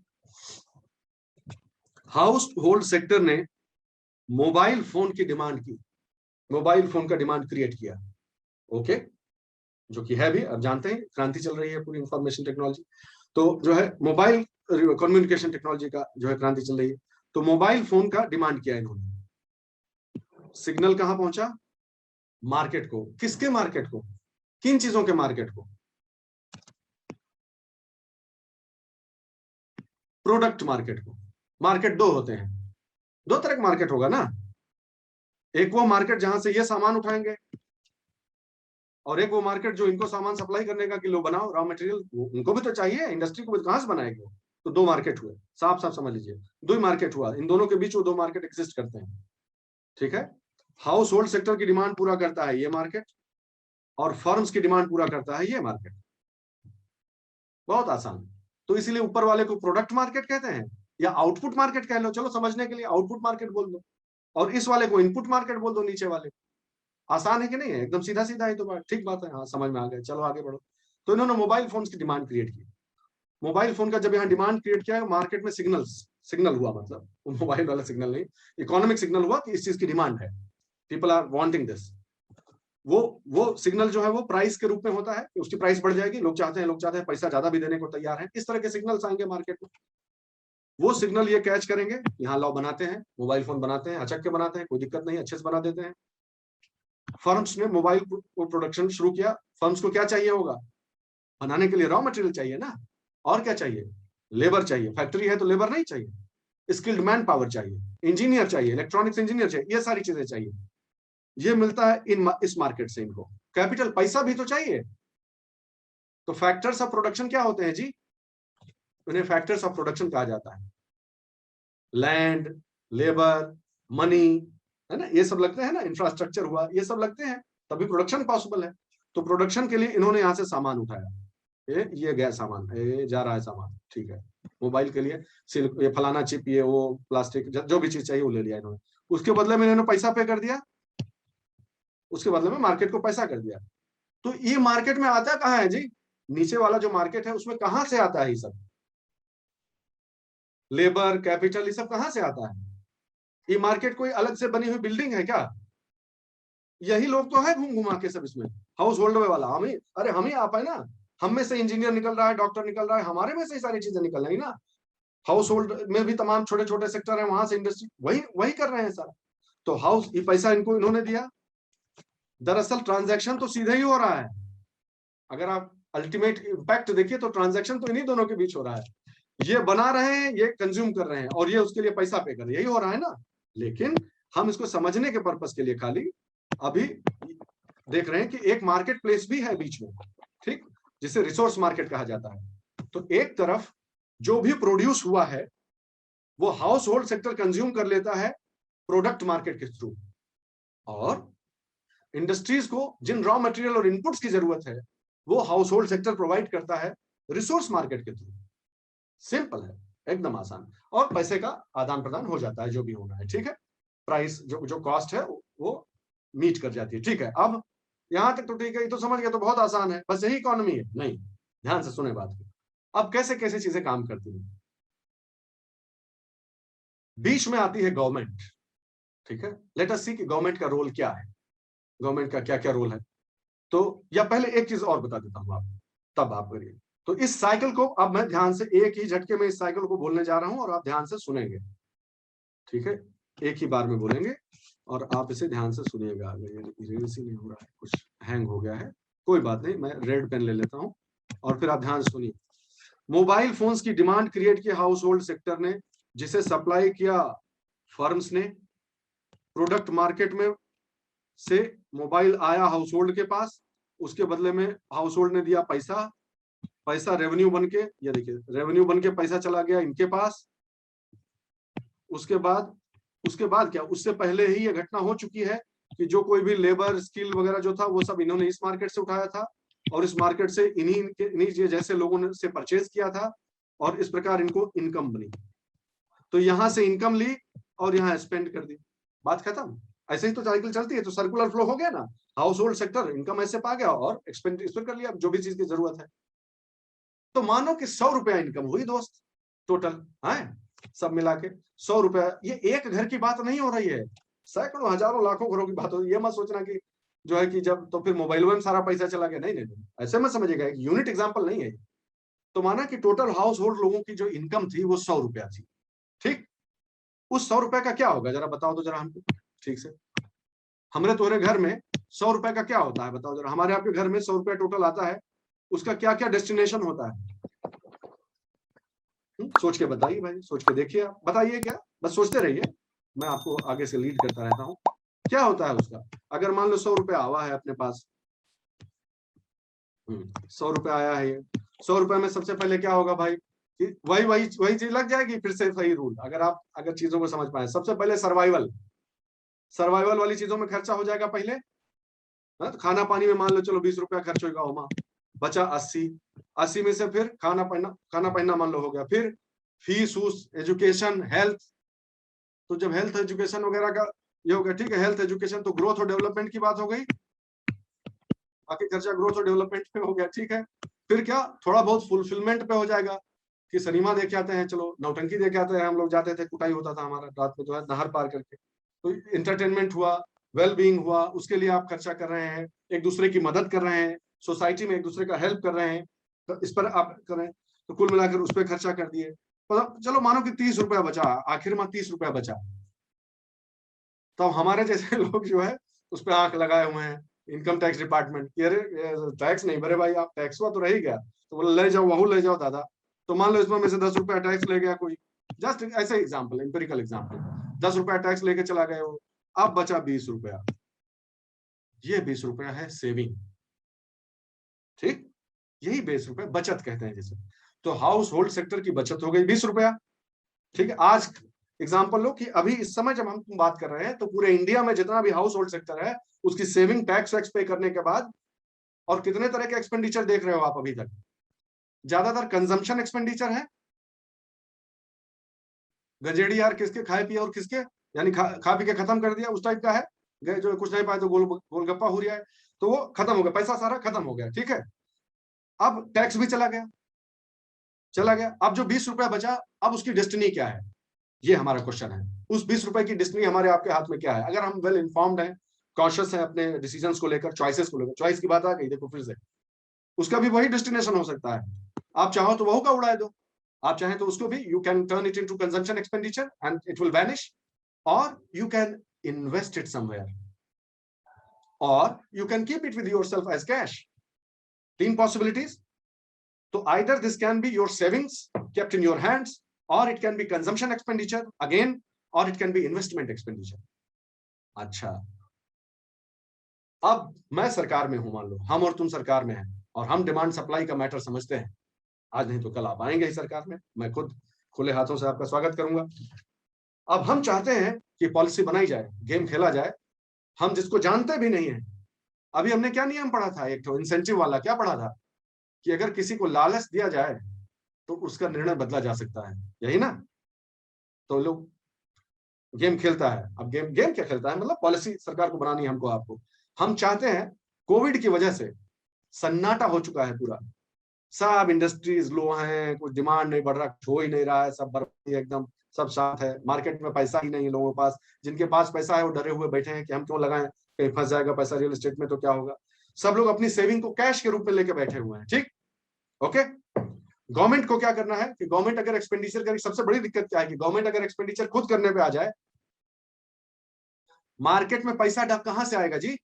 हाउस होल्ड सेक्टर ने मोबाइल फोन की डिमांड की, मोबाइल फोन का डिमांड क्रिएट किया। ओके, जो कि है भी, अब जानते हैं क्रांति चल रही है पूरी इंफॉर्मेशन टेक्नोलॉजी। तो जो है मोबाइल कम्युनिकेशन टेक्नोलॉजी का जो है क्रांति चल रही है। तो मोबाइल फोन का डिमांड किया इन्होंने। सिग्नल कहां पहुंचा? मार्केट को। किसके मार्केट को? किन चीजों के मार्केट को? प्रोडक्ट मार्केट को। मार्केट दो होते हैं, दो तरह का मार्केट होगा ना। एक वो मार्केट जहां से ये सामान उठाएंगे, और एक वो मार्केट जो इनको सामान सप्लाई करने का कि लो बनाओ रॉ मटेरियल, उनको भी तो चाहिए, इंडस्ट्री को भी कहां से बनाएंगे वो। तो दो मार्केट हुए, साफ साफ समझ लीजिए, दो ही मार्केट हुआ। इन दोनों के बीच वो दो मार्केट एग्जिस्ट करते हैं, ठीक है। हाउस होल्ड सेक्टर की डिमांड पूरा करता है ये मार्केट, और फर्म्स की डिमांड पूरा करता है ये मार्केट। बहुत आसान। तो इसीलिए ऊपर वाले को प्रोडक्ट मार्केट कहते हैं, या आउटपुट मार्केट कह लो, चलो समझने के लिए आउटपुट मार्केट बोल दो, और इस वाले को इनपुट मार्केट बोल दो, नीचे वाले। आसान है कि नहीं है? एकदम सीधा सीधा ही तो बात, ठीक बात है, हाँ समझ में आ गया, चलो आगे बढ़ो। तो इन्होंने मोबाइल फोन की डिमांड क्रिएट की। मोबाइल फोन का जब यहाँ डिमांड क्रिएट किया है, मार्केट में सिग्नल हुआ, मतलब मोबाइल वाला सिग्नल नहीं, इकोनॉमिक सिग्नल हुआ कि इस चीज की डिमांड है, पीपल आर वांटिंग दिस। वो सिग्नल जो है वो प्राइस के रूप में होता है कि उसकी प्राइस बढ़ जाएगी, लोग चाहते हैं पैसा ज्यादा भी देने को तैयार है, इस तरह के सिग्नल्स आएंगे मार्केट में। वो सिग्नल ये कैच करेंगे, यहाँ लॉ बनाते हैं, मोबाइल फोन बनाते हैं, अचक के बनाते हैं, कोई दिक्कत नहीं, अच्छे से बना देते हैं। फर्म्स ने मोबाइल प्रोडक्शन शुरू किया। फर्म्स को क्या चाहिए होगा? बनाने के लिए रॉ मटेरियल चाहिए ना, और क्या चाहिए? लेबर चाहिए। फैक्ट्री है तो लेबर नहीं चाहिए, स्किल्ड मैन पावर चाहिए, इंजीनियर चाहिए, इलेक्ट्रॉनिक्स इंजीनियर चाहिए, ये सारी चीजें चाहिए। ये मिलता है इस मार्केट से इनको। कैपिटल, पैसा भी तो चाहिए। तो फैक्टर्स ऑफ प्रोडक्शन क्या होते हैं जी? उन्हें फैक्टर्स ऑफ प्रोडक्शन कहा जाता है। लैंड, लेबर, मनी, है ना, ये सब लगते हैं ना, इंफ्रास्ट्रक्चर हुआ, ये सब लगते हैं, तभी प्रोडक्शन पॉसिबल है। तो प्रोडक्शन के लिए इन्होंने यहां से सामान उठाया, ये गया सामान, ये जा रहा है सामान, ठीक है। मोबाइल के लिए सिल्क, ये फलाना चिप, ये वो प्लास्टिक, जो भी चीज चाहिए वो ले लिया इन्होंने। उसके बदले में इन्होंने पैसा पे कर दिया, उसके बदले में मार्केट को पैसा कर दिया। तो ये मार्केट में आता कहाँ है जी? नीचे वाला जो मार्केट है उसमें कहां से आता है ये सब? लेबर, कैपिटल, ये सब कहां से आता है? ये मार्केट कोई अलग से बनी हुई बिल्डिंग है क्या? यही लोग तो है घूम घुमा के सब इसमें, हाउस होल्ड वाला हम ही। अरे हम ही आप है ना, हम में से इंजीनियर निकल रहा है, डॉक्टर निकल रहा है, हमारे में से ही सारी चीजें निकल रही ना। हाउस होल्ड में भी तमाम छोटे छोटे सेक्टर है, वहां से इंडस्ट्री, वही वही कर रहे हैं सारा। तो हाउस, ये पैसा इनको इन्होंने दिया। दरअसल ट्रांजैक्शन तो सीधे ही हो रहा है। अगर आप अल्टीमेट इंपैक्ट देखिए तो ट्रांजैक्शन तो इन्हीं दोनों के बीच हो रहा है। ये बना रहे हैं, ये कंज्यूम कर रहे हैं, और ये उसके लिए पैसा पे कर रहे हैं, यही हो रहा है ना। लेकिन हम इसको समझने के पर्पस के लिए खाली अभी देख रहे हैं कि एक मार्केट प्लेस भी है बीच में, ठीक, जिसे रिसोर्स मार्केट कहा जाता है। तो एक तरफ जो भी प्रोड्यूस हुआ है वो हाउस होल्ड सेक्टर कंज्यूम कर लेता है प्रोडक्ट मार्केट के थ्रू, और इंडस्ट्रीज को जिन रॉ मटेरियल और इनपुट्स की जरूरत है वो हाउस होल्ड सेक्टर प्रोवाइड करता है रिसोर्स मार्केट के थ्रू। सिंपल है, एकदम आसान, और पैसे का आदान प्रदान हो जाता है जो भी होना है, ठीक है। प्राइस जो जो कॉस्ट है वो मीट कर जाती है, ठीक है। अब यहां तक तो ठीक है, ये तो समझ गए, तो बहुत आसान है, बस यही इकोनॉमी है? नहीं, ध्यान से सुने बात को। अब कैसे कैसे चीजें काम करती हैं? बीच में आती है गवर्नमेंट, ठीक है। लेट अस सी कि गवर्नमेंट का रोल क्या है, गवर्नमेंट का क्या क्या रोल है। तो या पहले एक चीज और बता देता हूं आप, तब आप करिए। तो इस साइकिल को अब मैं ध्यान से एक ही झटके में इस साइकिल को बोलने जा रहा हूं, और आप ध्यान से सुनेंगे, ठीक है। एक ही बार में बोलेंगे और आप इसे ध्यान से सुनिएगा। इरेज ही नहीं हो रहा है, कुछ हैंग हो गया है, कोई बात नहीं, मैं रेड पेन ले लेता हूं और फिर आप ध्यान से सुनिए। मोबाइल फोन्स की डिमांड क्रिएट की हाउस होल्ड सेक्टर ने, जिसे सप्लाई किया फर्म्स ने। प्रोडक्ट मार्केट में से मोबाइल आया हाउस होल्ड के पास, उसके बदले में हाउस होल्ड ने दिया पैसा, पैसा रेवेन्यू बन के, ये देखिए रेवेन्यू बन के पैसा चला गया इनके पास। उसके बाद क्या, उससे पहले ही ये घटना हो चुकी है कि जो कोई भी लेबर, स्किल वगैरह जो था वो सब इन्होंने इस मार्केट से उठाया था, और इस मार्केट से इन्हीं जैसे लोगों ने से परचेज किया था, और इस प्रकार इनको इनकम बनी। तो यहां से इनकम ली और यहाँ स्पेंड कर दी, बात खत्म। ऐसे ही तो साइकिल चलती है, तो सर्कुलर फ्लो हो गया ना। हाउस होल्ड सेक्टर इनकम ऐसे पा गया और एक्सपेंड कर लिया जो भी चीज की जरूरत है। तो मानो कि 100 रुपया इनकम हुई दोस्त, टोटल है सब मिला के 100 रुपया। ये एक घर की बात नहीं हो रही है, सैकड़ों हजारों लाखों घरों की बात हो रही है। ये मत सोचना कि जो है कि जब तो फिर मोबाइल में सारा पैसा चला गया, नहीं नहीं नहीं, ऐसे मत समझिएगा, एक यूनिट एग्जांपल नहीं है। तो माना कि टोटल हाउस होल्ड लोगों की जो इनकम थी वो 100 रुपया थी, ठीक। उस 100 रुपए का क्या होगा जरा बताओ तो जरा हमको ठीक से। हमारे तुम्हारे घर में 100 रुपए का क्या होता है बताओ जरा। हमारे आपके घर में 100 रुपया टोटल आता है, उसका क्या क्या डेस्टिनेशन होता है? सोच के बताइए भाई, सोच के देखिए, आप बताइए क्या, बस सोचते रहिए, मैं आपको आगे से लीड करता रहता हूँ। क्या होता है उसका? अगर मान लो 100 रुपया आवा है अपने पास, 100 रुपया आया है, ये 100 रुपए में सबसे पहले क्या होगा भाई कि वही वही वही चीज लग जाएगी फिर से सही रूल। अगर आप अगर चीजों को समझ पाए, सबसे पहले सर्वाइवल, सर्वाइवल वाली चीजों में खर्चा हो जाएगा पहले। हाँ, तो खाना पानी में मान लो चलो 20 रुपया खर्च होगा, होमा बचा 80। 80 में से फिर खाना पहनना मान लो हो गया, फिर फीस उस एजुकेशन हेल्थ। तो जब हेल्थ एजुकेशन वगैरह का ये हो गया, ठीक है, हेल्थ एजुकेशन तो ग्रोथ और डेवलपमेंट की बात हो गई, बाकी खर्चा ग्रोथ और डेवलपमेंट पे हो गया, ठीक है। फिर क्या थोड़ा बहुत फुलफिलमेंट पे हो जाएगा कि सिनेमा देख आते हैं, चलो नौटंकी देख आते हैं, हम लोग जाते थे, कुटाई होता था हमारा रात में जो है नहर पार करके, तो इंटरटेनमेंट हुआ, वेल बीइंग हुआ, उसके लिए आप खर्चा कर रहे हैं, एक दूसरे की मदद कर रहे हैं, सोसाइटी में एक दूसरे का हेल्प कर रहे हैं, तो इस पर आप करें, तो कुल मिलाकर उस पर खर्चा कर दिए। मतलब चलो मानो कि 30 रुपया बचा, आखिर में 30 रुपया बचा, तो हमारे जैसे लोग जो है उस पर आंख लगाए हुए हैं, इनकम टैक्स डिपार्टमेंट की, अरे टैक्स नहीं भरे भाई आप, टैक्स हुआ तो रह ही गया, तो बोले ले जाओ वहू ले जाओ दादा। तो मान लो इसमें में से 10 रुपया टैक्स ले गया कोई, जस्ट ऐसे एग्जाम्पल, इंपेरिकल एग्जाम्पल, 10 रुपया टैक्स लेके चला गया वो, अब बचा 20 रुपया, ये 20 रुपया है सेविंग, ठीक, यही 20 रुपया बचत कहते हैं जिसे। तो हाउस होल्ड सेक्टर की बचत हो गई 20 रुपया, ठीक है। आज एग्जाम्पल लो कि अभी इस समय जब हम बात कर रहे हैं तो पूरे इंडिया में जितना भी हाउस होल्ड सेक्टर है उसकी सेविंग टैक्स वैक्स पे करने के बाद, और कितने तरह के एक्सपेंडिचर देख रहे हो आप अभी तक? ज्यादातर कंजम्पशन एक्सपेंडिचर है, गजेड़ी यार किसके खाए पिए और किसके, यानी खा पी के खत्म कर दिया उस टाइप का है, गए जो कुछ नहीं पाए तो गोलगप्पा हो रहा है, तो वो खत्म हो गया, पैसा सारा खत्म हो गया, ठीक है। अब टैक्स भी चला गया, चला गया, अब जो 20 रुपया बचा, अब उसकी डेस्टिनी क्या है, ये हमारा क्वेश्चन है। उस 20 रुपए की डेस्टिनी हमारे आपके हाथ में क्या है? अगर हम वेल इन्फॉर्म्ड हैं, कॉन्शियस है अपने डिसीजंस को लेकर, चॉइसेस को लेकर, चॉइस की बात आ गई देखो फिर से, उसका भी वही डेस्टिनेशन हो सकता है। आप चाहो तो वहू का उड़ाए दो, आप चाहें तो उसको भी you can turn it into consumption expenditure and it will vanish, और you can invest it somewhere, और you can keep it with yourself as cash. तीन पॉसिबिलिटीज। तो either this can be your savings kept in your hands, or it can be consumption expenditure again, or it can be investment expenditure. अच्छा, अब मैं सरकार में हूं, मान लो हम और तुम सरकार में हैं, और हम डिमांड सप्लाई का मैटर समझते हैं, आज नहीं तो कल आप आएंगे ही सरकार में, मैं खुद खुले हाथों से आपका स्वागत करूंगा। अब हम चाहते हैं कि पॉलिसी बनाई जाए, गेम खेला जाए, हम जिसको जानते भी नहीं है। अभी हमने क्या नियम पढ़ा था, एक तो इंसेंटिव वाला, क्या पढ़ा था कि अगर किसी को लालच दिया जाए तो उसका निर्णय बदला जा सकता है, यही ना। तो लोग गेम खेलता है, अब गेम गेम क्या खेलता है, मतलब पॉलिसी सरकार को बनानी है हमको आपको। हम चाहते हैं, कोविड की वजह से सन्नाटा हो चुका है पूरा, सब इंडस्ट्रीज लो हैं, कुछ डिमांड नहीं बढ़ रहा, कुछ हो ही नहीं रहा है, सब बर्बादी एकदम, सब साथ है, मार्केट में पैसा ही नहीं है लोगों के पास, जिनके पास पैसा है वो डरे हुए बैठे हैं कि हम क्यों लगाएं, कहीं फंस जाएगा पैसा रियल एस्टेट में तो क्या होगा। सब लोग अपनी सेविंग को कैश के रूप में लेके बैठे हुए हैं, ठीक, ओके। गवर्नमेंट को क्या करना है कि गवर्नमेंट अगर एक्सपेंडिचर करेगी, सबसे बड़ी दिक्कत क्या है कि गवर्नमेंट अगर एक्सपेंडिचर खुद करने पे आ जाए, मार्केट में पैसा कहां से आएगा जी?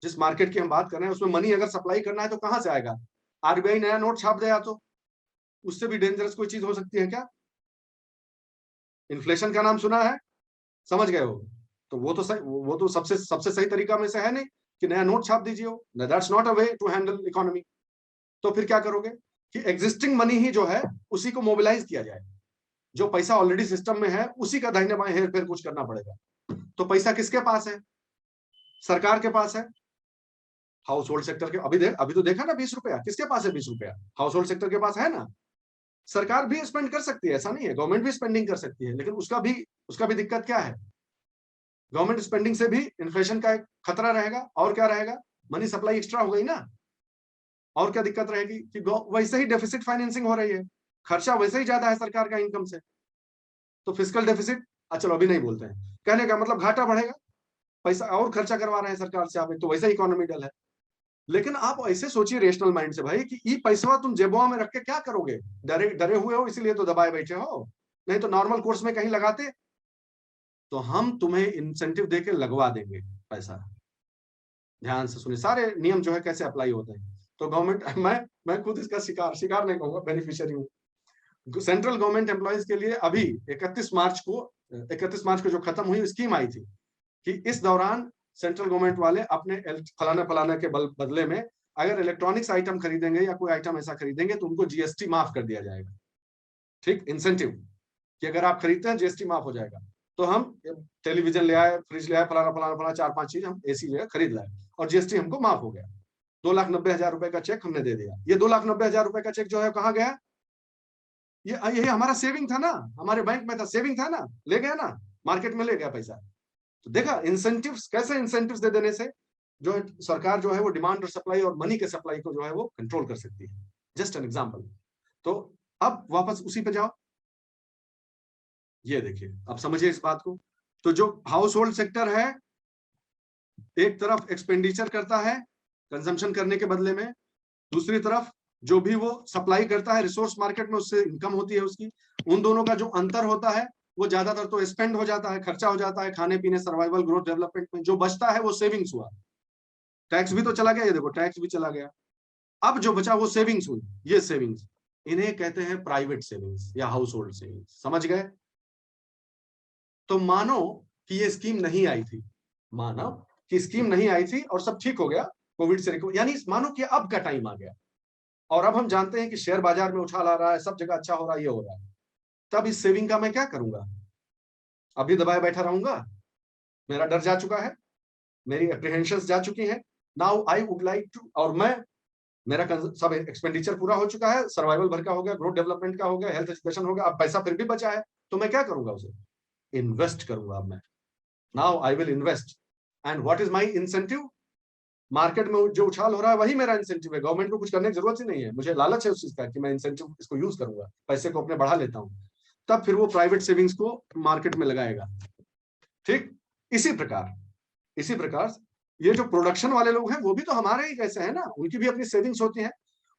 जिस मार्केट की हम बात कर रहे हैं उसमें मनी अगर सप्लाई करना है तो कहां से आएगा? आरबीआई नया नोट छाप दे, तो उससे भी डेंजरस कोई चीज हो सकती है क्या? इन्फ्लेशन का नाम सुना है, समझ गए हो? तो वो तो सबसे सबसे सही तरीका में से है नहीं कि नया नोट छाप दीजिए, हो that's not a way to handle economy. तो फिर क्या करोगे कि एग्जिस्टिंग मनी ही जो है उसी को मोबिलाइज किया जाए, जो पैसा ऑलरेडी सिस्टम में है उसी का दाहिने बाएं हेर फेर कुछ करना पड़ेगा। तो पैसा किसके पास है? सरकार के पास है। हाउस होल्ड सेक्टर के अभी तो देखा ना, 20 रुपया किसके पास है? 20 रुपया हाउस होल्ड सेक्टर के पास है ना। सरकार भी स्पेंड कर सकती है, ऐसा नहीं है, गवर्नमेंट भी स्पेंडिंग कर सकती है, लेकिन उसका भी दिक्कत क्या है? गवर्नमेंट स्पेंडिंग से भी इन्फ्लेशन का एक खतरा रहेगा, और क्या रहेगा, मनी सप्लाई एक्स्ट्रा हो गई ना, और क्या दिक्कत रहेगी कि वैसे ही डेफिसिट फाइनेंसिंग हो रही है, खर्चा वैसे ही ज्यादा है सरकार का इनकम से, तो फिजिकल डेफिसिट, चलो अभी नहीं बोलते हैं, कहने का मतलब घाटा बढ़ेगा, पैसा और खर्चा करवा रहे हैं सरकार से आप, एक तो वैसे ही इकोनॉमी डल है, लेकिन आप ऐसे सोचिए रेशनल माइंड से भाई कि ये पैसा तुम जेबुआ में रख के क्या करोगे? डरे डरे हुए हो इसीलिए तो दबाए बैठे हो, नहीं तो नॉर्मल कोर्स में कहीं लगाते। तो हम तुम्हें इंसेंटिव देके लगवा देंगे पैसा। ध्यान से सुनिए, सारे नियम जो है कैसे अप्लाई होते हैं। तो गवर्नमेंट मैं खुद इसका शिकार नहीं कहूंगा, बेनिफिशियरी हूँ। सेंट्रल गवर्नमेंट एम्प्लॉयज के लिए अभी 31 मार्च को जो खत्म हुई स्कीम आई थी कि इस दौरान सेंट्रल गवर्नमेंट वाले अपने फलाना फलाना के बदले में अगर इलेक्ट्रॉनिक्स आइटम खरीदेंगे या कोई आइटम ऐसा खरीदेंगे तो उनको जीएसटी माफ कर दिया जाएगा। ठीक, इंसेंटिव कि अगर आप खरीदते हैं जीएसटी माफ हो जाएगा। तो हम टेलीविजन ले आए, फ्रिज ले आए, फलाना फलाना फलाना 4-5 चीज हम एसी ले खरीद लाए और जीएसटी हमको माफ हो गया। 2,90,000 रुपए का चेक हमने दे दिया। ये 2,90,000 रुपए का चेक जो है कहाँ गया? ये हमारा सेविंग था ना, हमारे बैंक में था, सेविंग था ना, ले गया ना, मार्केट में ले गया पैसा। तो देखा इंसेंटिव्स कैसे, इंसेंटिव्स दे देने से जो है सरकार जो है वो डिमांड और सप्लाई और मनी के सप्लाई को जो है वो कंट्रोल कर सकती है। Just an example. तो अब वापस उसी पे जाओ, ये देखिए, अब समझिए इस बात को। तो जो हाउस होल्ड सेक्टर है एक तरफ एक्सपेंडिचर करता है कंजम्पशन करने के बदले में, दूसरी तरफ जो भी वो सप्लाई करता है रिसोर्स मार्केट में उससे इनकम होती है उसकी। उन दोनों का जो अंतर होता है वो ज्यादातर तो स्पेंड हो जाता है, खर्चा हो जाता है खाने पीने, सर्वाइवल, ग्रोथ, डेवलपमेंट में। जो बचता है वो सेविंग्स हुआ। टैक्स भी तो चला गया, ये देखो टैक्स भी चला गया। अब जो बचा वो सेविंग्स हुई। ये सेविंग्स इन्हें कहते हैं प्राइवेट सेविंग्स या हाउस होल्ड सेविंग्स। समझ गए? तो मानो कि ये स्कीम नहीं आई थी, मानो कि स्कीम नहीं आई थी और सब ठीक हो गया कोविड से रिकवर, यानी मानो कि अब का टाइम आ गया और अब हम जानते हैं कि शेयर बाजार में उछाल आ रहा है, सब जगह अच्छा हो रहा है, ये हो रहा है। तब इस सेविंग का मैं क्या करूंगा? अभी दबाए बैठा रहूंगा? मेरा डर जा चुका है, मेरी एप्रीहेंशंस जा चुकी हैं। Now I would like to, और मैं मेरा सब एक्सपेंडिचर पूरा हो चुका है, सर्वाइवल भर का हो गया, ग्रोथ डेवलपमेंट का हो गया, हेल्थ एजुकेशन हो गया, अब पैसा फिर भी बचा है, तो मैं क्या करूंगा? उसे इन्वेस्ट करूंगा। अब मैं now I will invest. And what is my incentive? Market में जो उछाल हो रहा है वही मेरा इंसेंटिव है। गवर्नमेंट को कुछ करने की जरूरत ही नहीं है, मुझे लालच है उस चीज का कि मैं इंसेंटिव इसको यूज करूंगा, पैसे को अपने बढ़ा लेता हूं। तब फिर वो प्राइवेट सेविंग्स को मार्केट में लगाएगा। ठीक, इसी प्रकार ये जो प्रोडक्शन वाले लोग हैं वो भी तो हमारे ही जैसे हैं ना, उनकी भी अपनी सेविंग्स होती हैं।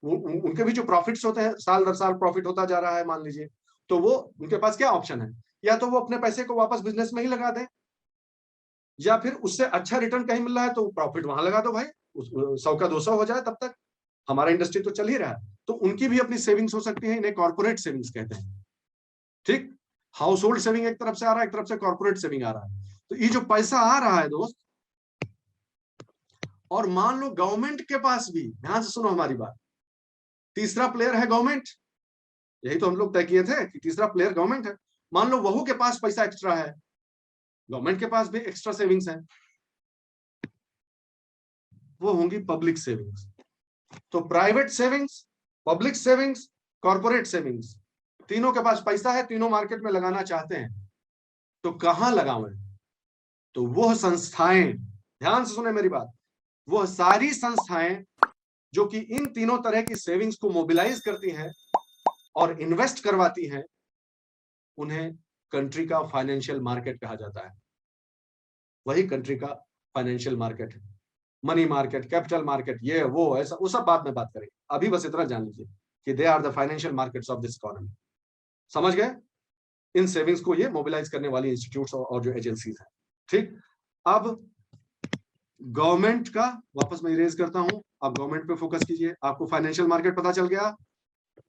उनके भी जो प्रॉफिट्स होते हैं, साल दर साल प्रॉफिट होता जा रहा है मान लीजिए, तो वो उनके पास क्या ऑप्शन है? या तो वो अपने पैसे को वापस बिजनेस में ही लगा दें, या फिर उससे अच्छा रिटर्न कहीं मिल रहा है तो प्रॉफिट वहां लगा दो भाई, 100 का 200 हो जाए, तब तक हमारा इंडस्ट्री तो चल ही रहा है। तो उनकी भी अपनी सेविंग्स हो सकती है, इन्हें कॉर्पोरेट सेविंग्स कहते हैं। ठीक, हाउस होल्ड सेविंग एक तरफ से आ रहा है, एक तरफ से कॉर्पोरेट सेविंग आ रहा है। तो ये जो पैसा आ रहा है दोस्त, और मान लो गवर्नमेंट के पास भी, ध्यान से सुनो हमारी बात, तीसरा प्लेयर है गवर्नमेंट। यही तो हम लोग तय किए थे कि तीसरा प्लेयर गवर्नमेंट है। मान लो वहू के पास पैसा एक्स्ट्रा है, गवर्नमेंट के पास भी एक्स्ट्रा सेविंग्स है, वो होंगी पब्लिक सेविंग्स। तो private savings, public savings, corporate savings, तीनों के पास पैसा है, तीनों मार्केट में लगाना चाहते हैं, तो कहां लगावें? तो वह संस्थाएं, ध्यान से सुने मेरी बात, वह सारी संस्थाएं जो कि इन तीनों तरह की सेविंग्स को मोबिलाइज करती हैं और इन्वेस्ट करवाती हैं, उन्हें कंट्री का फाइनेंशियल मार्केट कहा जाता है। वही कंट्री का फाइनेंशियल मार्केट है। मनी मार्केट, कैपिटल मार्केट, ये वो ऐसा वो सब बाद में बात करेंगे, अभी बस इतना जान लीजिए कि they are the financial markets of this economy. समझ गए? इन सेविंग्स को ये मोबिलाइज करने वाली इंस्टीट्यूट्स और जो एजेंसीज हैं। ठीक, अब गवर्नमेंट का वापस मैं इरेज करता हूं, अब गवर्नमेंट पे फोकस कीजिए। आपको फाइनेंशियल मार्केट पता चल गया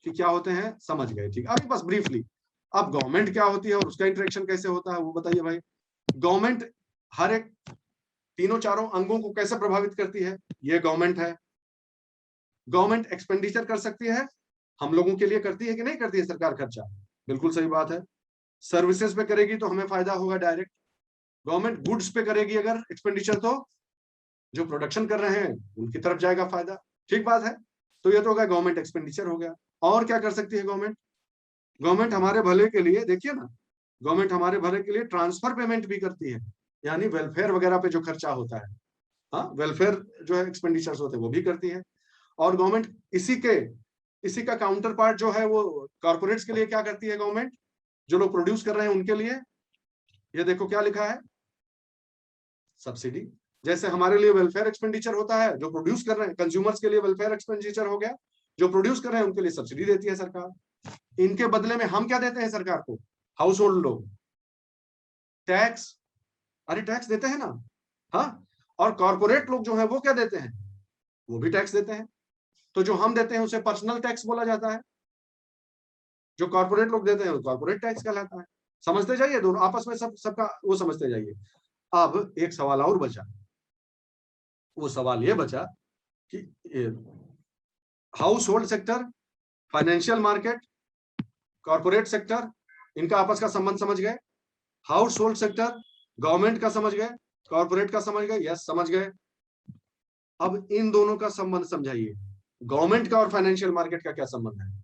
कि क्या होते हैं, समझ गए? ठीक, अभी बस ब्रीफली अब गवर्नमेंट क्या होती है और उसका इंटरेक्शन कैसे होता है वो बताइए भाई। गवर्नमेंट हर एक तीनों चारों अंगों को कैसे प्रभावित करती है? ये गवर्नमेंट है। गवर्नमेंट एक्सपेंडिचर कर सकती है, हम लोगों के लिए करती है कि नहीं करती है सरकार खर्चा? बिल्कुल सही बात है। सर्विसेज पे करेगी तो हमें फायदा होगा डायरेक्ट। गवर्नमेंट गुड्स पे करेगी अगर एक्सपेंडिचर, तो जो प्रोडक्शन कर रहे हैं उनकी तरफ जाएगा फायदा। ठीक बात है। तो ये तो होगा गवर्नमेंट एक्सपेंडिचर हो गया। और क्या कर सकती है गवर्नमेंट? गवर्नमेंट हमारे भले के लिए, देखिए ना, गवर्नमेंट हमारे भले के लिए ट्रांसफर पेमेंट भी करती है, यानी वेलफेयर वगैरह पे जो खर्चा होता है, हाँ, वेलफेयर जो है एक्सपेंडिचर्स होते हैं वो भी करती है। और गवर्नमेंट इसी का काउंटर पार्ट जो है वो कॉर्पोरेट्स के लिए क्या करती है गवर्नमेंट? जो लोग प्रोड्यूस कर रहे हैं उनके लिए, ये देखो क्या लिखा है, सब्सिडी। जैसे हमारे लिए वेलफेयर एक्सपेंडिचर होता है, जो प्रोड्यूस कर रहे हैं, कंज्यूमर्स के लिए वेलफेयर एक्सपेंडिचर हो गया, जो प्रोड्यूस कर रहे हैं उनके लिए सब्सिडी देती है सरकार। इनके बदले में हम क्या देते हैं सरकार को? हाउस होल्ड लोग टैक्स, अरे टैक्स देते हैं ना, हाँ। और कॉर्पोरेट लोग जो है वो क्या देते हैं? वो भी टैक्स देते हैं। तो जो हम देते हैं उसे पर्सनल टैक्स बोला जाता है, जो कॉर्पोरेट लोग देते हैं वो कॉर्पोरेट टैक्स कहलाता है। समझते जाइए, दोनों आपस में सबका वो समझते जाइए। अब एक सवाल और बचा, वो सवाल ये बचा कि house hold sector, financial market, corporate sector, इनका आपस का संबंध समझ गए? हाउस होल्ड सेक्टर गवर्नमेंट का समझ गए, कॉर्पोरेट का समझ गए? यस, समझ गए। अब इन दोनों का संबंध समझाइए, गवर्नमेंट का और फाइनेंशियल मार्केट का क्या संबंध है?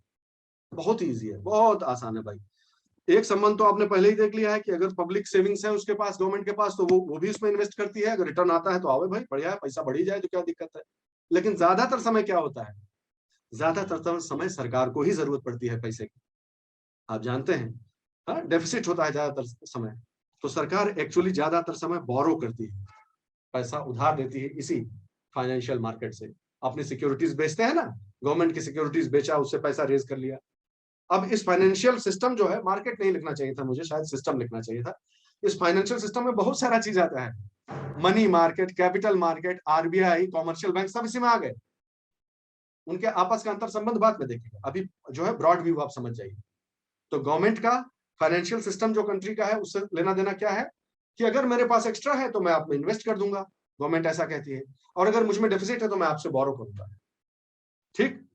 बहुत इजी है, बहुत आसान है भाई। एक संबंध तो आपने पहले ही देख लिया है कि अगर पब्लिक सेविंग्स है उसके पास, गवर्नमेंट के पास, तो वो भी उसमें इन्वेस्ट करती है। अगर रिटर्न आता है तो आवे भाई, बढ़िया है, पैसा बढ़ी जाए तो क्या दिक्कत है। लेकिन ज्यादातर समय क्या होता है? ज्यादातर समय सरकार को ही जरूरत पड़ती है पैसे की, आप जानते हैं। हाँ, डेफिसिट होता है ज्यादातर समय, तो सरकार एक्चुअली ज्यादातर समय बोरो करती है, पैसा उधार देती है इसी फाइनेंशियल मार्केट से। अपनी सिक्योरिटीज बेचते हैं ना, गवर्नमेंट की सिक्योरिटीज बेचा, उससे पैसा रेज कर लिया। अब इस फाइनेंशियल सिस्टम जो है, मार्केट नहीं लिखना चाहिए था मुझे, शायद सिस्टम लिखना चाहिए था। इस फाइनेंशियल सिस्टम में बहुत सारा चीज आता है, money market, capital market, RBI, commercial bank, सब इसी में आ गए। उनके आपस का अंतर संबंध बाद में देखेंगे, अभी जो है ब्रॉड व्यू आप समझ जाइए। तो गवर्नमेंट का फाइनेंशियल सिस्टम जो कंट्री का है, उससे लेना देना क्या है कि अगर मेरे पास एक्स्ट्रा है तो मैं आप में इन्वेस्ट कर दूंगा, गवर्नमेंट ऐसा कहती है, और अगर मुझ में डेफिसिट है तो मैं आपसे बोरो करूंगा। ठीक,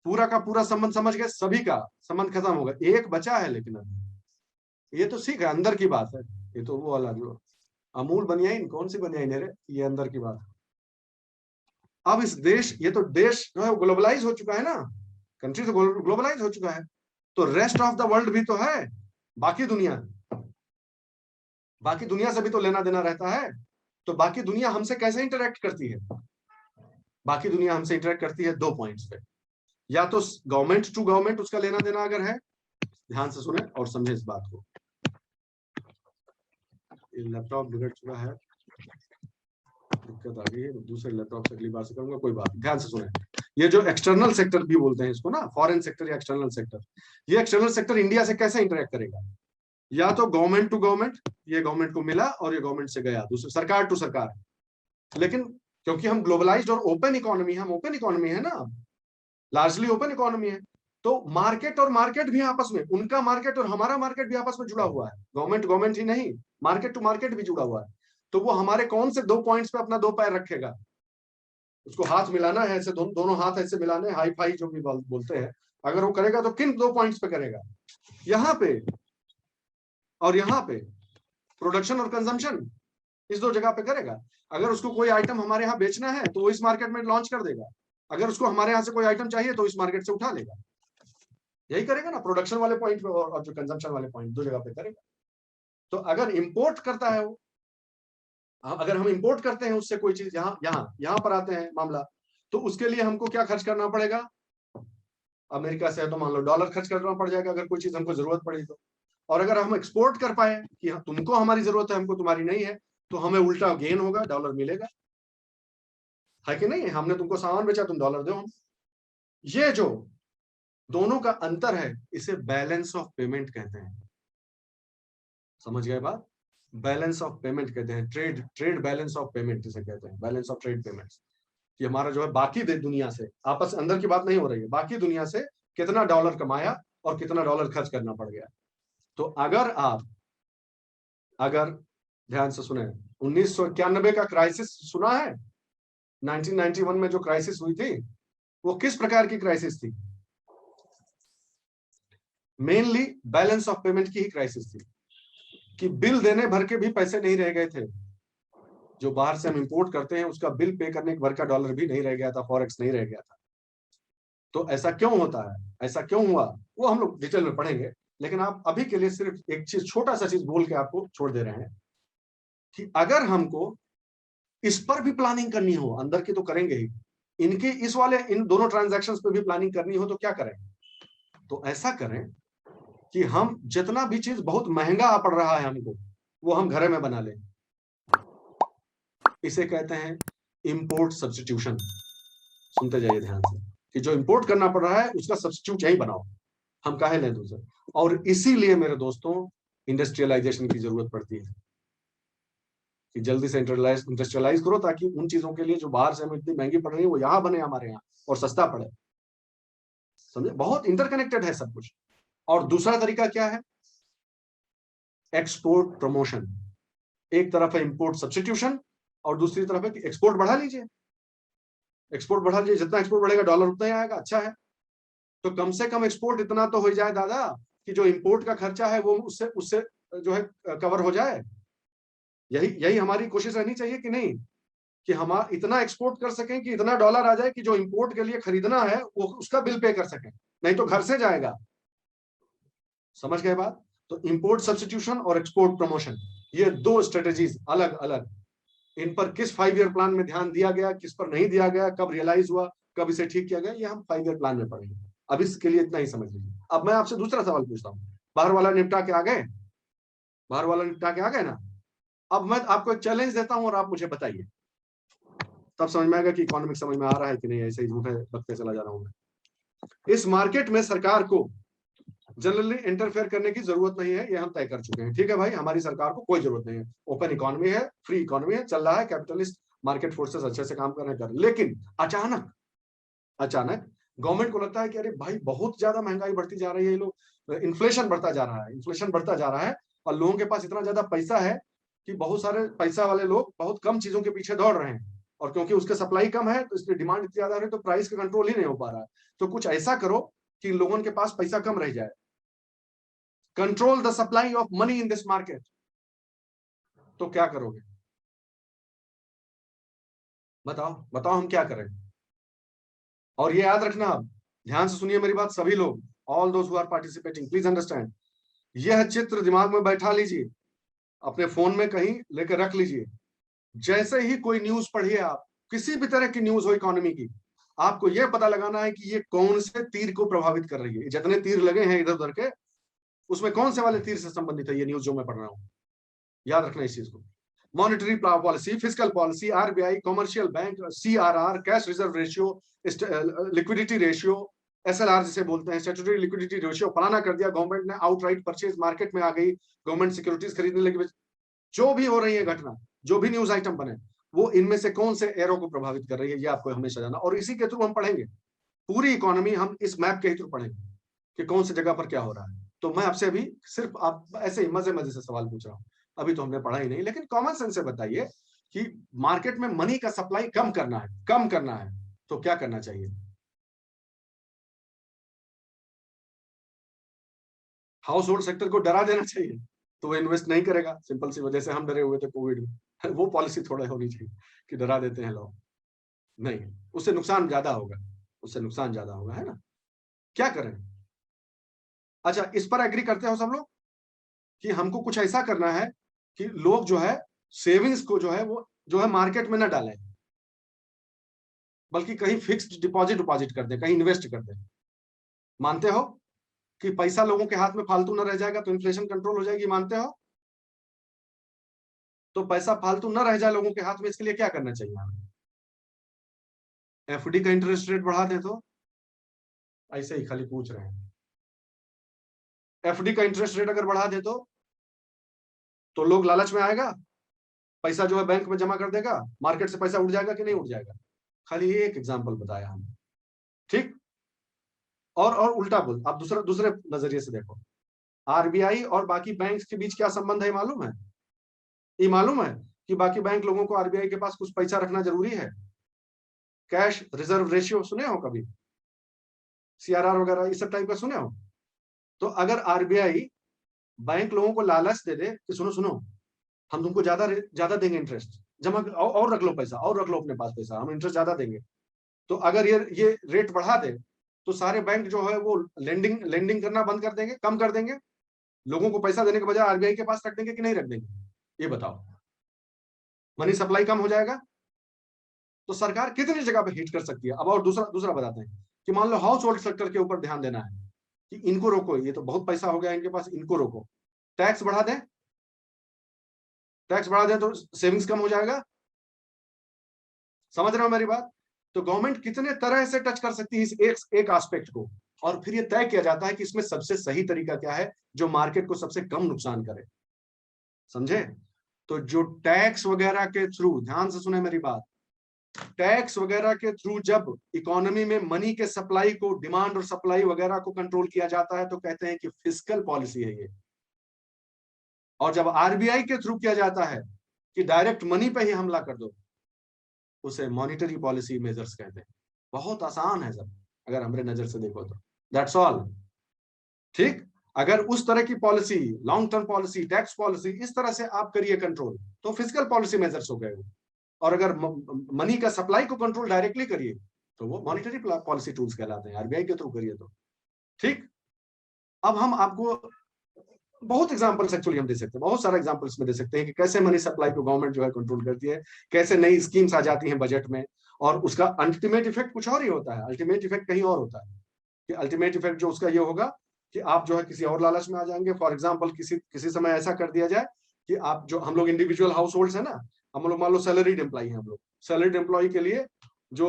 पूरा का पूरा संबंध समझ गए, सभी का संबंध खत्म होगा, एक बचा है लेकिन अभी। ये तो सीख है, अंदर की बात है। ये तो वो वाला जो अमूल बनियाइन, कौन सी बनियाइन है रे, ये अंदर की बात है। अब इस देश, ये तो देश जो है ग्लोबलाइज हो चुका है ना, कंट्री तो ग्लोबलाइज हो चुका है, तो रेस्ट ऑफ द वर्ल्ड भी तो है, बाकी दुनिया, बाकी दुनिया से भी तो लेना देना रहता है। तो बाकी दुनिया हमसे कैसे इंटरेक्ट करती है? बाकी दुनिया हमसे इंटरेक्ट करती है दो पॉइंट्स पे, या तो गवर्नमेंट टू गवर्नमेंट उसका लेना देना अगर है, ध्यान से सुने और समझे इस बात को। लैपटॉप बिगड़ चुका है, दिक्कत आ गई है, दूसरे लैपटॉप से अगली बार से करूंगा, कोई बात, ध्यान से सुने। ये जो एक्सटर्नल सेक्टर भी बोलते हैं इसको ना, फॉरेन सेक्टर या एक्सटर्नल सेक्टर, ये एक्सटर्नल सेक्टर इंडिया से कैसे इंटरेक्ट करेगा? या तो गवर्नमेंट टू गवर्नमेंट, ये गवर्नमेंट को मिला और ये गवर्नमेंट से गया, दूसरे सरकार टू सरकार। लेकिन क्योंकि हम ग्लोबलाइज्ड और ओपन इकोनॉमी, हम ओपन इकोनॉमी है ना, लार्जली ओपन इकोनॉमी है, तो मार्केट और मार्केट भी आपस में, उनका मार्केट और हमारा मार्केट भी आपस में जुड़ा हुआ है, गवर्नमेंट गवर्नमेंट ही नहीं, मार्केट टू मार्केट भी जुड़ा हुआ है। तो वो हमारे कौन से दो पॉइंट्स पे अपना दो पैर रखेगा? उसको हाथ मिलाना है ऐसे, दोनों हाथ ऐसे मिलाने, हाई फाई जो भी बोलते हैं, अगर वो करेगा तो किन दो पॉइंट्स पे करेगा? यहाँ पे और यहाँ पे, प्रोडक्शन और कंजम्पशन, इस दो जगह पे करेगा। अगर उसको कोई आइटम हमारे यहाँ बेचना है तो वो इस मार्केट में लॉन्च कर देगा, अगर उसको हमारे यहाँ से कोई आइटम चाहिए तो इस मार्केट से उठा लेगा। यही करेगा ना, प्रोडक्शन वाले पॉइंट पे और जो कंजम्पशन वाले पॉइंट, दो जगह पे करेगा। तो अगर इंपोर्ट करता है वो, अगर हम इंपोर्ट करते हैं उससे कोई चीज, यहाँ पर आते हैं मामला, तो उसके लिए हमको क्या खर्च करना पड़ेगा? अमेरिका से है तो मान लो डॉलर खर्च करना पड़ जाएगा अगर कोई चीज हमको जरूरत पड़ी तो। और अगर हम एक्सपोर्ट कर पाए कि तुमको हमारी जरूरत है, हमको तुम्हारी नहीं है, तो हमें उल्टा गेन होगा, डॉलर मिलेगा, है कि नहीं? हमने तुमको सामान बेचा, तुम डॉलर दो हम। ये जो दोनों का अंतर है, इसे बैलेंस ऑफ पेमेंट कहते हैं। समझ गए बात? बैलेंस ऑफ पेमेंट कहते हैं, ट्रेड बैलेंस ऑफ पेमेंट जिसे कहते हैं, बैलेंस ऑफ ट्रेड पेमेंट्स। कि हमारा जो है बाकी दुनिया से, आपस अंदर की बात नहीं हो रही है, बाकी दुनिया से कितना डॉलर कमाया और कितना डॉलर खर्च करना पड़ गया। तो अगर ध्यान से सुने, 1991 का क्राइसिस सुना है? 1991 में जो क्राइसिस हुई थी, वो किस प्रकार की क्राइसिस थी? मेनली बैलेंस ऑफ पेमेंट की ही क्राइसिस थी, कि बिल देने भर के भी पैसे नहीं रह गए थे। जो बाहर से हम इंपोर्ट करते हैं उसका बिल पे करने के भर का डॉलर भी नहीं रह गया था, फॉरेक्स नहीं रह गया था। तो ऐसा क्यों होता है, ऐसा क्यों हुआ, वो हम लोग डिटेल में पढ़ेंगे। लेकिन आप अभी के लिए सिर्फ एक चीज, छोटा सा चीज बोल के आपको छोड़ दे रहे हैं कि अगर हमको इस पर भी प्लानिंग करनी हो, अंदर की तो करेंगे ही, इनके इस वाले इन दोनों ट्रांजैक्शंस पे भी प्लानिंग करनी हो तो क्या करें? तो ऐसा करें कि हम जितना भी चीज बहुत महंगा पड़ रहा है हमको, वो हम घर में बना लें। इसे कहते हैं इंपोर्ट सब्स्टिट्यूशन। सुनते जाइए ध्यान से कि जो इंपोर्ट करना पड़ रहा है उसका सब्स्टिट्यूट यही बनाओ, हम काहे लें दूसरे। और इसीलिए मेरे दोस्तों इंडस्ट्रियलाइजेशन की जरूरत पड़ती है कि जल्दी से इंडस्ट्रियलाइज करो, ताकि उन चीजों के लिए जो बाहर से हमें इतनी महंगी पड़ रही है वो यहाँ बने हमारे यहाँ और सस्ता पड़े। समझे, बहुत इंटरकनेक्टेड है सब कुछ। और दूसरा तरीका क्या है? Export promotion. एक तरफ है इंपोर्ट सब्स्टिट्यूशन और दूसरी तरफ है कि एक्सपोर्ट बढ़ा लीजिए। एक्सपोर्ट बढ़ा लीजिए, जितना एक्सपोर्ट बढ़ेगा डॉलर उतना ही आएगा, अच्छा है। तो कम से कम एक्सपोर्ट इतना तो हो जाए दादा कि जो इंपोर्ट का खर्चा है वो उससे उससे जो है कवर हो जाए। यही यही हमारी कोशिश रहनी चाहिए कि नहीं, कि हम इतना एक्सपोर्ट कर सकें कि इतना डॉलर आ जाए कि जो इंपोर्ट के लिए खरीदना है वो उसका बिल पे कर सकें, नहीं तो घर से जाएगा। समझ गए बात? तो इंपोर्ट सब्स्टिट्यूशन और एक्सपोर्ट प्रमोशन, ये दो स्ट्रेटेजीज अलग अलग। इन पर किस 5 ईयर प्लान में ध्यान दिया गया, किस पर नहीं दिया गया, कब रियलाइज हुआ, कब इसे ठीक किया गया, ये हम 5 ईयर प्लान में पढ़ेंगे। अब इसके लिए इतना ही समझ लीजिए। अब मैं आपसे दूसरा सवाल पूछता हूँ, बाहर वाला निपटा के आ गए? बाहर वाला निपटा के आ गए ना? अब मैं आपको एक चैलेंज देता हूं और आप मुझे बताइए, तब समझ में आएगा कि इकोनॉमिक समझ में आ रहा है कि नहीं, ऐसे ही झूठे बकते चला जा रहा हूं मैं। इस मार्केट में सरकार को जनरली इंटरफेयर करने की जरूरत नहीं है, ये हम तय कर चुके हैं। ठीक है भाई, हमारी सरकार को कोई जरूरत नहीं है। ओपन इकोनॉमी है, फ्री इकोनॉमी है, चल रहा है, कैपिटलिस्ट मार्केट फोर्सेस अच्छे से काम कर रहे हैं। लेकिन अचानक अचानक गवर्नमेंट को लगता है कि अरे भाई बहुत ज्यादा महंगाई बढ़ती जा रही है, ये लोग इन्फ्लेशन बढ़ता जा रहा है, इन्फ्लेशन बढ़ता जा रहा है, और लोगों के पास इतना ज्यादा पैसा है कि बहुत सारे पैसा वाले लोग बहुत कम चीजों के पीछे दौड़ रहे हैं, और क्योंकि उसके सप्लाई कम है तो इसलिए डिमांड इतनी ज्यादा है, तो प्राइस का कंट्रोल ही नहीं हो पा रहा है। तो कुछ ऐसा करो कि लोगों के पास पैसा कम रह जाए, control the supply of money in this market. तो क्या करोगे? बताओ बताओ, हम क्या करें? और ये याद रखना, आप ध्यान से सुनिए मेरी बात, सभी लोग, all those who are participating please understand. यह चित्र दिमाग में बैठा लीजिए, अपने फोन में कहीं लेकर रख लीजिए। जैसे ही कोई न्यूज पढ़िए, आप किसी भी तरह की न्यूज हो इकोनॉमी की, आपको यह पता लगाना है कि ये कौन से तीर को प्रभावित कर रही है। जितने तीर लगे हैं इधर उधर के, उसमें कौन से वाले तीर से संबंधित है ये न्यूज जो मैं पढ़ रहा हूं। याद रखना इस चीज को। Monetary policy, physical policy, RBI, commercial bank, CRR, cash reserve ratio, liquidity ratio, SLR जिसे बोलते हैं, स्टैट्यूटरी लिक्विडिटी रेशियो, फलाना कर दिया गवर्नमेंट ने, आउटराइट परचेज मार्केट में आ गई, गवर्नमेंट सिक्योरिटीज खरीदने लगी। जो भी हो रही है घटना, जो भी न्यूज आइटम बने, वो इनमें से कौन से एरो को प्रभावित कर रही है, ये आपको हमेशा जानना। और इसी के थ्रू हम पढ़ेंगे पूरी इकोनॉमी, हम इस मैप के थ्रू पढ़ेंगे कि कौन सी जगह पर क्या हो रहा है। तो मैं आपसे अभी सिर्फ आप ऐसे ही मजे मजे से सवाल पूछ रहा हूँ, अभी तो हमने पढ़ा ही नहीं, लेकिन कॉमन सेंस से बताइए कि मार्केट में मनी का सप्लाई कम करना है, कम करना है, तो क्या करना चाहिए? हाउस होल्ड सेक्टर को डरा देना चाहिए तो वो इन्वेस्ट नहीं करेगा, सिंपल सी वजह से हम डरे हुए थे कोविड में। वो पॉलिसी थोड़ा होनी चाहिए कि डरा देते हैं लोग, नहीं, उससे नुकसान ज्यादा होगा, उससे नुकसान ज्यादा होगा, है ना? क्या करें? अच्छा, इस पर एग्री करते हो सब लोग कि हमको कुछ ऐसा करना है कि लोग जो है सेविंग्स को जो है वो जो है मार्केट में ना डालें, बल्कि कहीं फिक्स्ड डिपॉजिट डिपॉजिट कर दें, कहीं इन्वेस्ट कर दें। मानते हो कि पैसा लोगों के हाथ में फालतू ना रह जाएगा तो इन्फ्लेशन कंट्रोल हो जाएगी? मानते हो? तो पैसा फालतू ना रह जाए लोगों के हाथ में, इसके लिए क्या करना चाहिए हमें? एफडी का इंटरेस्ट रेट बढ़ा दे तो? ऐसे ही खाली पूछ रहे हैं। एफडी का इंटरेस्ट रेट अगर बढ़ा दे तो लोग लालच में आएगा, पैसा जो है बैंक में जमा कर देगा, मार्केट से पैसा उड़ जाएगा कि नहीं उड़ जाएगा? खाली एक एग्जांपल बताया हमने, ठीक। और उल्टा बोल, आप दूसरा दूसरे नजरिए से देखो, आरबीआई और बाकी बैंक्स के बीच क्या संबंध है मालूम है? ये मालूम है कि बाकी बैंक लोगों को आरबीआई के पास कुछ पैसा रखना जरूरी है। कैश रिजर्व रेशियो सुने हो कभी? सीआरआर वगैरह इस सब टाइप का सुने हो? तो अगर आरबीआई बैंक लोगों को लालच दे दे कि सुनो सुनो, हम तुमको ज्यादा ज्यादा देंगे इंटरेस्ट, जमा और रख लो पैसा, और रख लो अपने पास पैसा, हम इंटरेस्ट ज्यादा देंगे। तो अगर ये रेट बढ़ा दे तो सारे बैंक जो है वो लेंडिंग लेंडिंग करना बंद कर देंगे, कम कर देंगे, लोगों को पैसा देने के बजाय आरबीआई के पास रख देंगे कि नहीं रख देंगे? ये बताओ, मनी सप्लाई कम हो जाएगा। तो सरकार कितनी जगह पे हिट कर सकती है? अब और दूसरा दूसरा बताते हैं कि मान लो हाउस होल्ड सेक्टर के ऊपर ध्यान देना है कि इनको रोको, ये तो बहुत पैसा हो गया इनके पास, इनको रोको। टैक्स बढ़ा दें, टैक्स बढ़ा दें तो सेविंग्स कम हो जाएगा, समझ रहे हो मेरी बात? तो गवर्नमेंट कितने तरह से टच कर सकती है इस एक एस्पेक्ट को, और फिर ये तय किया जाता है कि इसमें सबसे सही तरीका क्या है जो मार्केट को सबसे कम नुकसान करे। समझे? तो जो टैक्स वगैरह के थ्रू, ध्यान से सुने मेरी बात, टैक्स वगैरह के थ्रू जब इकोनॉमी में मनी के सप्लाई को, डिमांड और सप्लाई वगैरह को कंट्रोल किया जाता है तो कहते हैं कि फिस्कल पॉलिसी है ये। और जब आरबीआई के थ्रू किया जाता है कि डायरेक्ट मनी पे ही हमला कर दो, उसे मॉनिटरी पॉलिसी मेजर्स कहते हैं। बहुत आसान है सब, अगर हमारे नजर से देखो तो। That's all. ठीक? अगर उस तरह की policy, long term policy, tax policy, इस तरह से आप करिए कंट्रोल, तो फिजिकल पॉलिसी मेजर्स हो गए वो। और अगर मनी का सप्लाई को कंट्रोल डायरेक्टली करिए तो वो मॉनिटरी पॉलिसी टूल्स कहलाते हैं, आरबीआई के थ्रू करिए तो। ठीक? अब हम आपको बहुत एग्जांपल्स एक्चुअली हम दे सकते हैं, बहुत सारे एग्जांपल्स में दे सकते हैं कि कैसे मनी सप्लाई को गवर्नमेंट जो है कंट्रोल करती है, कैसे नई स्कीम्स आ जाती हैं बजट में, और उसका अल्टीमेट इफेक्ट कुछ और ही होता है। अल्टीमेट इफेक्ट कहीं और होता है कि अल्टीमेट इफेक्ट जो उसका ये होगा कि आप जो है किसी और लालच में आ जाएंगे। फॉर एग्जाम्पल किसी समय ऐसा कर दिया जाए कि आप जो, हम लोग इंडिविजुअल हाउस होल्ड है ना, हम लोग मान लो सैलरीड एम्प्लॉई है, हम लोग सैलरीड एम्प्लॉय के लिए जो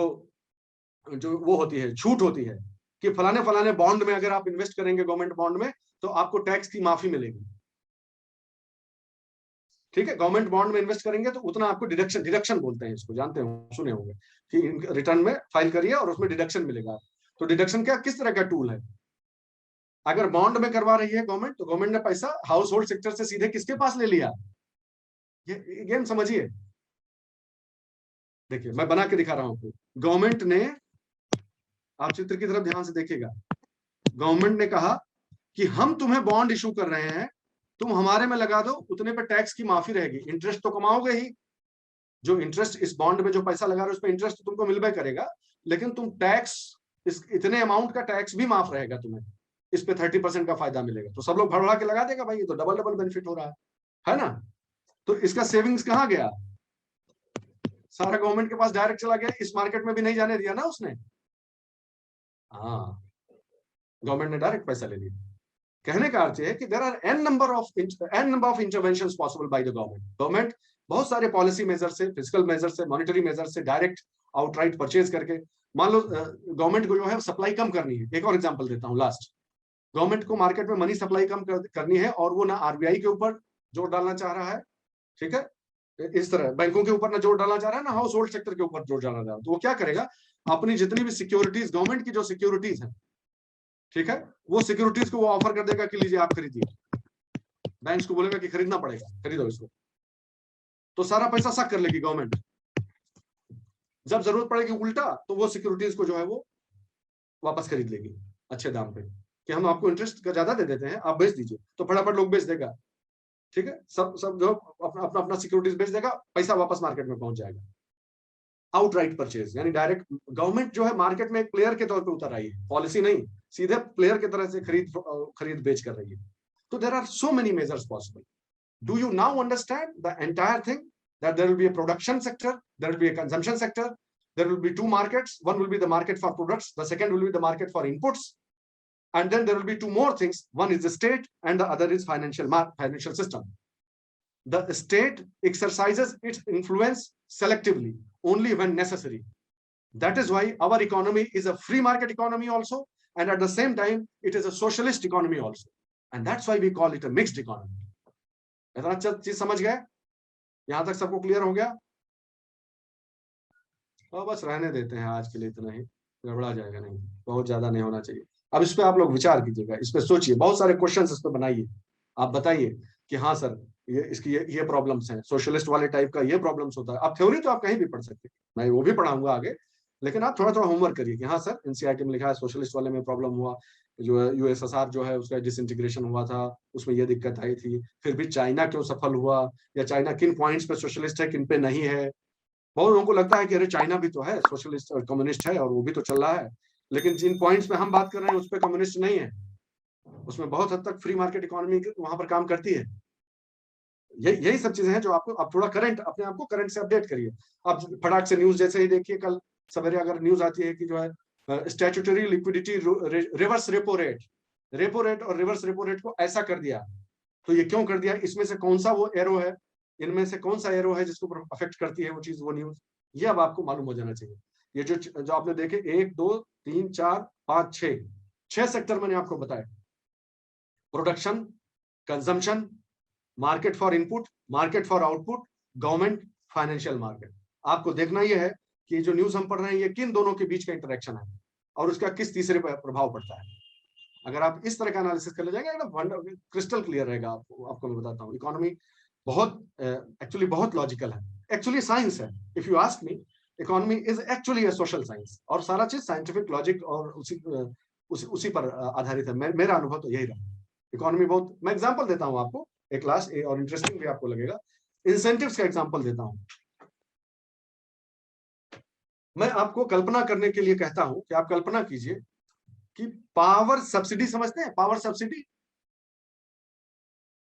जो वो होती है, छूट होती है कि फलाने फलाने बॉन्ड में अगर आप इन्वेस्ट करेंगे गवर्नमेंट बॉन्ड में तो आपको टैक्स की माफी मिलेगी। ठीक है? गवर्नमेंट बॉन्ड में इन्वेस्ट करेंगे तो उतना आपको डिडक्शन, डिडक्शन बोलते हैं इसको, जानते हो, सुने होंगे कि रिटर्न में फाइल करिए और उसमें डिडक्शन मिलेगा। तो डिडक्शन क्या, किस तरह का टूल है? अगर बॉन्ड में करवा रही है गवर्नमेंट तो गवर्नमेंट ने पैसा हाउस होल्ड सेक्टर से सीधे किसके पास ले लिया? ये गेम समझिए। देखिए मैं बना के दिखा रहा हूं आपको। गवर्नमेंट ने, आप चित्र की तरफ ध्यान से देखिएगा, गवर्नमेंट ने कहा कि हम तुम्हें बॉन्ड इशू कर रहे हैं, तुम हमारे में लगा दो, उतने पे टैक्स की माफी रहेगी। इंटरेस्ट तो कमाओगे ही, जो इंटरेस्ट इस बॉन्ड में जो पैसा लगा रहे हो उस पर इंटरेस्ट तो तुमको मिलबे करेगा, लेकिन तुम टैक्स, इस इतने अमाउंट का टैक्स भी माफ रहेगा तुम्हें, इस पे 30% का फायदा मिलेगा। तो सब लोग भड़बड़ा के लगा देगा, भाई ये तो डबल डबल बेनिफिट हो रहा है ना? तो इसका सेविंग्स कहाँ गया? सारा गवर्नमेंट के पास डायरेक्ट चला गया, इस मार्केट में भी नहीं जाने दिया ना उसने। हाँ, गवर्नमेंट ने डायरेक्ट पैसा ले लिया। कहने का अर्थ है कि there are n number of interventions possible by the government. Government बहुत सारे पॉलिसी मेजर से, फिजिकल मेजर से, मॉनिटरी मेजर से, डायरेक्ट आउटराइट परचेज करके, मान लो गवर्नमेंट को जो है सप्लाई कम करनी है। एक और एग्जांपल देता हूं लास्ट। गवर्नमेंट को मार्केट में मनी सप्लाई कम करनी है और वो ना आरबीआई के ऊपर जोर डालना चाह रहा है, ठीक है, इस तरह बैंकों के ऊपर ना जोर डालना चाह रहा है, ना हाउस होल्ड सेक्टर के ऊपर जोर डालना चाह रहा है। तो वो क्या करेगा, अपनी जितनी भी सिक्योरिटीज, गवर्नमेंट की जो सिक्योरिटीज है, ठीक है, वो सिक्योरिटीज को वो ऑफर कर देगा कि लीजिए आप खरीदिए। बैंक को बोलेगा कि खरीदना पड़ेगा, खरीदो इसको। तो सारा पैसा सक कर लेगी गवर्नमेंट। जब जरूरत पड़ेगी उल्टा, तो वो सिक्योरिटीज को जो है वो वापस खरीद लेगी अच्छे दाम पे, कि हम आपको इंटरेस्ट का ज्यादा दे देते हैं, आप बेच दीजिए। तो फटाफट लोग बेच देगा, ठीक है, सब जो अपना अपना अपना सिक्योरिटीज बेच देगा, पैसा वापस मार्केट में पहुंच जाएगा। आउटराइट परचेज, यानी डायरेक्ट गवर्नमेंट जो है मार्केट में एक प्लेयर के तौर पे उतर आई है, पॉलिसी नहीं, सीधे प्लेयर की तरह से खरीद बेच कर रही है। तो there are so many measures possible. Do you now understand the entire thing? That there will be a production sector, there will be a consumption sector, there will be two markets. One will be the market for products, the second will be the market for inputs, and then there will be two more things. One is the state, and the other is financial system. The state exercises its influence selectively, only when necessary. That is why our economy is a free market economy also, and at the same time, it is a socialist economy also. And that's why we call it a mixed economy. इतना चीज समझ गए? यहां तक सबको clear हो गया? तो बस रहने देते हैं आज के लिए, इतना ही, गड़बड़ा जाएगा नहीं, बहुत ज्यादा नहीं होना चाहिए। अब इस पे आप लोग विचार कीजिएगा, इस पे सोचिए, बहुत सारे क्वेश्चंस इस पे बनाइए। आप बताइए कि हाँ सर ये इसकी ये प्रॉब्लम्स हैं, सोशलिस्ट वाले टाइप का ये प्रॉब्लम्स होता है। आप थ्योरी तो आप कहीं भी पढ़ सकते हैं, मैं वो भी पढ़ाऊंगा आगे, लेकिन आप थोड़ा थोड़ा होमवर्क करिए कि हाँ सर एनसीईआरटी में लिखा है सोशलिस्ट वाले में प्रॉब्लम हुआ, जो है यूएसएसआर जो है उसका डिसइंटीग्रेशन हुआ था, उसमें ये दिक्कत आई थी, फिर भी चाइना क्यों सफल हुआ, या चाइना किन पॉइंट्स पे सोशलिस्ट है, किन पे नहीं है। बहुत लोगों को लगता है कि अरे चाइना भी तो है सोशलिस्ट और कम्युनिस्ट है और वो भी तो चल रहा है, लेकिन जिन पॉइंट्स पे हम बात कर रहे हैं उस पर कम्युनिस्ट नहीं है, उसमें बहुत हद तक फ्री मार्केट इकोनॉमी वहां पर काम करती है। यही सब चीजें हैं जो आपको, आप थोड़ा करंट, अपने आप को करंट से अपडेट करिए। आप फटाक से न्यूज जैसे ही देखिए, कल सवेरे अगर न्यूज आती है कि जो है statutory liquidity reverse repo rate और रिवर्स रेपो रेट को ऐसा कर दिया, तो ये क्यों कर दिया, इसमें से कौन सा वो एरो है, इनमें से कौन सा एरो है जिसको अफेक्ट करती है वो चीज, वो न्यूज, ये अब आपको मालूम हो जाना चाहिए। ये जो आपने देखे 1 2 3 4 5 6 सेक्टर मैंने आपको बताया, production, consumption, market for input, market for output, government, financial market. आपको देखना यह है कि जो न्यूज हम पढ़ रहे हैं ये किन दोनों के बीच का इंटरेक्शन है और उसका किस तीसरे पर प्रभाव पड़ता है। अगर आप इस तरह का एनालिसिस कर ले जाएंगे एकदम क्रिस्टल क्लियर रहेगा। आपको मैं बताता हूँ, इकोनॉमी बहुत एक्चुअली बहुत लॉजिकल है, एक्चुअली साइंस है। If you ask me, economy is actually a social science, और सारा चीज साइंटिफिक लॉजिक और उसी पर आधारित है। मेरा अनुभव तो यही रहा। इकोनॉमी बहुत, मैं एग्जांपल देता हूं आपको एक क्लास, और इंटरेस्टिंग भी आपको लगेगा। इंसेंटिव्स का एग्जांपल देता हूं। मैं आपको कल्पना करने के लिए कहता हूं कि आप कल्पना कीजिए कि पावर सब्सिडी समझते हैं? पावर सब्सिडी,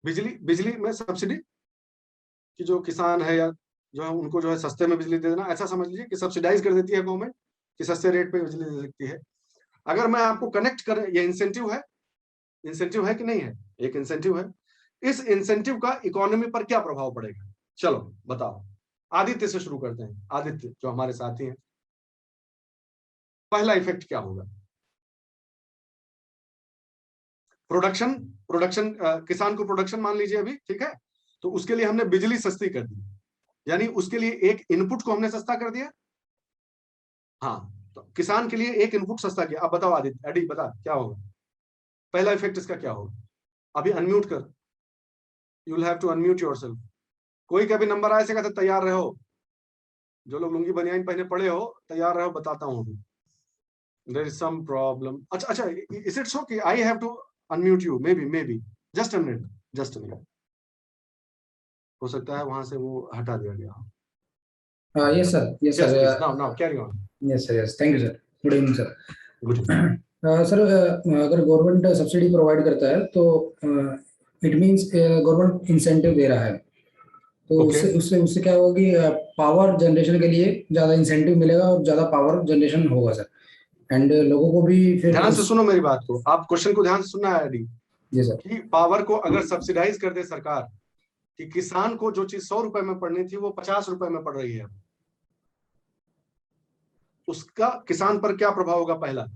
बिजली में सब्सिडी, कि जो किसान है या जो है उनको जो है सस्ते में बिजली दे देना, ऐसा समझ लीजिए कि सब्सिडाइज कर देती है गवर्नमेंट, कि सस्ते रेट पे बिजली दे सकती है। अगर मैं आपको कनेक्ट करें, ये इंसेंटिव है कि नहीं है? एक इंसेंटिव है। इस इंसेंटिव का इकोनॉमी पर क्या प्रभाव पड़ेगा? चलो बताओ। आदित्य से शुरू करते हैं। आदित्य जो हमारे साथी हैं, पहला इफेक्ट क्या होगा? प्रोडक्शन किसान को प्रोडक्शन मान लीजिए अभी, ठीक है, तो उसके लिए हमने बिजली सस्ती कर दी, यानी उसके लिए एक इनपुट को हमने सस्ता कर दिया। हाँ, तो किसान के लिए एक इनपुट सस्ता किया। अब बताओ आदित्य, एडी बता क्या होगा? पहला इफेक्ट इसका क्या होगा? अभी अनम्यूट कर, you will have to unmute yourself. कोई का भी नंबर आए से कहते तैयार रहो, जो लोग लुंगी बनियान पहने पड़े हो तैयार रहो, बताता हूँ। There is some problem. अच्छा, इज इट सो कि I have to unmute you? Maybe just a minute. हो सकता है वहां से वो हटा दिया गया हो। Yes, sir. Yes, sir. Yes, please. Now, carry on. Yes, sir. Yes. Thank you, sir. Good evening, sir. Good evening. Sir, अगर गवर्नमेंट सब्सिडी प्रोवाइड करता है तो इट मींस गवर्नमेंट इंसेंटिव दे रहा है, तो Okay. उससे क्या होगा कि पावर जनरेशन के लिए ज़्यादा इंसेंटिव मिलेगा और ज़्यादा पावर जनरेशन होगा सर, एंड लोगों को भी फिर ध्यान से सुनो मेरी बात को, आप क्वेश्चन को ध्यान से सुनना है डी। जी सर। कि पावर को अगर सब्सिडाइज कर दे सरकार, कि किसान को जो चीज 100 रुपए में पड़नी थी वो 50 रुपए में पड़ रही है, उसका किसान पर क्या प्रभाव होगा? पहला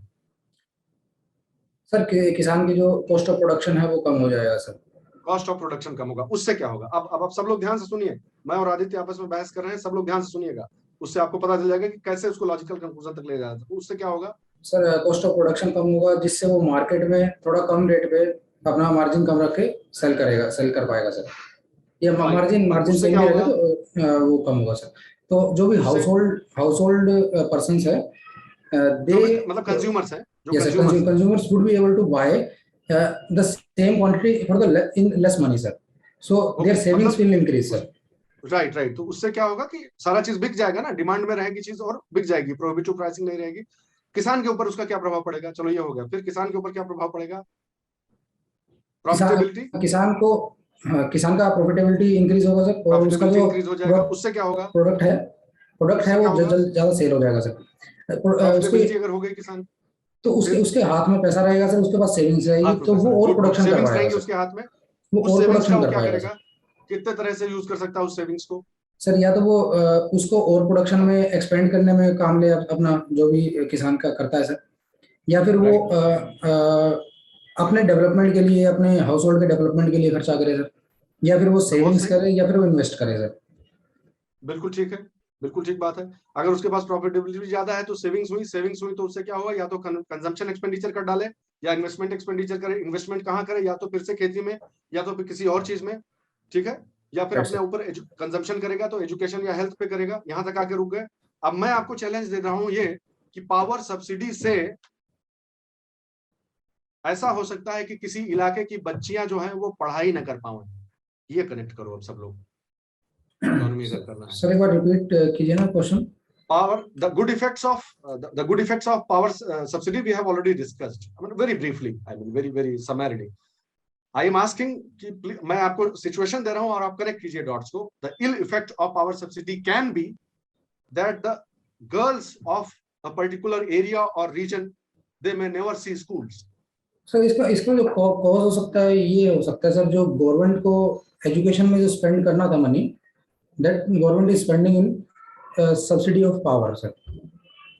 सर, किसान की जो कॉस्ट ऑफ प्रोडक्शन है वो कम हो जाएगा सर। कॉस्ट ऑफ प्रोडक्शन कम होगा, उससे क्या होगा? अब आप सब लोग ध्यान से सुनिए, मैं और आदित्य आपस में बहस कर रहे हैं, सब लोग ध्यान से सुनिएगा, उससे आपको पता चल जाएगा कि कैसे उसको लॉजिकल कंक्लूजन तक ले जाया जाता है। उससे क्या होगा सर? कॉस्ट ऑफ प्रोडक्शन कम होगा, जिससे वो मार्केट में थोड़ा कम रेट पे अपना मार्जिन कम रख के सेल कर पाएगा सर। ये मार्जिन उससे सही क्या रहेगा होगा? तो वो कम होगा सर। तो जो भी हाउसहोल्ड पर्संस है, दे मतलब कंज्यूमर्स है, जो yes, consumers would be able to buy the same quantity for in less money sir, so their savings will increase sir. Right. तो उससे क्या होगा कि सारा चीज बिक जाएगा ना, डिमांड में रहेगी चीज और बिक जाएगी, प्रोहिबिटिव प्राइसिंग नहीं रहेगी। किसान के ऊपर उसका क्या प्रभाव पड़ेगा? चलो ये हो गया। फिर किसान के ऊपर क्या प्रभाव पड़ेगा? प्रॉफिटेबिलिटी, किसान का प्रॉफिटेबिलिटी इंक्रीज होगा सर, और उसका जो इंक्रीज हो जाएगा। उससे क्या होगा? प्रोडक्ट है वो ज्यादा सेल हो जाएगा सर। प्रॉफिटेबिलिटी अगर हो गई किसान, तो उसके हाथ में पैसा रहेगा सर, उसके पास सेविंग्स रहेगी, तो वो और प्रोडक्शन कर पाएगा उसके हाथ में, वो और प्रोडक्शन कर पाएगा। कितने तरह से यूज कर सकता है उस सेविंग्स को सर? या तो वो उसको और प्रोडक्शन में एक्सपेंड करने में काम ले अपना, जो भी किसान का करता है सर, या फिर वो अपने डेवलपमेंट के लिए, अपने हाउस होल्ड के डेवलपमेंट के लिए खर्चा करे सर, या फिर वो सेविंग्स करे, या फिर वो इन्वेस्ट करे सर। बिल्कुल ठीक है, बिल्कुल ठीक बात है। अगर उसके पास प्रॉफिटेबिलिटी ज्यादा है तो सेविंग्स हुई तो उससे क्या होगा? या तो कंजम्पशन एक्सपेंडिचर कर डाले, या इन्वेस्टमेंट एक्सपेंडिचर करे। इन्वेस्टमेंट कहाँ करे? या तो फिर से खेती में, या तो फिर किसी और चीज में, ठीक है, या फिर अपने ऊपर कंजम्पशन करेगा तो एजुकेशन या हेल्थ पे करेगा। यहां तक आके रुक गए। अब मैं आपको चैलेंज दे रहा हूं ये कि पावर सब्सिडी से ऐसा हो सकता है कि किसी इलाके की बच्चियां जो हैं वो पढ़ाई ना कर पाए। ये कनेक्ट करो अब सब लोग, इकोनॉमी अगर करना है। सर एक बार रिपीट कीजिए ना question. Power, the good effects of power subsidy we have already discussed. I mean, very briefly, I mean, very summarily. I am asking कि मैं आपको सिचुएशन दे रहा हूं और आप कनेक्ट कीजिए डॉट्स को। The ill effect of power subsidy can be that the girls of a particular area or region they may never see schools. Sir इसका जो कॉज हो सकता है, ये हो सकता है सर, जो गवर्नमेंट को एजुकेशन में जो स्पेंड करना था money, that government is spending in subsidy of power, sir.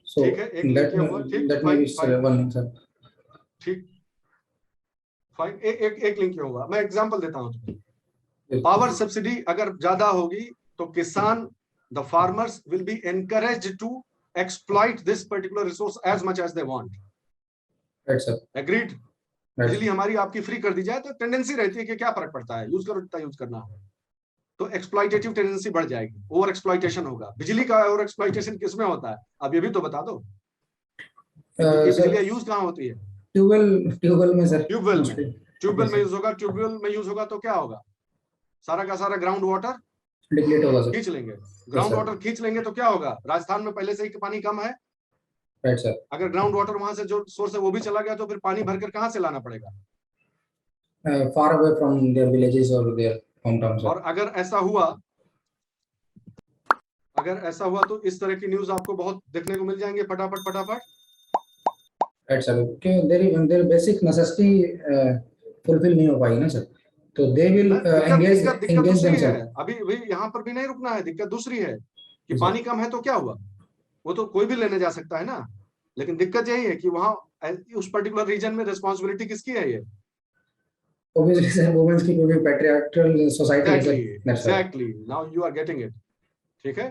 So ठीक है, एक लिंक ये हुआ, ठीक, that may be one link, sir. ठीक, फाइन, एक लिंक ये हुआ। मैं एग्जांपल देता हूं तुम्हें। पावर सब्सिडी अगर ज्यादा होगी तो किसान, the farmers will be encouraged to exploit this particular resource as much as they want. Right sir, agreed. बिजली हमारी आपकी फ्री कर दी जाए तो टेंडेंसी रहती है कि क्या फर्क पड़ता है, यूज करो जितना यूज करना है, तो एक्सप्लॉइटेटिव टेंडेंसी बढ़ जाएगी, ओवर एक्सप्लॉइटेशन होगा। बिजली का ओवर एक्सप्लॉइटेशन किसमें होता है, अब ये भी तो बता दो। बिजली यूज कहाँ होती है? ट्यूबवेल में सर। ट्यूबवेल में, ट्यूबवेल में यूज होगा। ट्यूबवेल में यूज होगा तो क्या होगा, सारा का सारा ग्राउंड वाटर डिप्लीट होगा सर, खींच लेंगे। ग्राउंड वाटर खींच लेंगे तो क्या होगा, राजस्थान में पहले से ही पानी कम है। Right sir. अगर ग्राउंड वाटर वहां से जो सोर्स है वो भी चला गया तो फिर पानी भरकर कहाँ से लाना पड़ेगा? Far away from their villages और देयर होम टाउन। और अगर ऐसा हुआ तो इस तरह की न्यूज आपको बहुत देखने को मिल जाएंगे, फटाफट फटाफट। राइट सर, कि देयर बेसिक नेसेसिटी फुलफिल नहीं हो पाई ना सर, तो दे विल दिक्कत एंगेज दूसरी है। देमसेल्फ। अभी यहाँ पर भी नहीं रुकना है, दिक्कत दूसरी है कि जी। पानी कम है तो क्या हुआ, वो तो कोई भी लेने जा सकता है ना। लेकिन दिक्कत यही है कि वहां उस पर्टिकुलर रीजन में रिस्पॉन्सिबिलिटी किसकी है? ये ऑब्वियसली सर, वुमेन्स की कोई पैट्रियार्कल सोसाइटी है sir. Exactly, now you are getting it. ठीक है,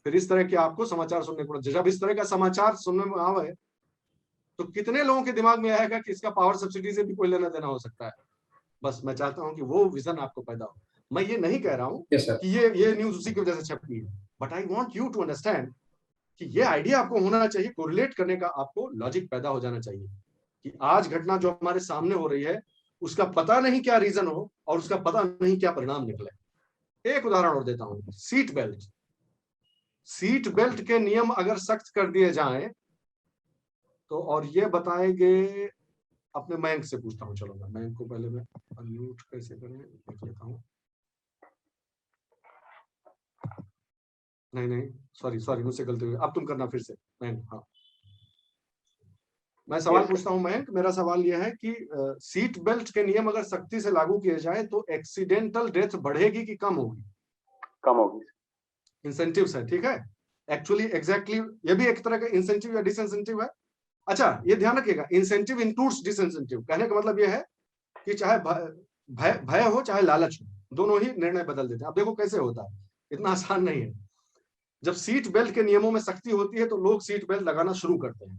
फिर इस तरह के आपको समाचार सुनने को, जब इस तरह का समाचार सुनने में आवे तो कितने लोगों के दिमाग में आएगा कि इसका पावर सब्सिडी से भी कोई लेना देना हो सकता है। बस मैं चाहता हूं कि वो विजन आपको पैदा हो। मैं ये नहीं कह रहा हूं कि ये न्यूज उसी की वजह से छपी है, but I want you to understand कि ये आइडिया आपको होना चाहिए, कोरिलेट करने का आपको लॉजिक पैदा हो जाना चाहिए कि आज घटना जो हमारे सामने हो रही है उसका पता नहीं क्या रीजन हो और उसका पता नहीं क्या परिणाम निकले। एक उदाहरण और देता हूं, सीट बेल्ट के नियम अगर सख्त कर दिए जाएं तो, और ये बताएंगे, अपने मयंक से पूछता हूँ। चलो मैं मयंक को पहले मैं अनम्यूट कैसे करें देख लेता हूँ। नहीं सॉरी मुझसे गलती हुई, अब तुम करना फिर से मयंक। हाँ, मैं सवाल पूछता हूँ मयंक। मेरा सवाल यह है कि सीट बेल्ट के नियम अगर सख्ती से लागू किए जाए तो एक्सीडेंटल डेथ बढ़ेगी कि कम होगी? कम होगी। इंसेंटिव्स है, ठीक है, एक्चुअली एग्जैक्टली ये भी एक तरह का इंसेंटिव या डिसइंसेंटिव है। अच्छा, ये ध्यान रखिएगा, इंसेंटिव इंक्लूड्स डिसइंसेंटिव। कहने का मतलब ये है कि चाहे भय हो चाहे लालच हो, दोनों ही निर्णय बदल देते हैं। अब देखो कैसे होता है, इतना आसान नहीं है। जब सीट बेल्ट के नियमों में सख्ती होती है तो लोग सीट बेल्ट लगाना शुरू करते हैं,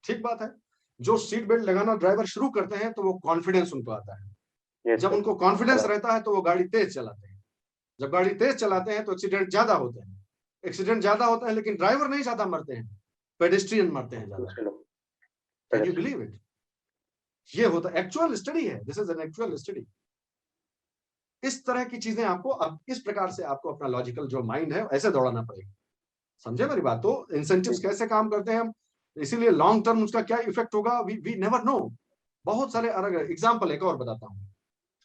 ठीक बात है। जो सीट बेल्ट लगाना ड्राइवर शुरू करते हैं तो वो कॉन्फिडेंस उनको आता है। जब उनको कॉन्फिडेंस रहता है तो वो गाड़ी तेज चलाते हैं। जब गाड़ी तेज चलाते हैं तो एक्सीडेंट ज्यादा होते हैं, लेकिन ड्राइवर नहीं ज्यादा मरते हैं, पेडेस्ट्रियन मरते हैं ज्यादा। Can you believe it? ये होता एक्चुअल स्टडी है, this is an actual study. इस तरह की चीजें आपको अब इस प्रकार से आपको अपना लॉजिकल जो माइंड है ऐसे दौड़ाना पड़ेगा। समझे मेरी बात? तो इंसेंटिव्स कैसे काम करते हैं, इसीलिए लॉन्ग टर्म उसका क्या इफेक्ट होगा वी नेवर नो। बहुत सारे अलग एग्जांपल एक और बताता हूँ।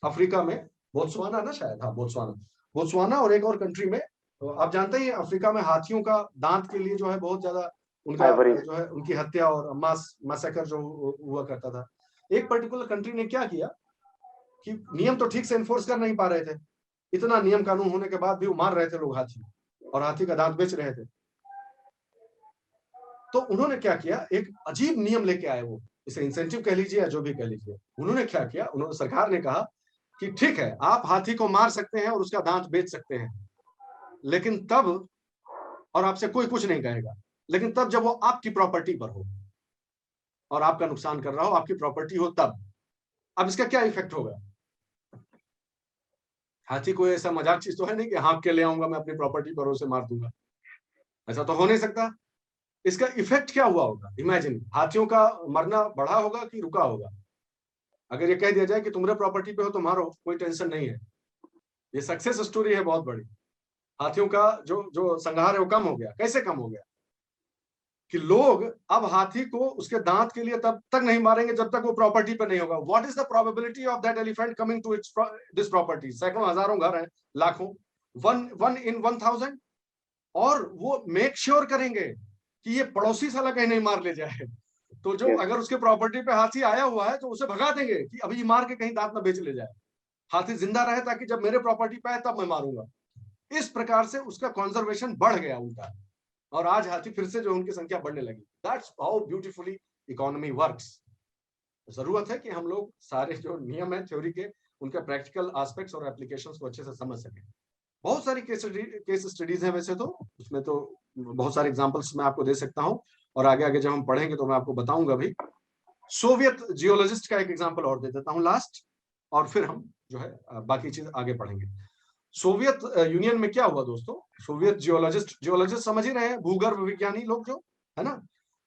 अफ्रीका में बोत्सवाना ना, शायद, हाँ बोत्सवाना और एक और कंट्री में, तो आप जानते ही अफ्रीका में हाथियों का दांत के लिए जो है बहुत ज्यादा उनका जो है उनकी हत्या और मैसेकर जो हुआ करता था। एक पर्टिकुलर कंट्री ने क्या किया कि नियम तो ठीक से एनफोर्स कर नहीं पा रहे थे, इतना नियम कानून होने के बाद भी मार रहे थे लोग हाथी, और हाथी का दांत बेच रहे थे। तो उन्होंने क्या किया, एक अजीब नियम लेके आए, वो इसे इंसेंटिव कह लीजिए या जो भी कह लीजिए। उन्होंने क्या किया, उन्होंने, सरकार ने कहा कि ठीक है आप हाथी को मार सकते हैं और उसका दांत बेच सकते हैं, लेकिन तब, और आपसे कोई कुछ नहीं कहेगा, लेकिन तब जब वो आपकी प्रॉपर्टी पर हो और आपका नुकसान कर रहा हो, आपकी प्रॉपर्टी हो तब। अब इसका क्या इफेक्ट होगा? हाथी कोई ऐसा मजाक चीज तो है नहीं कि हाँक के ले आऊंगा मैं अपनी प्रॉपर्टी पर, उसे मार दूंगा, ऐसा तो हो नहीं सकता। इसका इफेक्ट क्या हुआ होगा? इमेजिन, हाथियों का मरना बढ़ा होगा कि रुका होगा? अगर ये कह दिया जाए कि तुम्हारे प्रॉपर्टी पे हो तो मारो, कोई टेंशन नहीं है, ये सक्सेस स्टोरी है बहुत बड़ी। हाथियों का जो संहार है वो कम हो गया। कैसे कम हो गया? कि लोग अब हाथी को उसके दांत के लिए तब तक नहीं मारेंगे जब तक वो प्रॉपर्टी पे नहीं होगा। What is the probability of that elephant coming to this property? सैकड़ों हजारों घर हैं, लाखों, वन इन 1000, और वो मेक श्योर करेंगे कि ये पड़ोसी साला कहीं नहीं मार ले जाए। तो जो अगर उसके प्रॉपर्टी पे हाथी आया हुआ है तो उसे भगा देंगे कि अभी मार के कहीं दांत ना बेच ले जाए, हाथी जिंदा रहे ताकि जब मेरे प्रॉपर्टी पे आए तब मैं मारूंगा। इस प्रकार से उसका कंजर्वेशन बढ़ गया उनका, और आज हाथी फिर से जो उनकी संख्या बढ़ने लगी। That's how beautifully economy works. जरूरत है कि हम लोग सारे जो नियम है थ्योरी के, उनके प्रैक्टिकल एस्पेक्ट्स और एप्लीकेशंस को अच्छे से समझ सकें। बहुत सारी केस स्टडीज हैं वैसे तो, उसमें तो बहुत सारे एग्जांपल्स मैं आपको दे सकता हूं, और आगे आगे जब हम पढ़ेंगे तो मैं आपको बताऊंगा भी। सोवियत जियोलॉजिस्ट का एक एग्जांपल और दे देता हूं लास्ट, और फिर हम जो है बाकी चीज आगे पढ़ेंगे। सोवियत यूनियन में क्या हुआ दोस्तों, सोवियत जियोलॉजिस्ट समझ ही रहे हैं, भूगर्भ विज्ञानी लोग जो है ना,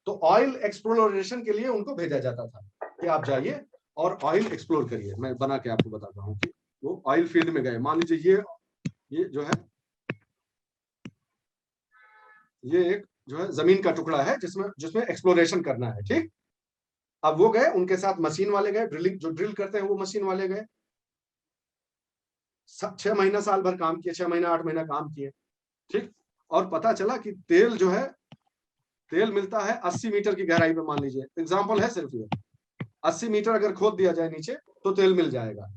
तो ऑयल एक्सप्लोरेशन के लिए उनको भेजा जाता था कि आप जाइए और ऑयल एक्सप्लोर करिए। मैं बना के आपको बताता हूँ कि वो ऑयल फील्ड में गए। मान लीजिए ये जो है, ये एक जो है जमीन का टुकड़ा है जिसमें एक्सप्लोरेशन करना है, ठीक। अब वो गए, उनके साथ मशीन वाले गए, ड्रिलिंग जो ड्रिल करते हैं वो मशीन वाले गए, 6 महीना साल भर काम किए, 6 महीना 8 महीना काम किए, ठीक। और पता चला कि तेल जो है, तेल मिलता है 80 मीटर की गहराई पे, मान लीजिए एग्जाम्पल है सिर्फ ये, 80 मीटर अगर खोद दिया जाए नीचे तो तेल मिल जाएगा।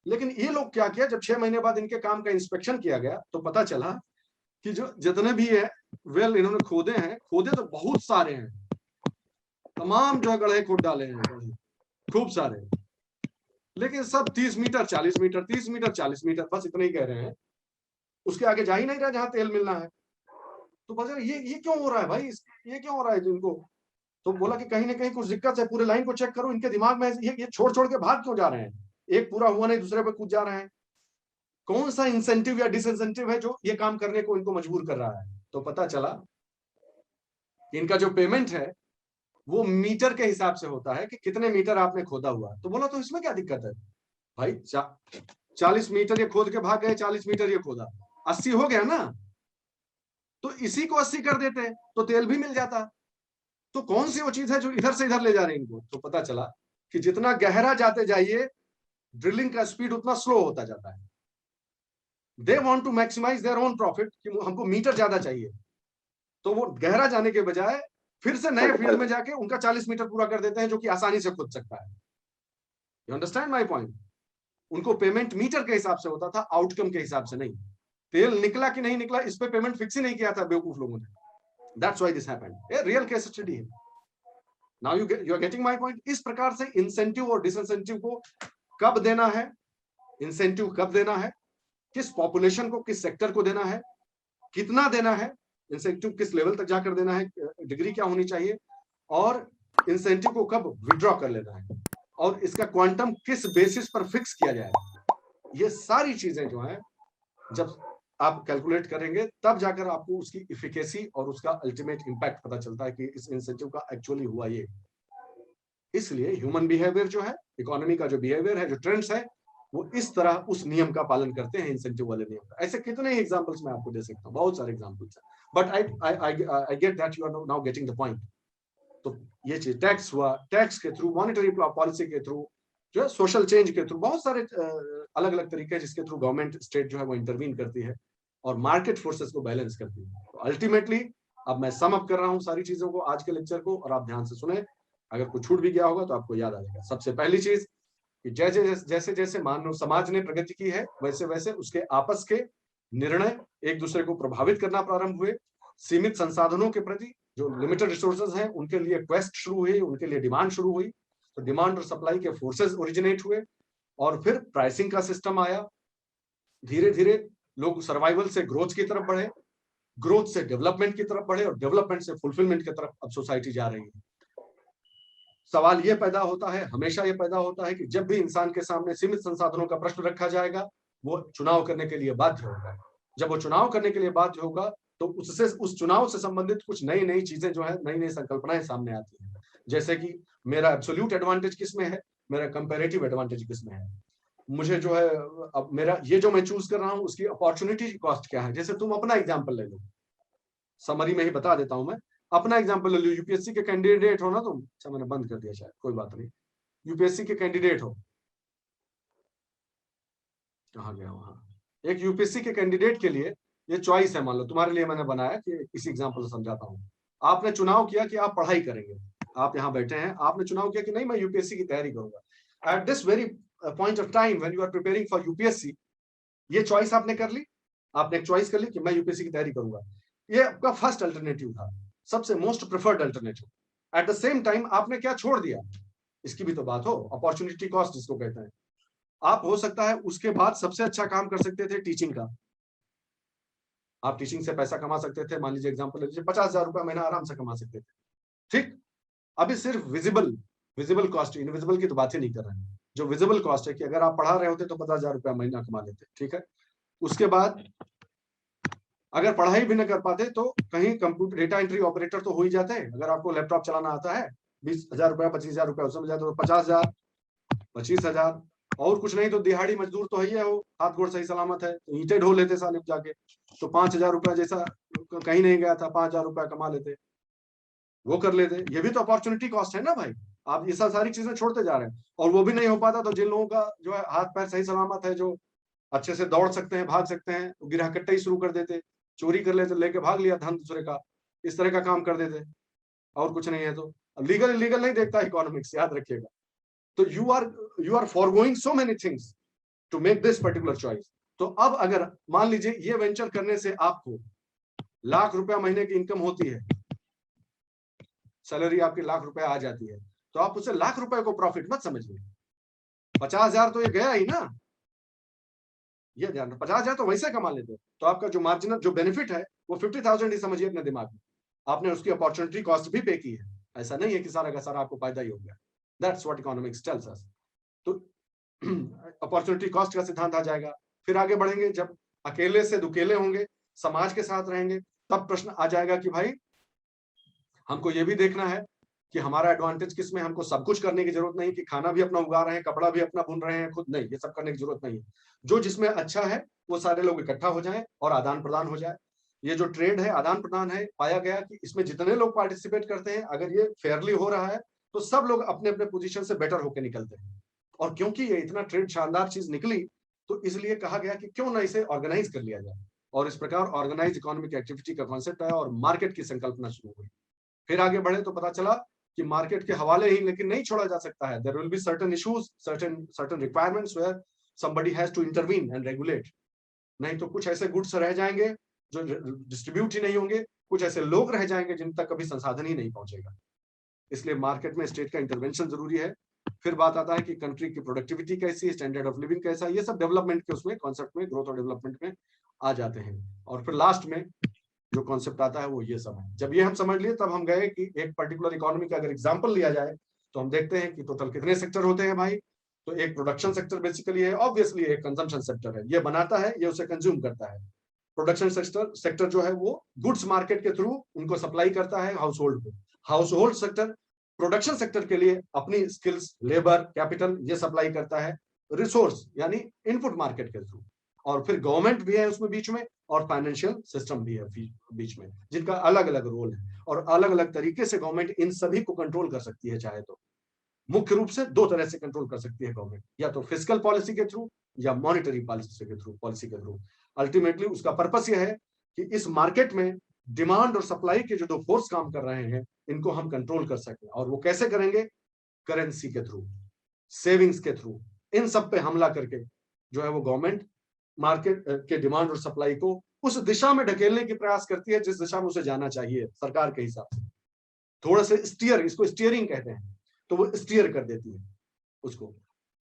लेकिन ये लोग क्या किया, जब 6 महीने बाद इनके काम का इंस्पेक्शन किया गया तो पता चला कि जो जितने भी है वेल इन्होंने खोदे तो बहुत सारे हैं, तमाम जो गड्ढे खोद डाले हैं, खूब सारे, लेकिन सब 30 मीटर 40 मीटर, 30 मीटर 40 मीटर, बस इतना ही कह रहे हैं, उसके आगे जा ही नहीं रहा जहां तेल मिलना है। तो बस ये क्यों हो रहा है भाई, ये क्यों हो रहा है जिनको। तो बोला कि कहीं ना कहीं कुछ दिक्कत है, पूरे लाइन को चेक करो, इनके दिमाग में ये छोड़ छोड़ के भाग क्यों जा रहे हैं, एक पूरा हुआ नहीं दूसरे पे कूद जा रहे हैं। कौन सा इंसेंटिव या डिसइंसेंटिव है जो ये काम करने को इनको मजबूर कर रहा है। तो पता चला कि इनका जो पेमेंट है वो मीटर के हिसाब से होता है कि कितने मीटर आपने खोदा हुआ। तो बोला तो इसमें क्या दिक्कत है भाई, 40 मीटर ये खोद के भाग गए, 40 मीटर ये खोदा, 80 हो गया ना, तो इसी को 80 कर देते तो तेल भी मिल जाता। तो कौन सी वो चीज है जो इधर से इधर ले जा रही है इनको। तो पता चला कि जितना गहरा जाते जाइए ड्रिलिंग का स्पीड उतना स्लो होता जाता है। They want to maximise their own profit, कि हमको मीटर ज्यादा चाहिए, तो वो गहरा जाने के बजाय फिर से नए फील्ड में जाके उनका 40 मीटर पूरा कर देते हैं, जो कि आसानी से खुद सकता है। You understand my point. उनको पेमेंट मीटर के हिसाब से होता था, आउटकम के हिसाब से नहीं। तेल निकला कि नहीं निकला इस पे पेमेंट फिक्स ही नहीं किया था बेवकूफ लोगों ने। That's why this happened. ये रियल केस स्टडी है। Now you are getting my point. इस प्रकार से इंसेंटिव और डिसइंसेंटिव को कब देना है, इंसेंटिव कब देना है, किस पॉपुलेशन को, किस सेक्टर को देना है, कितना देना है, इंसेंटिव किस लेवल तक जाकर देना है, डिग्री क्या होनी चाहिए, और इंसेंटिव को कब विड्रॉ कर लेना है, और इसका क्वांटम किस बेसिस पर फिक्स किया जाए। ये सारी चीजें जो है जब आप कैलकुलेट करेंगे तब जाकर आपको उसकी इफिकेसी और उसका अल्टीमेट इंपैक्ट पता चलता है कि इस इंसेंटिव का एक्चुअली हुआ ये। इसलिए ह्यूमन बिहेवियर जो है, इकोनॉमी का जो बिहेवियर है, जो ट्रेंड्स है, वो इस तरह उस नियम का पालन करते हैं, इंसेंटिव वाले नियम का। ऐसे कितने ही एग्जांपल्स मैं आपको दे सकता हूं, बहुत सारे एग्जांपल्स हैं, but I get that you are now getting the point. तो ये चीज टैक्स हुआ, टैक्स के थ्रू, मॉनेटरी पॉलिसी के थ्रू, जो है सोशल चेंज के थ्रू, बहुत सारे अलग अलग तरीके जिसके थ्रू गवर्नमेंट स्टेट जो है वो इंटरवीन करती है और मार्केट फोर्सेस को बैलेंस करती है। तो अल्टीमेटली अब मैं सम अप कर रहा हूं सारी चीजों को, आज के लेक्चर को, और आप ध्यान से सुने, अगर कुछ छूट भी गया होगा तो आपको याद आ जाएगा। सबसे पहली चीज कि जैसे जैसे मानव समाज ने प्रगति की है, वैसे वैसे उसके आपस के निर्णय एक दूसरे को प्रभावित करना प्रारंभ हुए। सीमित संसाधनों के प्रति, जो लिमिटेड रिसोर्सेज हैं, उनके लिए क्वेस्ट शुरू हुई, उनके लिए डिमांड शुरू हुई। तो डिमांड और सप्लाई के फोर्सेस ओरिजिनेट हुए, और फिर प्राइसिंग का सिस्टम आया। धीरे धीरे लोग सर्वाइवल से ग्रोथ की तरफ बढ़े, ग्रोथ से डेवलपमेंट की तरफ बढ़े, और डेवलपमेंट से फुलफिलमेंट की तरफ अब सोसाइटी जा रही है। सवाल ये पैदा होता है, हमेशा ये पैदा होता है कि जब भी इंसान के सामने सीमित संसाधनों का प्रश्न रखा जाएगा, वो चुनाव करने के लिए बाध्य होगा। जब वो चुनाव करने के लिए बाध्य होगा तो उससे, उस चुनाव से संबंधित कुछ नई नई चीजें जो है, नई नई संकल्पनाएं सामने आती हैं। जैसे कि मेरा एब्सोल्यूट एडवांटेज किस में है, मेरा कंपैरेटिव एडवांटेज किस में है, मुझे जो है अब मेरा ये जो मैं चूज कर रहा हूं उसकी अपॉर्चुनिटी कॉस्ट क्या है। जैसे तुम अपना एग्जांपल ले लो, समरी में ही बता देता हूं मैं, अपना एग्जांपल ले लो। यूपीएससी के कैंडिडेट हो ना तुम, अच्छा मैंने बंद कर दिया शायद, कोई बात नहीं। यूपीएससी के कैंडिडेट हो, कहाँ गया वहां, एक यूपीएससी के कैंडिडेट के लिए ये चॉइस है। मान लो तुम्हारे लिए मैंने बनाया कि इसी एग्जांपल से समझाता हूँ। आपने चुनाव किया कि आप पढ़ाई करेंगे, आप यहाँ बैठे हैं, आपने चुनाव किया कि नहीं मैं यूपीएससी की तैयारी करूंगा। At this very point of time when you are preparing for UPSC, ये चॉइस आपने कर ली, आपने एक चॉइस कर ली कि मैं यूपीएससी की तैयारी करूंगा, ये आपका फर्स्ट अल्टरनेटिव था, सबसे most preferred alternative. At the same time आपने क्या छोड़ दिया, इसकी भी तो बात हो, अपॉर्चुनिटी कॉस्ट जिसको कहते हैं। आप हो सकता है उसके बाद सबसे अच्छा काम कर सकते थे टीचिंग का, आप टीचिंग से पैसा कमा सकते थे, मान लीजिए एग्जांपल ले लीजिए 50,000 रुपया महीना आराम से कमा सकते थे, ठीक। अभी सिर्फ विजिबल कॉस्ट, इनविजिबल की तो बात ही नहीं कर रहे हैं, जो विजिबल कॉस्ट है कि अगर आप पढ़ा रहे होते तो 50,000 रुपया महीना कमा लेते, ठीक है। उसके बाद अगर पढ़ाई भी न कर पाते तो कहीं कंप्यूटर डेटा एंट्री ऑपरेटर तो हो ही जाते हैं, अगर आपको लैपटॉप चलाना आता है, 20,000 रुपया 25,000 रुपया उसमें जाए तो 50,000 25,000, और कुछ नहीं तो दिहाड़ी मजदूर तो है हो, हाथ गोड़ सही सलामत है, तो ईंटें ढो लेते साले जाके, तो 5,000 रुपया जैसा कहीं नहीं गया था, 5,000 रुपया कमा लेते, वो कर लेते। ये भी तो अपॉर्चुनिटी कॉस्ट है ना भाई, आप ये सारी चीजें छोड़ते जा रहे हैं। और वो भी नहीं हो पाता तो जिन लोगों का जो है हाथ पैर सही सलामत है, जो अच्छे से दौड़ सकते हैं, भाग सकते हैं, तो गिरहकट्टा ही शुरू कर देते, चोरी कर लेते, लेके भाग लिया धन दूसरे का, इस तरह का काम कर देते, और कुछ नहीं है तो। लीगल इलीगल नहीं देखता इकोनॉमिक्स, याद रखिएगा। तो you are forgoing so many things to make this particular choice. तो अब अगर मान लीजिए ये वेंचर करने से आपको लाख रुपया महीने की इनकम होती है, सैलरी आपकी लाख रुपया आ जाती है, तो आप उसे लाख रुपए को प्रॉफिट मत समझिए, 50,000 तो ये गया ही ना, ये ध्यान, 50,000 तो वैसे कमा लेते, तो आपका जो मार्जिनल जो बेनिफिट है वो 50,000 ही समझिए अपने दिमाग में, आपने उसकी अपॉर्चुनिटी कॉस्ट भी पे की है, ऐसा नहीं है कि सारा का सारा आपको फायदा ही हो गया। That's what economics tells us. तो अपॉर्चुनिटी कॉस्ट का सिद्धांत आ जाएगा। फिर आगे बढ़ेंगे, जब अकेले से दुकेले होंगे, समाज के साथ रहेंगे, तब प्रश्न आ जाएगा कि भाई हमको ये भी देखना है कि हमारा एडवांटेज किसमें, हमको सब कुछ करने की जरूरत नहीं कि खाना भी अपना उगा रहे हैं, कपड़ा भी अपना बुन रहे हैं खुद, नहीं, ये सब करने की जरूरत नहीं है। जो जिसमें अच्छा है वो सारे लोग इकट्ठा हो जाएं और आदान प्रदान हो जाए। ये जो ट्रेड है, आदान प्रदान है, पाया गया कि इसमें जितने लोग पार्टिसिपेट करते हैं, अगर ये फेयरली हो रहा है तो सब लोग अपने अपने पोजीशन से बेटर होकर निकलते हैं। और क्योंकि ये इतना ट्रेड शानदार चीज निकली, तो इसलिए कहा गया कि क्यों ना इसे ऑर्गेनाइज कर लिया जाए, और इस प्रकार ऑर्गेनाइज इकोनॉमिक एक्टिविटी का कॉन्सेप्ट आया और मार्केट की संकल्पना शुरू हुई। फिर आगे बढ़े तो पता चला कि मार्केट के हवाले ही लेकिन नहीं छोड़ा जा सकता है, there will be certain issues, certain requirements where somebody has to intervene and regulate. नहीं तो कुछ ऐसे गुड्स रह जाएंगे जो डिस्ट्रीब्यूट ही नहीं होंगे, कुछ ऐसे लोग रह जाएंगे जिन तक कभी संसाधन ही नहीं पहुंचेगा। इसलिए मार्केट में स्टेट का इंटरवेंशन जरूरी है। फिर बात आता है कि कंट्री की प्रोडक्टिविटी कैसी है, स्टैंडर्ड ऑफ लिविंग कैसा है, ये सब डेवलपमेंट के उसमें कॉन्सेप्ट में, ग्रोथ और डेवलपमेंट में आ जाते हैं। और फिर लास्ट में जो कॉन्सेप्ट आता है वो ये सब है। जब ये हम समझ लिए तब हम गए कि एक पर्टिकुलर इकोनॉमी का अगर एग्जांपल लिया जाए तो हम देखते हैं कि टोटल कितने सेक्टर होते हैं भाई। तो एक प्रोडक्शन सेक्टर बेसिकली है, ऑब्वियसली एक कंजम्पशन सेक्टर है, ये बनाता है, ये उसे कंज्यूम करता है। प्रोडक्शन सेक्टर जो है वो गुड्स मार्केट के थ्रू उनको सप्लाई करता है हाउस होल्ड को। House hold sector production sector के लिए अपनी स्किल्स, लेबर, कैपिटल ये सप्लाई करता है, रिसोर्स यानी इनपुट मार्केट के थ्रू। और फिर गवर्नमेंट भी है उसमें बीच में, और फाइनेंशियल सिस्टम भी है बीच में, जिनका अलग अलग रोल है और अलग अलग तरीके से गवर्नमेंट इन सभी को कंट्रोल कर सकती है। चाहे तो मुख्य रूप से दो तरह से कंट्रोल कर सकती है गवर्नमेंट, या तो फिस्कल पॉलिसी के थ्रू या मॉनिटरी पॉलिसी के थ्रू। अल्टीमेटली उसका पर्पस यह है कि इस मार्केट में डिमांड और सप्लाई के जो दो फोर्स काम कर रहे हैं इनको हम कंट्रोल कर सकें। और वो कैसे करेंगे? करेंसी के थ्रू, सेविंग्स के थ्रू, इन सब पे हमला करके जो है वो गवर्नमेंट मार्केट के डिमांड और सप्लाई को उस दिशा में ढकेलने की प्रयास करती है जिस दिशा में उसे जाना चाहिए सरकार के हिसाब से। थोड़ा से स्टीयर, इसको स्टीयरिंग कहते हैं, तो वो स्टीयर कर देती है उसको।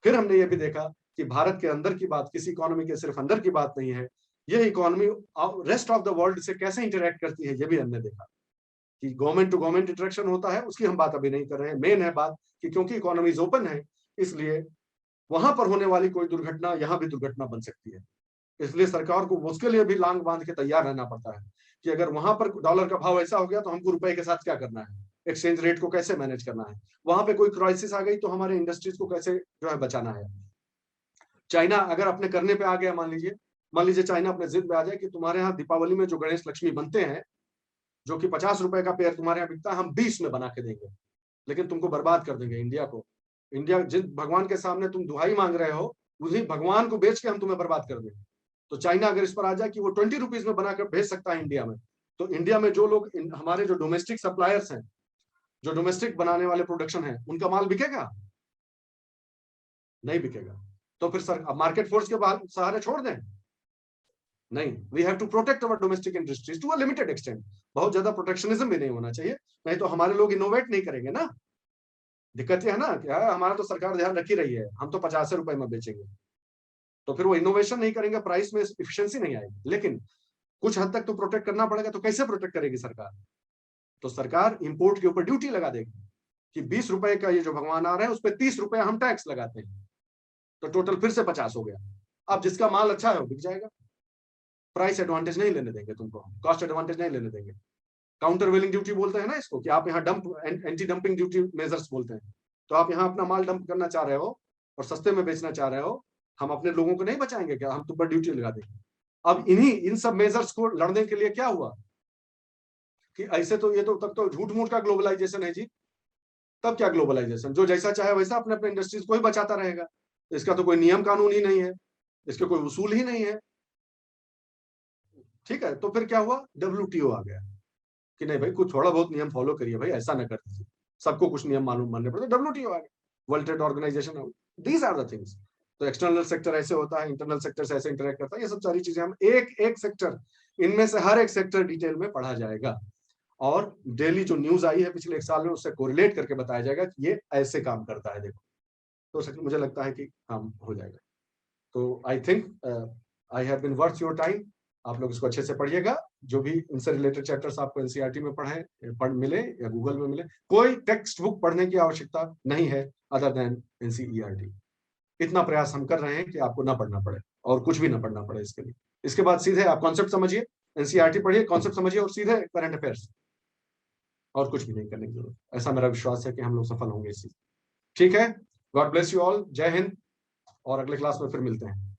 फिर हमने ये भी देखा कि भारत के अंदर की बात, किसी इकोनॉमी के सिर्फ अंदर की बात नहीं है, ये economy rest of the world से कैसे इंटरेक्ट करती है ये भी हमने देखा कि गवर्नमेंट टू गवर्नमेंट इंटरेक्शन होता है। उसकी हम बात अभी नहीं कर रहे हैं, मेन है बात कि क्योंकि इकोनॉमीज ओपन है इसलिए वहां पर होने वाली कोई दुर्घटना यहां भी दुर्घटना बन सकती है। इसलिए सरकार को उसके लिए भी लांग बांध के तैयार रहना पड़ता है कि अगर वहां पर डॉलर का भाव ऐसा हो गया तो हमको रुपए के साथ क्या करना है, एक्सचेंज रेट को कैसे मैनेज करना है, वहां पे कोई क्राइसिस आ गई तो हमारे इंडस्ट्रीज को कैसे जो है बचाना है। चाइना अगर अपने करने पे आ गया, मान लीजिए चाइना अपने जिद पे आ जाए कि तुम्हारे यहाँ दीपावली में जो गणेश लक्ष्मी बनते हैं जो कि 50 रुपए का पेयर तुम्हारे यहाँ बिकता है, हम 20 में बना के देंगे, लेकिन तुमको बर्बाद कर देंगे इंडिया को। इंडिया जिस भगवान के सामने तुम दुहाई मांग रहे हो उसी भगवान को बेच के हम तुम्हें बर्बाद कर देंगे। तो चाइना अगर इस पर आ जाए कि वो 20 रुपीज में बनाकर भेज सकता है इंडिया में, तो इंडिया में जो लोग हमारे जो डोमेस्टिक सप्लायर्स हैं, जो डोमेस्टिक बनाने वाले प्रोडक्शन है, उनका माल बिकेगा? नहीं बिकेगा। तो फिर सर मार्केट फोर्स के सहारे छोड़ दें? नहीं, we have to protect our domestic industries to a limited extent. बहुत ज्यादा प्रोटेक्शनिज्म भी नहीं होना चाहिए, नहीं तो हमारे लोग इनोवेट नहीं करेंगे ना। दिक्कत ये है ना कि हमारा तो सरकार ध्यान रख ही रही है, हम तो 50 रुपए में बेचेंगे, तो फिर वो इनोवेशन नहीं करेंगे, प्राइस में इफिशिएंसी नहीं आएगी। लेकिन कुछ हद तक तो प्रोटेक्ट करना पड़ेगा, तो कैसे प्रोटेक्ट करेगी सरकार? तो सरकार इंपोर्ट के ऊपर ड्यूटी लगा देगी कि 20 रुपए का ये जो भगवान आ रहे हैं उस पर 30 रुपए हम टैक्स लगाते हैं, तो टोटल फिर से 50 हो गया। अब जिसका माल अच्छा है वो बिक जाएगा। प्राइस एडवांटेज नहीं लेने देंगे तुमको, कॉस्ट एडवांटेज नहीं लेने देंगे। काउंटर वेलिंग ड्यूटी बोलते हैं ना इसको, कि आप यहाँ dump anti dumping duty measures बोलते हैं। तो आप यहाँ अपना माल डंप करना चाह रहे हो और सस्ते में बेचना चाह रहे हो, हम अपने लोगों को नहीं बचाएंगे क्या? हम तुम पर ड्यूटी लगा देंगे। अब इन सब मेजर्स को लड़ने के लिए क्या हुआ कि ऐसे तो ये तो तब तो झूठ मूठ का ग्लोबलाइजेशन है जी। तब क्या ग्लोबलाइजेशन? जो जैसा चाहे वैसा अपने अपने इंडस्ट्रीज को ही बचाता रहेगा, इसका तो कोई नियम कानून ही नहीं है, इसके कोई उसूल ही नहीं है। ठीक है, तो फिर क्या हुआ? WTO आ गया कि नहीं भाई, कुछ थोड़ा बहुत नियम फॉलो करिए भाई, ऐसा ना कर दीजिए, सबको कुछ नियम मालूम मानने पड़ते। WTO आ गया, World Trade Organization. These are the things. तो एक्सटर्नल सेक्टर ऐसे होता है, इंटरनल सेक्टर से ऐसे इंटरेक्ट करता है। ये सब सारी चीजें हम एक एक सेक्टर, इनमें से हर एक सेक्टर डिटेल में पढ़ा जाएगा, और डेली जो न्यूज आई है पिछले 1 साल में उससे कोरिलेट करके बताया जाएगा कि ये ऐसे काम करता है, देखो। तो मुझे लगता है कि काम हो जाएगा। तो I think I have been worth your time. आप लोग इसको अच्छे से पढ़िएगा। जो भी इनसे रिलेटेड चैप्टर्स आपको एनसीईआरटी में पढ़ मिले या गूगल में मिले, कोई टेक्स्ट बुक पढ़ने की आवश्यकता नहीं है अदर देन एनसीईआरटी। इतना प्रयास हम कर रहे हैं कि आपको ना पढ़ना पड़े और कुछ भी ना पढ़ना पड़े इसके लिए। इसके बाद सीधे आप कॉन्सेप्ट समझिए, एनसीईआरटी पढ़िए, कॉन्सेप्ट समझिए और सीधे करंट अफेयर्स, और कुछ भी नहीं करने की जरूरत। ऐसा मेरा विश्वास है कि हम लोग सफल होंगे इस चीज। ठीक है, गॉड ब्लेस यू ऑल, जय हिंद, और अगले क्लास में फिर मिलते हैं।